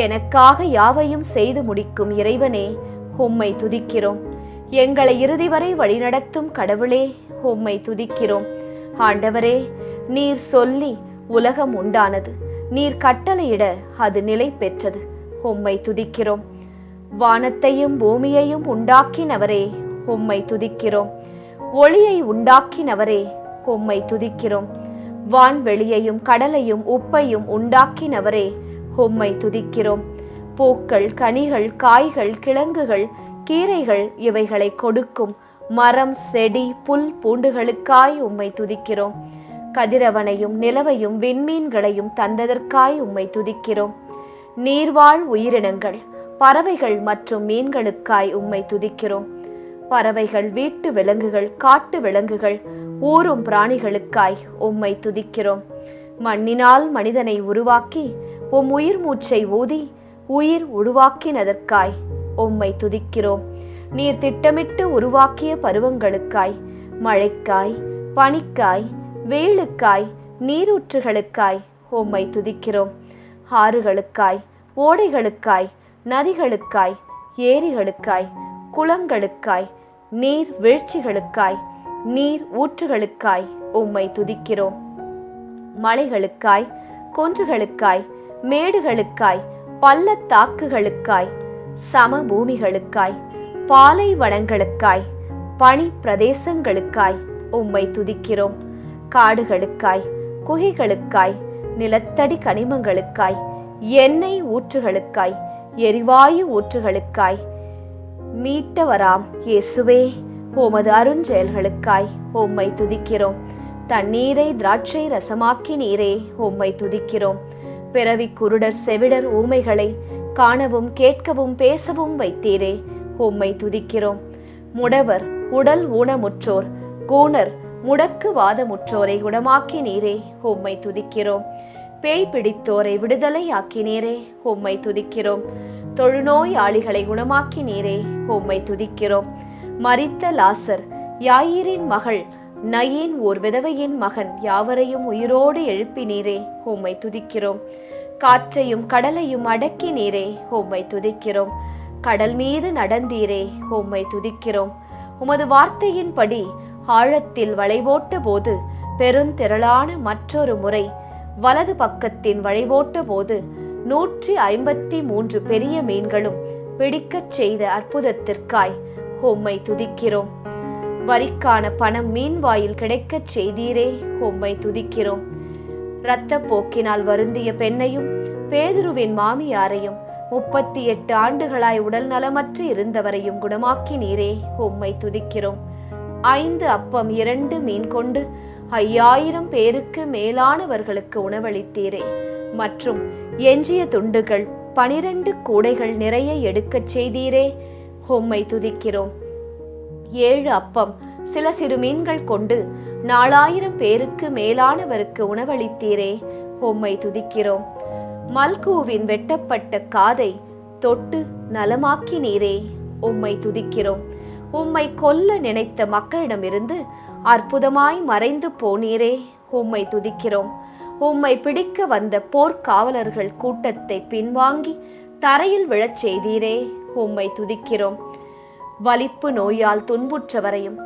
எனக்காக யாவையும் செய்து முடிக்கும் இறைவனே, உம்மை துதிக்கிறோம். எங்களை இறுதி வரை வழிநடத்தும் கடவுளே, உம்மை துதிக்கிறோம். ஆண்டவரே, நீர் சொல்லி உலகம் உண்டானது, நீர் கட்டளையிட அது நிலை பெற்றது. உம்மை துதிக்கிறோம். வானத்தையும் பூமியையும் உண்டாக்கினவரே, உம்மை துதிக்கிறோம். ஒளியை உண்டாக்கினவரே, உம்மை துதிக்கிறோம். வான்வெளியையும் கடலையும் உப்பையும் உண்டாக்கினவரே, உம்மை துதிக்கிறோம். பூக்கள், கனிகள், காய்கள், கிழங்குகள், கீரைகள் இவைகளை கொடுக்கும் மரம், செடி, புல், பூண்டுகளுக்காய் உம்மை துதிக்கிறோம். கதிரவனையும் நிலவையும் விண்மீன்களையும் தந்ததற்காய் உம்மை துதிக்கிறோம். நீர்வாழ் உயிரினங்கள், பறவைகள் மற்றும் மீன்களுக்காய் உம்மை துதிக்கிறோம். பறவைகள், வீட்டு விலங்குகள், காட்டு விலங்குகள், ஊரும் பிராணிகளுக்காய் உம்மை துதிக்கிறோம். மண்ணினால் மனிதனை உருவாக்கி உம் உயிர் மூச்சை ஊதி உயிர் உருவாக்கினதற்காய் உம்மை துதிக்கிறோம். நீர் திட்டமிட்டு உருவாக்கிய பருவங்களுக்காய், மழைக்காய், பனிக்காய், வெயிலுக்காய், நீரூற்றுகளுக்காய் உம்மை துதிக்கிறோம். ஆறுகளுக்காய், ஓடைகளுக்காய், நதிகளுக்காய், ஏரிகளுக்காய், குளங்களுக்காய், நீர் வீழ்ச்சிகளுக்காய், நீர் ஊற்றுகளுக்காய் உம்மை துதிக்கிறோம். மலைகளுக்காய், குன்றுகளுக்காய், மேடுகளுக்காய், பள்ளத்தாக்குகளுக்காய், சமபூமிகளுக்காய், பாலைவனங்களுக்காய், பனி பிரதேசங்களுக்காய் உம்மை துதிக்கிறோம். காடுகளுக்காய், குகைகளுக்காய், நிலத்தடி கனிமங்களுக்காய், எண்ணெய் ஊற்றுகளுக்காய், எரிவாயு ஊற்றுகளுக்காய், மீட்டவராம் இயேசுவே, உமது அருஞ்செயல்களுக்காய் உம்மை துதிக்கிறோம். தண்ணீரை திராட்சை ரசமாக்கி நீரே, உம்மை துதிக்கிறோம். பிறவி குருடர், செவிடர், ஊமைகளை காணவும் கேட்கவும் பேசவும் வைத்தீரே, உம்மை துதிக்கிறோம். முடவர், உடல் ஊனமுற்றோர், கூணர், முடக்கு வாதமுற்றோரை குணமாக்கி நீரே, உம்மை துதிக்கிறோம். பேய் பிடித்தோரை விடுதலை ஆக்கினீரே, உம்மை துதிக்கிறோம். தொழுநோயாளிகளை குணமாக்கி நீரே, உம்மை துதிக்கிறோம். மரித்த லாசர், யாயிரின் மகள் நயீன் ஓர் விதவையின் மகன் யாவரையும் உயிரோடு எழுப்பினீரே, உம்மை துதிக்கிறோம். காற்றையும் கடலையும் அடக்கி நீரே, உம்மை துதிக்கிறோம். கடல் மீது நடந்தீரே, உம்மை துதிக்கிறோம். உமது வார்த்தையின்படி ஆழத்தில் வளைவோட்ட போது பெருந்திரளான மற்றொரு முறை வலது பக்கத்தின் வளைவோட்ட போது 153 பெரிய மீன்களும் பிடிக்கச் செய்த அற்புதத்திற்காய் உம்மை துதிக்கிறோம். வரிக்கான பணம் மீன் வாயில் கிடைக்கச் செய்தீரே, உம்மை துதிக்கிறோம். இரத்த போக்கினால் வருந்திய பெண்ணையும் பேதுருவின் மாமியாரையும் 38 ஆண்டுகளாய் உடல் நலமற்று இருந்தவரையும் குணமாக்கி நீரே, உம்மை துதிக்கிறோம். 5 அப்பம் 2 மீன் கொண்டு 5000 பேருக்கு மேலானவர்களுக்கு உணவளித்தீரே, மற்றும் எஞ்சிய துண்டுகள் 12 கூடைகள் நிறைய எடுக்கச் செய்தீரே, உம்மை துதிக்கிறோம். 7 அப்பம் சில சிறு மீன்கள் கொண்டு 4000 பேருக்கு மேலானவருக்கு உணவளித்தீரே, உம்மை துதிக்கிறோம். மல்கூவின் வெட்டப்பட்ட காதை தொட்டு நலமாக்கி நீரே, உம்மை துதிக்கிறோம். உம்மை கொல்ல நினைத்த மக்களிடமிருந்து அற்புதமாய் மறைந்து போனீரே, உம்மை துதிக்கிறோம். உம்மை பிடிக்க வந்த போர்க்காவலர்கள் கூட்டத்தை பின்வாங்கி தரையில் விழச் செய்தீரே, உம்மை துதிக்கிறோம். வலிப்பு நோயால் துன்புற்றவரையும்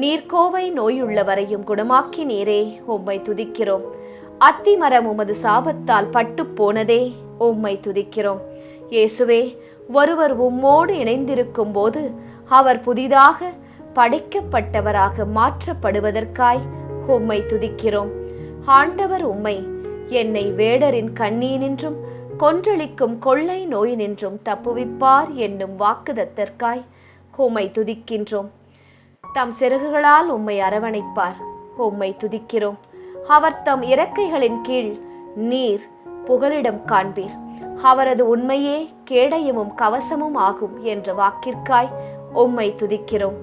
நீர்க்கோவை நோயுள்ளவரையும் குணமாக்கி நீரே, உம்மை துதிக்கிறோம். அத்திமரம் உமது சாபத்தால் பட்டு போனதே, உம்மை துதிக்கிறோம். இயேசுவே, ஒருவர் உம்மோடு இணைந்திருக்கும் போது அவர் புதிதாக படைக்கப்பட்டவராக மாற்றப்படுவதற்காய் உம்மை துதிக்கிறோம். ஆண்டவர் உம்மை என்னை வேடரின் கண்ணீனின்றும் கொன்றளிக்கும் கொள்ளை நோயினின்றும் தப்புவிப்பார் என்னும் வாக்குதத்தற்காய் உம்மை துதிக்கின்றோம். தம் சிறகுகளால் உம்மை அரவணைப்பார். உம்மை துதிக்கிறோம். அவர் தம் இறக்கைகளின் கீழ் நீர் புகலிடம் காண்பீர். அவரது உண்மையே கேடயமும் கவசமும் ஆகும் என்ற வாக்கிற்காய் உம்மை துதிக்கிறோம்.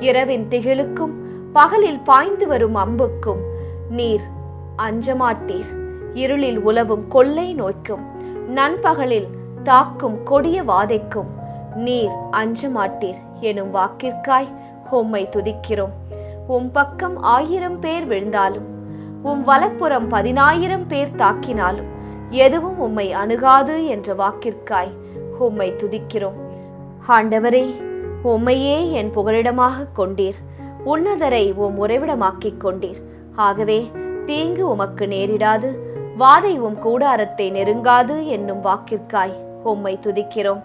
இரவின் திகிலுக்கும் பகலில் பாய்ந்து வரும் அம்புக்கும் நீர் அஞ்சமாட்டீர். இருளில் உலவும் கொள்ளை நோய்க்கும் நண்பகலில் தாக்கும் கொடிய வாதைக்கும் நீர் அஞ்சமாட்டீர் எனும் வாக்கிற்காய் உம்மை துதிக்கிறோம். உம் பக்கம் 1000 பேர் விழுந்தாலும் உம் வலப்புறம் 10,000 பேர் தாக்கினாலும் எதுவும் உம்மை அணுகாது என்ற வாக்கிற்காய் உம்மை துதிக்கிறோம். ஆண்டவரே, உம்மையே என் புகலிடமாக கொண்டீர். உன்னதரை உம் உறைவிடமாக்கிக் கொண்டீர். ஆகவே தீங்கு உமக்கு நேரிடாது, வாதை உம் கூடாரத்தை நெருங்காது என்னும் வாக்கிற்காய் உம்மை துதிக்கிறோம்.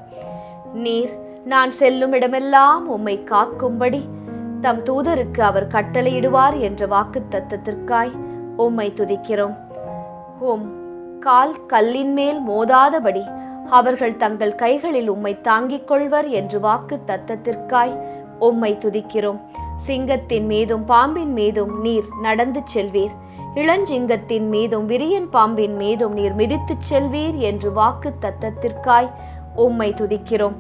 நீர் நான் செல்லும் இடமெல்லாம் உம்மை காக்கும்படி தம் தூதருக்கு அவர் கட்டளையிடுவார் என்ற வாக்கு தத்தத்திற்காய் உம்மை துதிக்கிறோம். உம் கால் கல்லின் மேல் மோதாதபடி அவர்கள் தங்கள் கைகளில் உம்மை தாங்கிக் கொள்வர் என்று வாக்கு தத்தத்திற்காய் உம்மை துதிக்கிறோம். சிங்கத்தின் மீதும் பாம்பின் மீதும் நீர் நடந்து செல்வீர். இளஞ்சிங்கத்தின் மீதும் விரியன் பாம்பின் மீதும் நீர் மிதித்துச் செல்வீர் என்று வாக்கு தத்தத்திற்காய் உம்மை துதிக்கிறோம்.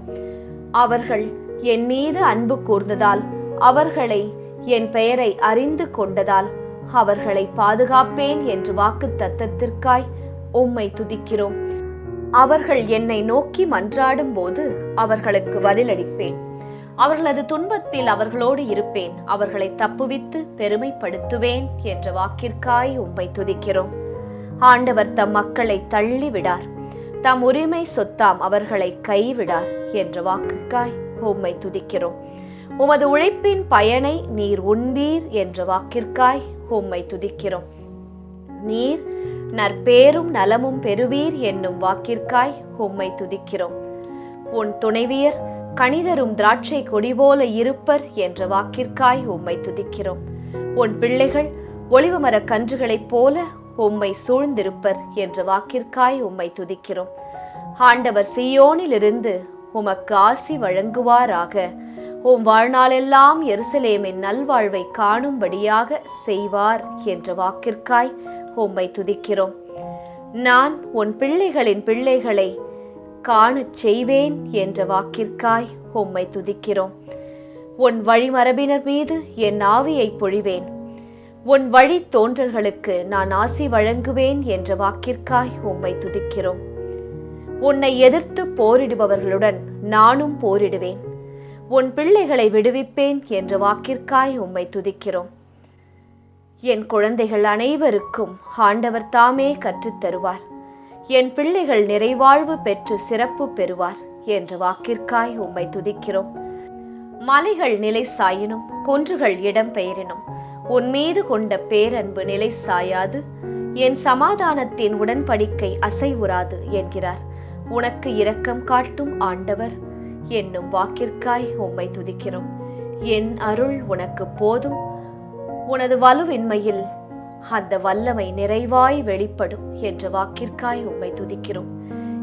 அவர்கள் என் மீது அன்பு கூர்ந்ததால், அவர்களை என் பெயரை அறிந்து கொண்டதால் அவர்களை பாதுகாப்பேன் என்று வாக்கு தத்தத்திற்காய் உம்மை துதிக்கிறோம். அவர்கள் என்னை நோக்கி மன்றாடும் போது அவர்களுக்கு பதிலளிப்பேன். அவர்களது துன்பத்தில் அவர்களோடு இருப்பேன். அவர்களை தப்புவித்து பெருமைப்படுத்துவேன் என்ற வாக்கிற்காய் உம்மை துதிக்கிறோம். ஆண்டவர் தம் மக்களை தள்ளிவிடார், தம் உரிமை சொத்தாம் அவர்களை கைவிடார் என்ற வாக்குக்காய் உம்மை துதிக்கிறோம். உமது உழைப்பின் பயனை நீர் உண்பீர் என்ற வாக்கிற்காய் உம்மை துதிக்கிறோம். நீர் நற்பேரும் நலமும் பெறுவீர் என்னும் வாக்கிற்காய் உம்மை துதிக்கிறோம். உன் துணைவியர் கனிதரும் திராட்சை கொடி போல இருப்பர் என்ற வாக்கிற்காய் உம்மை துதிக்கிறோம். உன் பிள்ளைகள் ஒலிவமர கன்றுகளைப் போல உம்மை சூழ்ந்திருப்பர் என்ற வாக்கிற்காய் உம்மை துதிக்கிறோம். ஆண்டவர் சீயோனிலிருந்து உமக்கு ஆசி வழங்குவாராக. உம் வாழ்நாளெல்லாம் எருசலேமின் நல்வாழ்வை காணும்படியாக செய்வார் என்ற வாக்கிற்காய் உம்மை துதிக்கிறோம். நான் உன் பிள்ளைகளின் பிள்ளைகளை காணச் செய்வேன் என்ற வாக்கிற்காய் உம்மை துதிக்கிறோம். உன் வழிமரபினர் மீது என் ஆவியை பொழிவேன். உன் வழி தோன்றல்களுக்கு நான் ஆசி வழங்குவேன் என்ற வாக்கிற்காய் உம்மை துதிக்கிறோம். உன்னை எதிர்த்து போரிடுபவர்களுடன் நானும் போரிடுவேன். உன் பிள்ளைகளை விடுவிப்பேன் என்ற வாக்கிற்காய் உம்மை துதிக்கிறோம். என் குழந்தைகள் அனைவருக்கும் ஆண்டவர் தாமே கற்றுத்தருவார். என் பிள்ளைகள் நிறைவாழ்வு பெற்று சிறப்பு பெறுவார் என்ற வாக்கிற்காய் உம்மை துதிக்கிறோம். மலைகள் நிலை சாயினும் குன்றுகள் இடம் பெயரினும் உன் மீது கொண்ட பேரன்பு நிலை சாயாது, என் சமாதானத்தின் உடன்படிக்கை அசைவுறாது என்கிறார் உனக்கு இரக்கம் காட்டும் ஆண்டவர் என்னும் வாக்கிற்காய் உம்மை துதிக்கிறோம். என் அருள் உனக்கு போதும், உனது வலுவின்மையில் அந்த வல்லமை நிறைவாய் வெளிப்படும் என்ற வாக்கிற்காய் உம்மை துதிக்கிறோம்.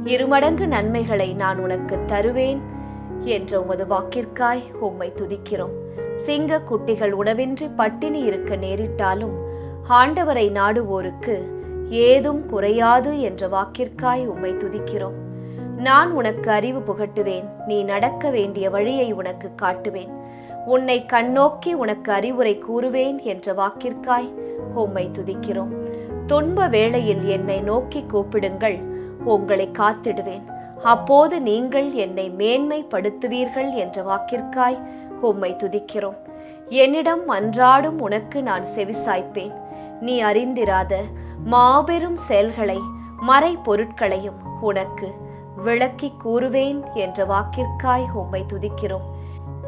2 மடங்கு நன்மைகளை நான் உனக்கு தருவேன் என்ற உமது வாக்கிற்காய் உம்மை துதிக்கிறோம். சிங்க குட்டிகள் உணவின்றி பட்டினி இருக்க நேரிட்டாலும் ஆண்டவரை நாடுவோருக்கு ஏதும் குறையாது என்ற வாக்கிற்காய் உம்மை துதிக்கிறோம். நான் உனக்கு அறிவு புகட்டுவேன், நீ நடக்க வேண்டிய வழியை உனக்கு காட்டுவேன், உன்னை கண்ணோக்கி உனக்கு அறிவுரை கூறுவேன் என்ற வாக்கிற்காய் உம்மை துதிக்கிறோம். துன்ப வேளையில் என்னை நோக்கி கூப்பிடுங்கள், உங்களை காத்திடுவேன், அப்போது நீங்கள் என்னை மேன்மைப்படுத்துவீர்கள் என்ற வாக்கிற்காய் உம்மை துதிக்கிறோம். என்னிடம் மன்றாடும் உனக்கு நான் செவிசாய்ப்பேன். நீ அறிந்திராத மாபெரும் செயல்களை மறை பொருட்களையும் உனக்கு விளக்கி கூறுவேன் என்ற வாக்கிற்காய் உம்மை துதிக்கிறோம்.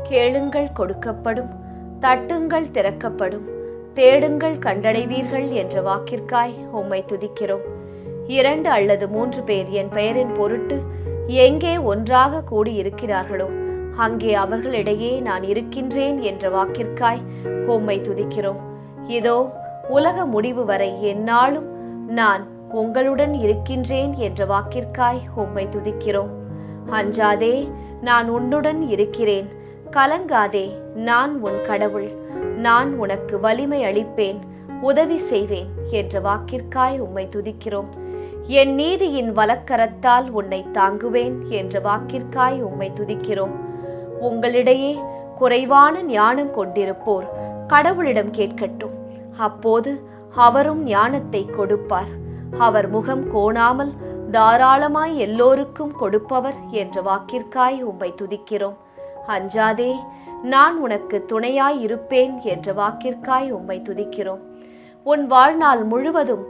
கேளுங்கள் கொடுக்கப்படும், தட்டுங்கள் திறக்கப்படும், தேடுங்கள் கண்டடைவீர்கள் என்ற வாக்கிற்காய் உம்மை துதிக்கிறோம். 2 அல்லது 3 பேர் என் பெயரின் பொருட்டு எங்கே ஒன்றாக கூடியிருக்கிறார்களோ அங்கே அவர்களிடையே நான் இருக்கின்றேன் என்ற வாக்கிற்காய் உம்மை துதிக்கிறோம். இதோ உலக முடிவு வரை எந்நாளும் நான் உங்களுடன் இருக்கின்றேன் என்ற வாக்கிற்காய் உம்மை துதிக்கிறோம். அஞ்சாதே, நான் உன்னுடன் இருக்கிறேன், கலங்காதே, நான் உன் கடவுள், நான் உனக்கு வலிமை அளிப்பேன், உதவி செய்வேன் என்ற வாக்கிற்காய் உம்மை துதிக்கிறோம். என் நீதியின் வலக்கரத்தால் உன்னை தாங்குவேன் என்ற வாக்கிற்காய் உம்மை துதிக்கிறோம். உங்களிடையே குறைவான ஞானம் கொண்டிருப்போர் கடவுளிடம் கேட்கட்டும், அப்போது அவரும் ஞானத்தை கொடுப்பார். அவர் முகம் கோணாமல் தாராளமாய் எல்லோருக்கும் கொடுப்பவர் என்ற வாக்கிற்காய் உம்மை துதிக்கிறோம். அஞ்சாதே, நான் உனக்கு துணையாய் இருப்பேன் என்ற வாக்கிற்காய் உம்மை துதிக்கிறோம். உன் வாழ்நாள் முழுவதும்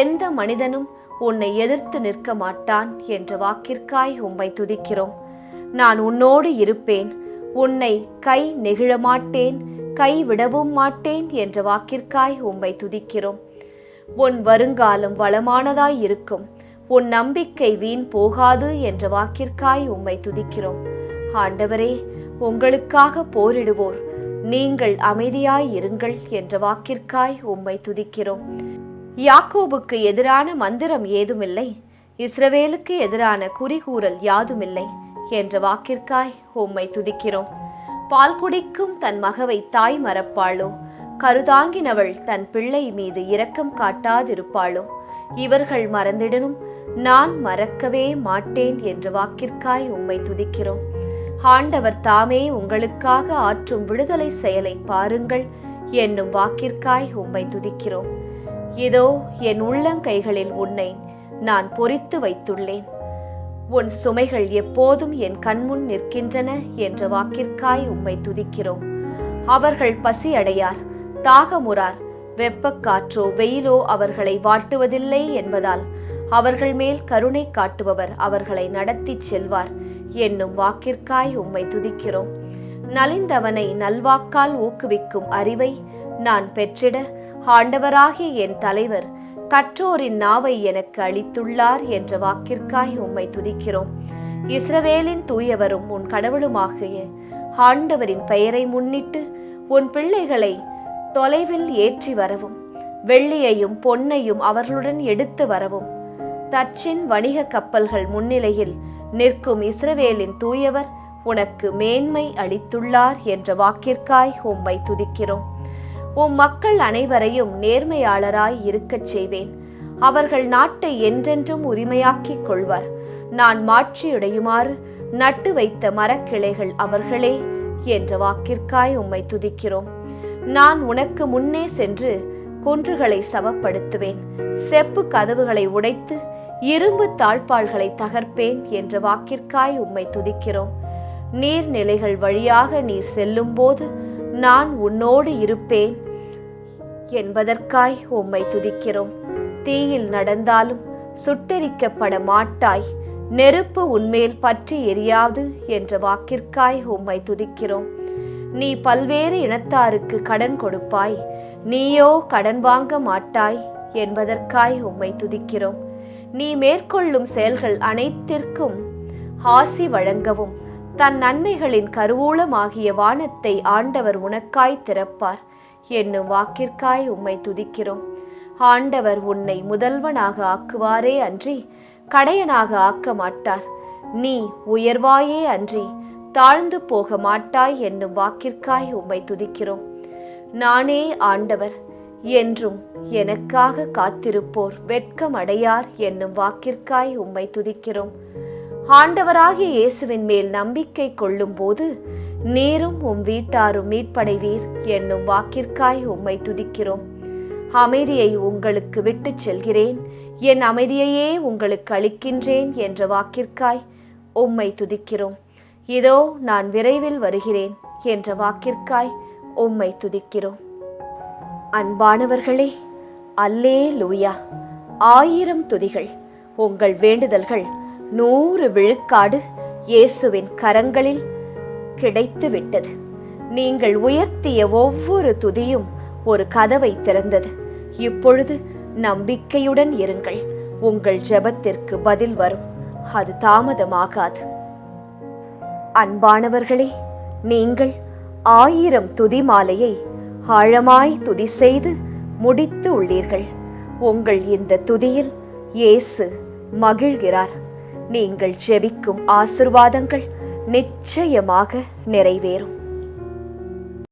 எந்த மனிதனும் உன்னை எதிர்த்து நிற்க மாட்டான் என்ற வாக்கிற்காய் உம்மை துதிக்கிறோம். நான் உன்னோடு இருப்பேன், உன்னை கை நெகிழ மாட்டேன், கைவிடவும் மாட்டேன் என்ற வாக்கிற்காய் உம்மை துதிக்கிறோம். உன் வருங்காலம் வளமானதாய் இருக்கும், உன் நம்பிக்கை வீண் போகாது என்ற வாக்கிற்காய் உம்மை துதிக்கிறோம். ஆண்டவரே, உங்களுக்காக போரிடுவோர் நீங்கள் அமைதியாய் இருங்கள் என்ற வாக்கிற்காய் உம்மை துதிக்கிறோம். யாக்கோபுக்கு எதிரான மந்திரம் ஏதுமில்லை, இஸ்ரவேலுக்கு எதிரான குறிகூறல் யாதுமில்லை என்ற வாக்கிற்காய் உம்மை துதிக்கிறோம். பால் குடிக்கும் தன் மகவை தாய் மறப்பாளோ? கருதாங்கினவள் தன் பிள்ளை மீது இரக்கம் காட்டாதிருப்பாளோ? இவர்கள் மறந்திடனும் நான் மறக்கவே மாட்டேன் என்ற வாக்கிற்காய் உம்மை துதிக்கிறோம். ஆண்டவர் தாமே உங்களுக்காக ஆற்றும் விடுதலை செயலை பாருங்கள் என்னும் வாக்கிற்காய் உம்மை துதிக்கிறோம். இதோ என் உள்ளங்கைகளில் உன்னை நான் பொறித்து வைத்துள்ளேன், உன் சுமைகள் எப்போதும் என் கண்முன் நிற்கின்றன என்ற வாக்கிற்காய் உம்மை துதிக்கிறோம். அவர்கள் பசி அடையார், தாகமுறார், வெப்பக்காற்றோ வெயிலோ அவர்களை வாட்டுவதில்லை என்பதால் அவர்கள் மேல் கருணை காட்டுபவர் அவர்களை நடத்தி செல்வார் என்னும் வாக்கிற்காய் உம்மை துதிக்கிறோம். நலிந்தவனை நல்வாக்கால் ஊக்குவிக்கும் அறிவை நான் பெற்றிட ஆண்டவராகிய என் தலைவர் கற்றோரின் நாவை எனக்கு அளித்துள்ளார் என்ற வாக்கிற்காய் உம்மை துதிக்கிறோம். இஸ்ரவேலின் தூயவரும் உன் கடவுளுமாகிய ஆண்டவரின் பெயரை முன்னிட்டு உன் பிள்ளைகளை தொலைவில் ஏற்றி வரவும், வெள்ளியையும் பொன்னையும் அவர்களுடன் எடுத்து வரவும், தச்சின் வணிக கப்பல்கள் முன்னிலையில் நிற்கும் இஸ்ரவேலின் தூயவர் உனக்கு மேன்மை அளித்துள்ளார் என்ற வாக்கிற்காய் உம்மை துதிக்கிறோம். உம் மக்கள் அனைவரையும் நேர்மையாளராய் இருக்கச் செய்வேன், அவர்கள் நாட்டை என்றென்றும் உரிமையாக்கிக் கொள்வார். நான் மாட்சியுடையுமாறு நட்டு வைத்த மரக்கிளைகள் அவர்களே என்ற வாக்கிற்காய் உம்மை துதிக்கிறோம். நான் உனக்கு முன்னே சென்று குன்றுகளை சமப்படுத்துவேன், செப்பு கதவுகளை உடைத்து இரும்பு தாழ்பாள்களை தகர்ப்பேன் என்ற வாக்கிற்காய் உம்மை துதிக்கிறோம். நீர்நிலைகள் வழியாக நீர் செல்லும் போது நான் உன்னோடு இருப்பேன் என்பதற்காய் உம்மை துதிக்கிறோம். தீயில் நடந்தாலும் சுட்டெரிக்கப்பட மாட்டாய், நெருப்பு உன்மேல் பற்றி எரியாது என்ற வாக்கிற்காய் உம்மை துதிக்கிறோம். நீ பல்வேறு இனத்தாருக்கு கடன் கொடுப்பாய், நீயோ கடன் வாங்க மாட்டாய் என்பதற்காய் உம்மை துதிக்கிறோம். நீ மேற்கொள்ளும் செயல்கள் அனைத்திற்கும் ஆசி வழங்கவும் தன் நன்மைகளின் கருவூலமாகிய வானத்தை ஆண்டவர் உனக்காய் திறப்பார் என்னும் வாக்கிற்காய் உம்மை துதிக்கிறோம். ஆண்டவர் உன்னை முதல்வனாக ஆக்குவாரே அன்றி கடையனாக ஆக்க மாட்டார். நீ உயர்வாயே அன்றி தாழ்ந்து போக மாட்டாய் என்னும் வாக்கிற்காய் உம்மை துதிக்கிறோம். நானே ஆண்டவர், என்றும் எனக்காக காத்திருப்போர் வெட்கம் அடையார் என்னும் வாக்கிற்காய் உம்மை துதிக்கிறோம். ஆண்டவராகிய இயேசுவின் மேல் நம்பிக்கை கொள்ளும் போது நீரும் உம் வீட்டாரும் மீட்படைவீர் என்னும் வாக்கிற்காய் உம்மை துதிக்கிறோம். அமைதியை உங்களுக்கு விட்டுச் செல்கிறேன், என் அமைதியையே உங்களுக்கு அளிக்கின்றேன் என்ற வாக்கிற்காய் உம்மை துதிக்கிறோம். இதோ நான் விரைவில் வருகிறேன் என்ற வாக்கிற்காய் உம்மை துதிக்கிறோம். அன்பானவர்களே, அல்லேலூயா! 1000 துதிகள். உங்கள் வேண்டுதல்கள் 100 விழுக்காடு இயேசுவின் கரங்களில் கிடைத்து விட்டது. நீங்கள் உயர்த்திய ஒவ்வொரு துதியும் ஒரு கதவை திறந்தது. இப்பொழுது நம்பிக்கையுடன் இருங்கள், உங்கள் ஜெபத்திற்கு பதில் வரும், அது தாமதமாகாது. அன்பானவர்களே, நீங்கள் 1000 துதி மாலையை ஆழமாய் துதி செய்து முடித்து உள்ளீர்கள். உங்கள் இந்த துதியில் இயேசு மகிழ்கிறார். நீங்கள் ஜெபிக்கும் ஆசீர்வாதங்கள் நிச்சயமாக நிறைவேறும்.